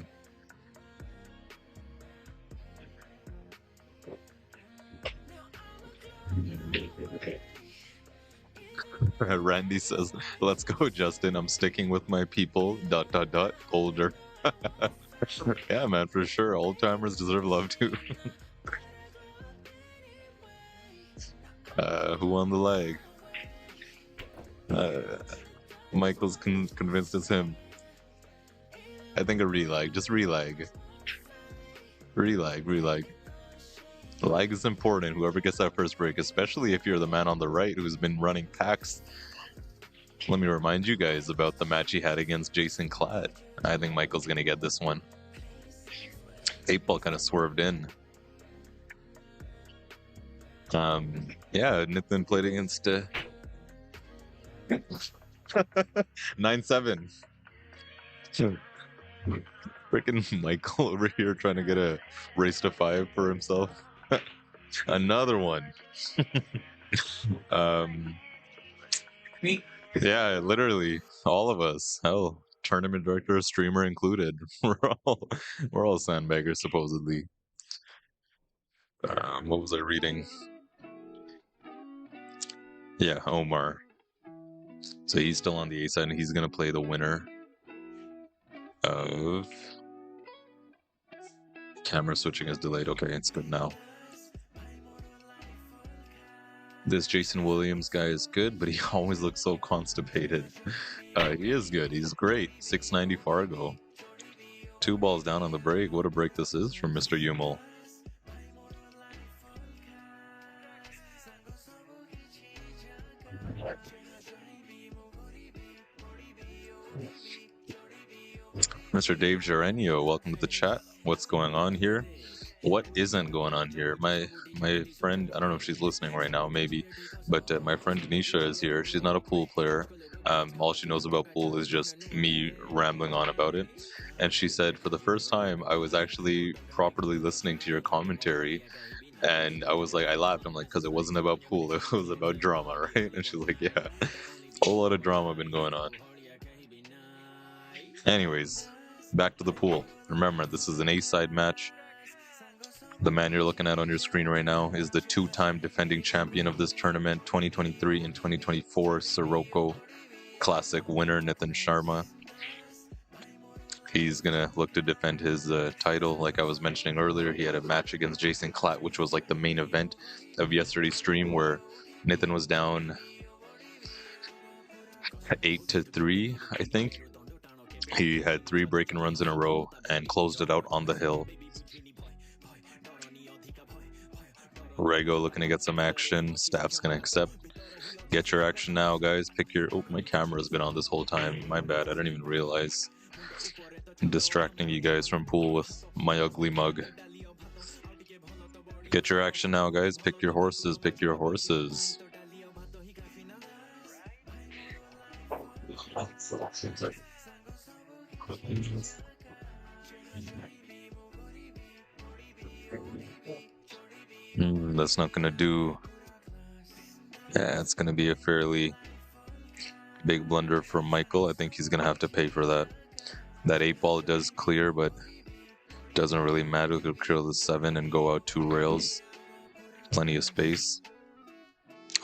Randy says, let's go, Justin. I'm sticking with my people. ... Older. Yeah, man, for sure. Old timers deserve love too. Who won the leg? Michael's convinced it's him. I think a relag. Just relag. Relag. The lag is important. Whoever gets that first break, especially if you're the man on the right who's been running packs. Let me remind you guys about the match he had against Jason Klatt. I think Michael's gonna get this one. 8-ball kind of swerved in. Yeah, Nitin played against 9-7. Freaking Michael over here trying to get a race to 5 for himself. Another one. Yeah, literally all of us. Hell, tournament director, streamer included. We're all sandbaggers supposedly. What was I reading? Yeah, Omar. So he's still on the A side, and he's gonna play the winner of. Camera switching is delayed. Okay, it's good now. This Jason Williams guy is good, but he always looks so constipated. He is good. He's great. 690 Fargo. 2 balls down on the break. What a break this is from Mr. Yumel. Mr. Dave Gerenio, welcome to the chat. What's going on here? What isn't going on here? My friend, I don't know if she's listening right now, maybe, but my friend Denisha is here. She's not a pool player. All she knows about pool is just me rambling on about it. And she said, for the first time, I was actually properly listening to your commentary. And I was like, I laughed. I'm like, because it wasn't about pool. It was about drama, right? And she's like, yeah, a whole lot of drama been going on. Anyways, back to the pool. Remember, this is an A-side match. The man you're looking at on your screen right now is the 2-time defending champion of this tournament, 2023 and 2024 Soroko Classic winner, Nitin Sharma. He's going to look to defend his title. Like I was mentioning earlier, he had a match against Jason Klatt, which was like the main event of yesterday's stream, where Nitin was down 8-3, I think. He had 3 break-and runs in a row and closed it out on the hill. Rego looking to get some action. Staff's gonna accept. Get your action now, guys. Pick your... Oh, my camera's been on this whole time. My bad. I didn't even realize. I'm distracting you guys from pool with my ugly mug. Get your action now, guys. Pick your horses. Pick your horses. That's not gonna do. Yeah, it's gonna be a fairly big blunder for Michael. I think he's gonna have to pay for that. That 8-ball does clear, but doesn't really matter. We could clear the 7 and go out 2 rails. Plenty of space.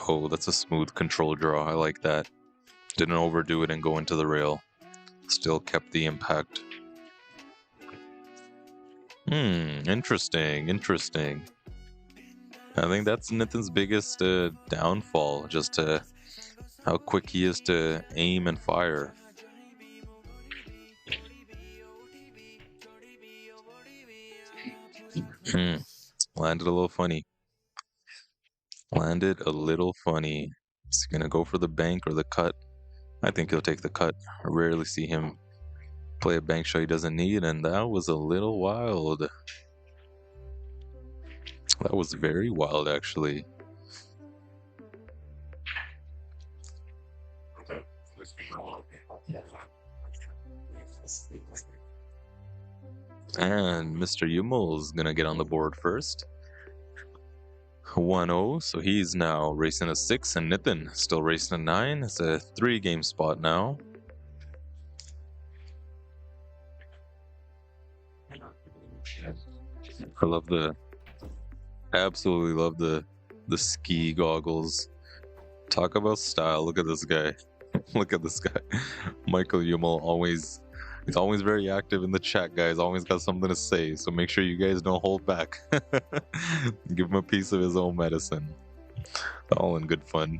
Oh, that's a smooth control draw. I like that. Didn't overdo it and go into the rail. Still kept the impact. Interesting. I think that's Nitin's biggest downfall, just how quick he is to aim and fire. Landed a little funny. Landed a little funny. Is he gonna go for the bank or the cut? I think he'll take the cut. I rarely see him play a bank shot he doesn't need, and that was a little wild. That was very wild, actually. And Mr. Yumel's gonna get on the board first. 1-0, so he's now racing a 6, and Nitin still racing a 9. It's a 3-game spot now. Absolutely love the ski goggles. Talk about style. Look at this guy. Look at this guy. Michael Yumel he's always very active in the chat, guys. Always got something to say, so make sure you guys don't hold back. Give him a piece of his own medicine. All in good fun.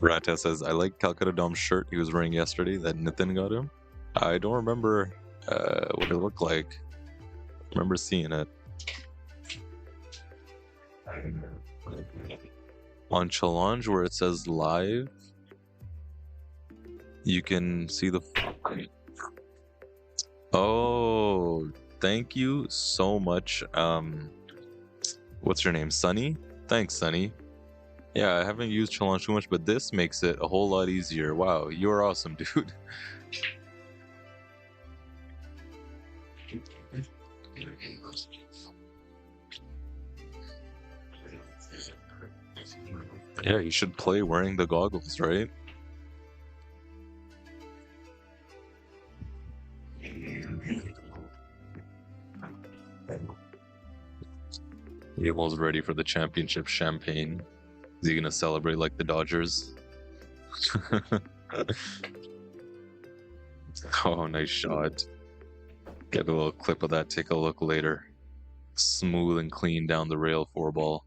Rata says, I like Calcutta Dom's shirt he was wearing yesterday that Nitin got him. I don't remember what it looked like. I remember seeing it. On Challonge, where it says live, you can see the... Oh, thank you so much. What's your name? Sunny? Thanks, Sunny. Yeah, I haven't used Challonge too much, but this makes it a whole lot easier. Wow, you're awesome, dude. Yeah, you should play wearing the goggles, right? Abel's ready for the championship champagne. Is he gonna celebrate like the Dodgers? Oh, nice shot. Get a little clip of that, take a look later. Smooth and clean down the rail 4-ball.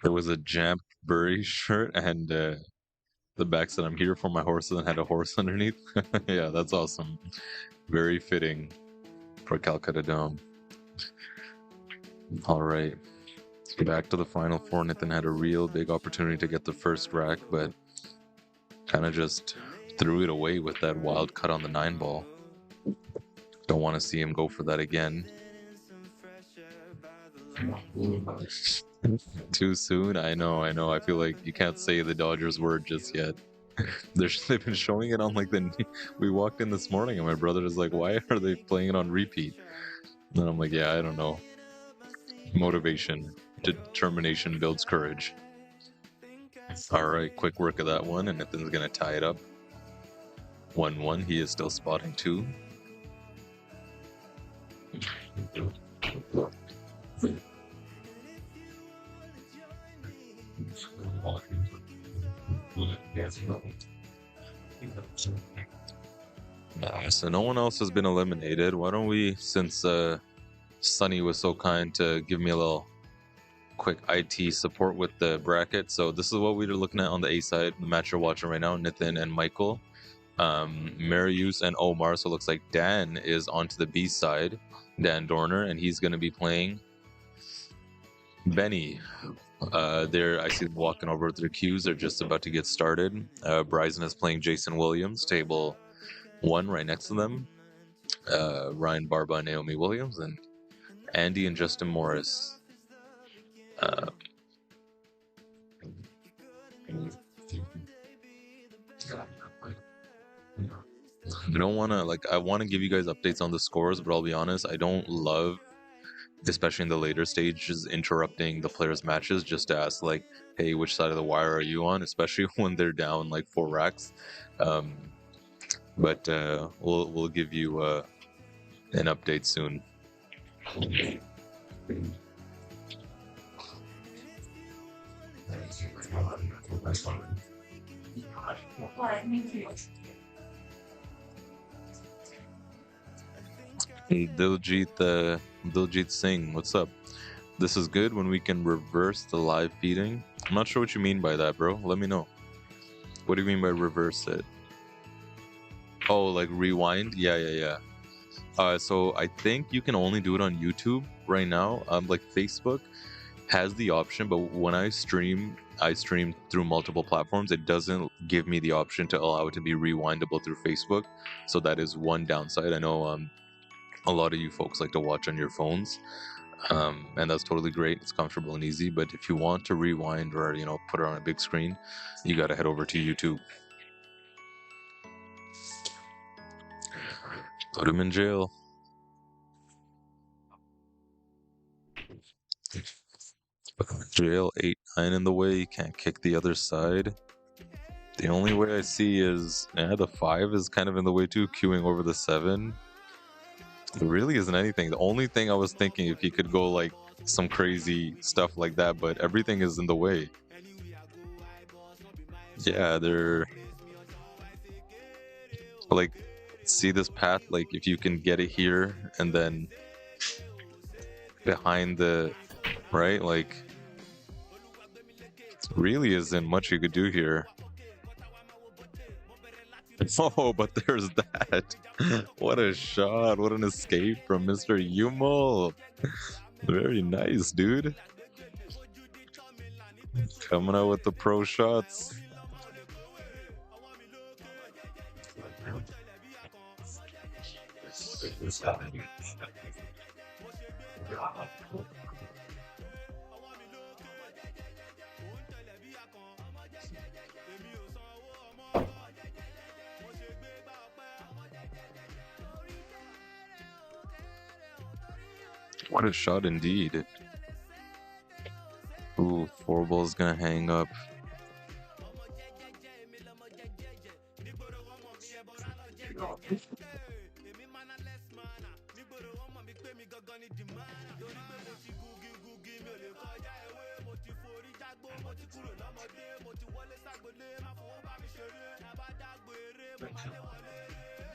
There was a Jamp Burry shirt, and the back said, I'm here for my horse, and had a horse underneath. Yeah, that's awesome. Very fitting for Calcutta Dome. All right. Back to the final 4. Nitin had a real big opportunity to get the first rack, but kind of just threw it away with that wild cut on the 9-ball. Don't want to see him go for that again. Too soon? I know. I feel like you can't say the Dodgers word just yet. They've been showing it on like we walked in this morning and my brother is like, why are they playing it on repeat? And I'm like, yeah, I don't know. Motivation, determination builds courage. All right, quick work of that one, and Nitin's gonna tie it up. 1-1. He is still spotting 2. So no one else has been eliminated. Why don't we, since Sunny was so kind to give me a little quick IT support with the bracket. So this is what we're looking at on the A side, the match you're watching right now, Nitin and Michael. Marius and Omar. So it looks like Dan is onto the B side, Dan Dorner, and he's going to be playing Benny. There, I see them walking over with their cues. They're just about to get started. Bryson is playing Jason Williams, table 1 right next to them. Ryan Barba and Naomi Williams, and Andy and Justin Morris. I don't want to, I want to give you guys updates on the scores, but I'll be honest, I don't love, especially in the later stages, interrupting the players' matches just to ask, hey, which side of the wire are you on, especially when they're down 4 racks. But we'll give you an update soon. Hey, Diljit Singh, what's up? This is good when we can reverse the live feeding. I'm not sure what you mean by that, bro. Let me know. What do you mean by reverse it? Oh, like rewind? Yeah. So I think you can only do it on YouTube right now. Like Facebook has the option, but when I stream through multiple platforms. It doesn't give me the option to allow it to be rewindable through Facebook. So that is one downside. I know a lot of you folks like to watch on your phones, and that's totally great. It's comfortable and easy. But if you want to rewind or put it on a big screen, you got to head over to YouTube. Put him in jail. Put him in jail. 8-9 in the way. You can't kick the other side. The only way I see is the 5 is kind of in the way too, queuing over the 7. There really isn't anything. The only thing I was thinking if he could go like some crazy stuff like that, but everything is in the way. Yeah, they're like, see this path, like if you can get it here and then behind the right, like really isn't much you could do here. Oh, but there's that. What a shot. What an escape from Mr. Yumo. Very nice, dude. Coming out with the pro shots. What a shot indeed. Ooh, 4 ball's gonna hang up.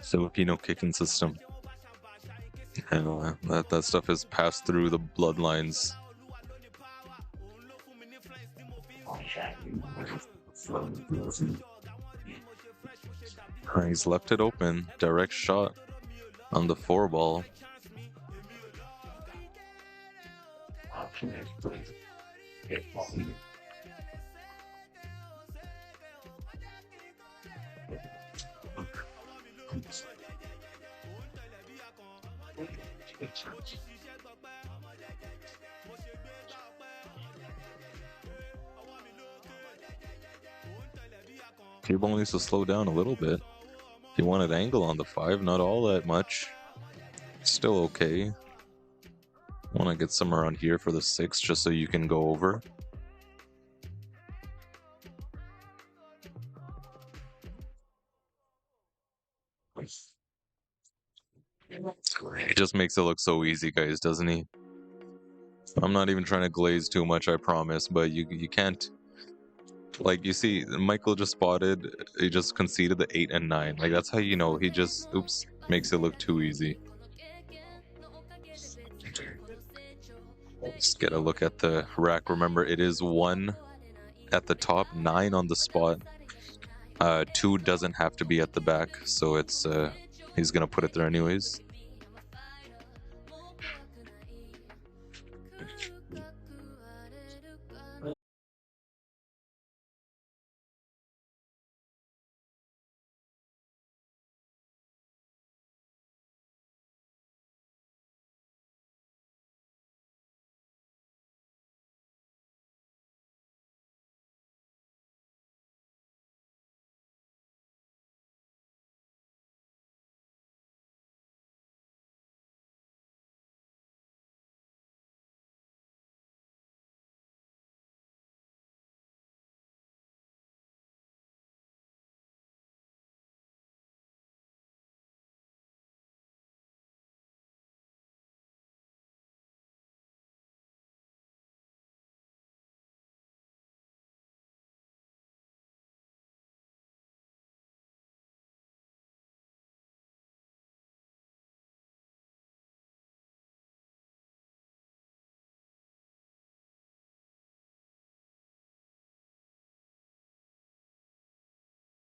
Filipino kicking system. And that stuff has passed through the bloodlines. He's left it open. Direct shot on the 4 ball. Cable needs to slow down a little bit. He wanted angle on the 5, not all that much. Still okay. Want to get some around here for the 6 just so you can go over. He just makes it look so easy, guys, doesn't he? I'm not even trying to glaze too much, I promise, but you can't. Like, you see, Michael just spotted, he just conceded the 8 and 9. Like, that's how you know he just, oops, makes it look too easy. Just get a look at the rack. Remember, it is 1 at the top, 9 on the spot. 2 doesn't have to be at the back, so it's, he's gonna put it there anyways.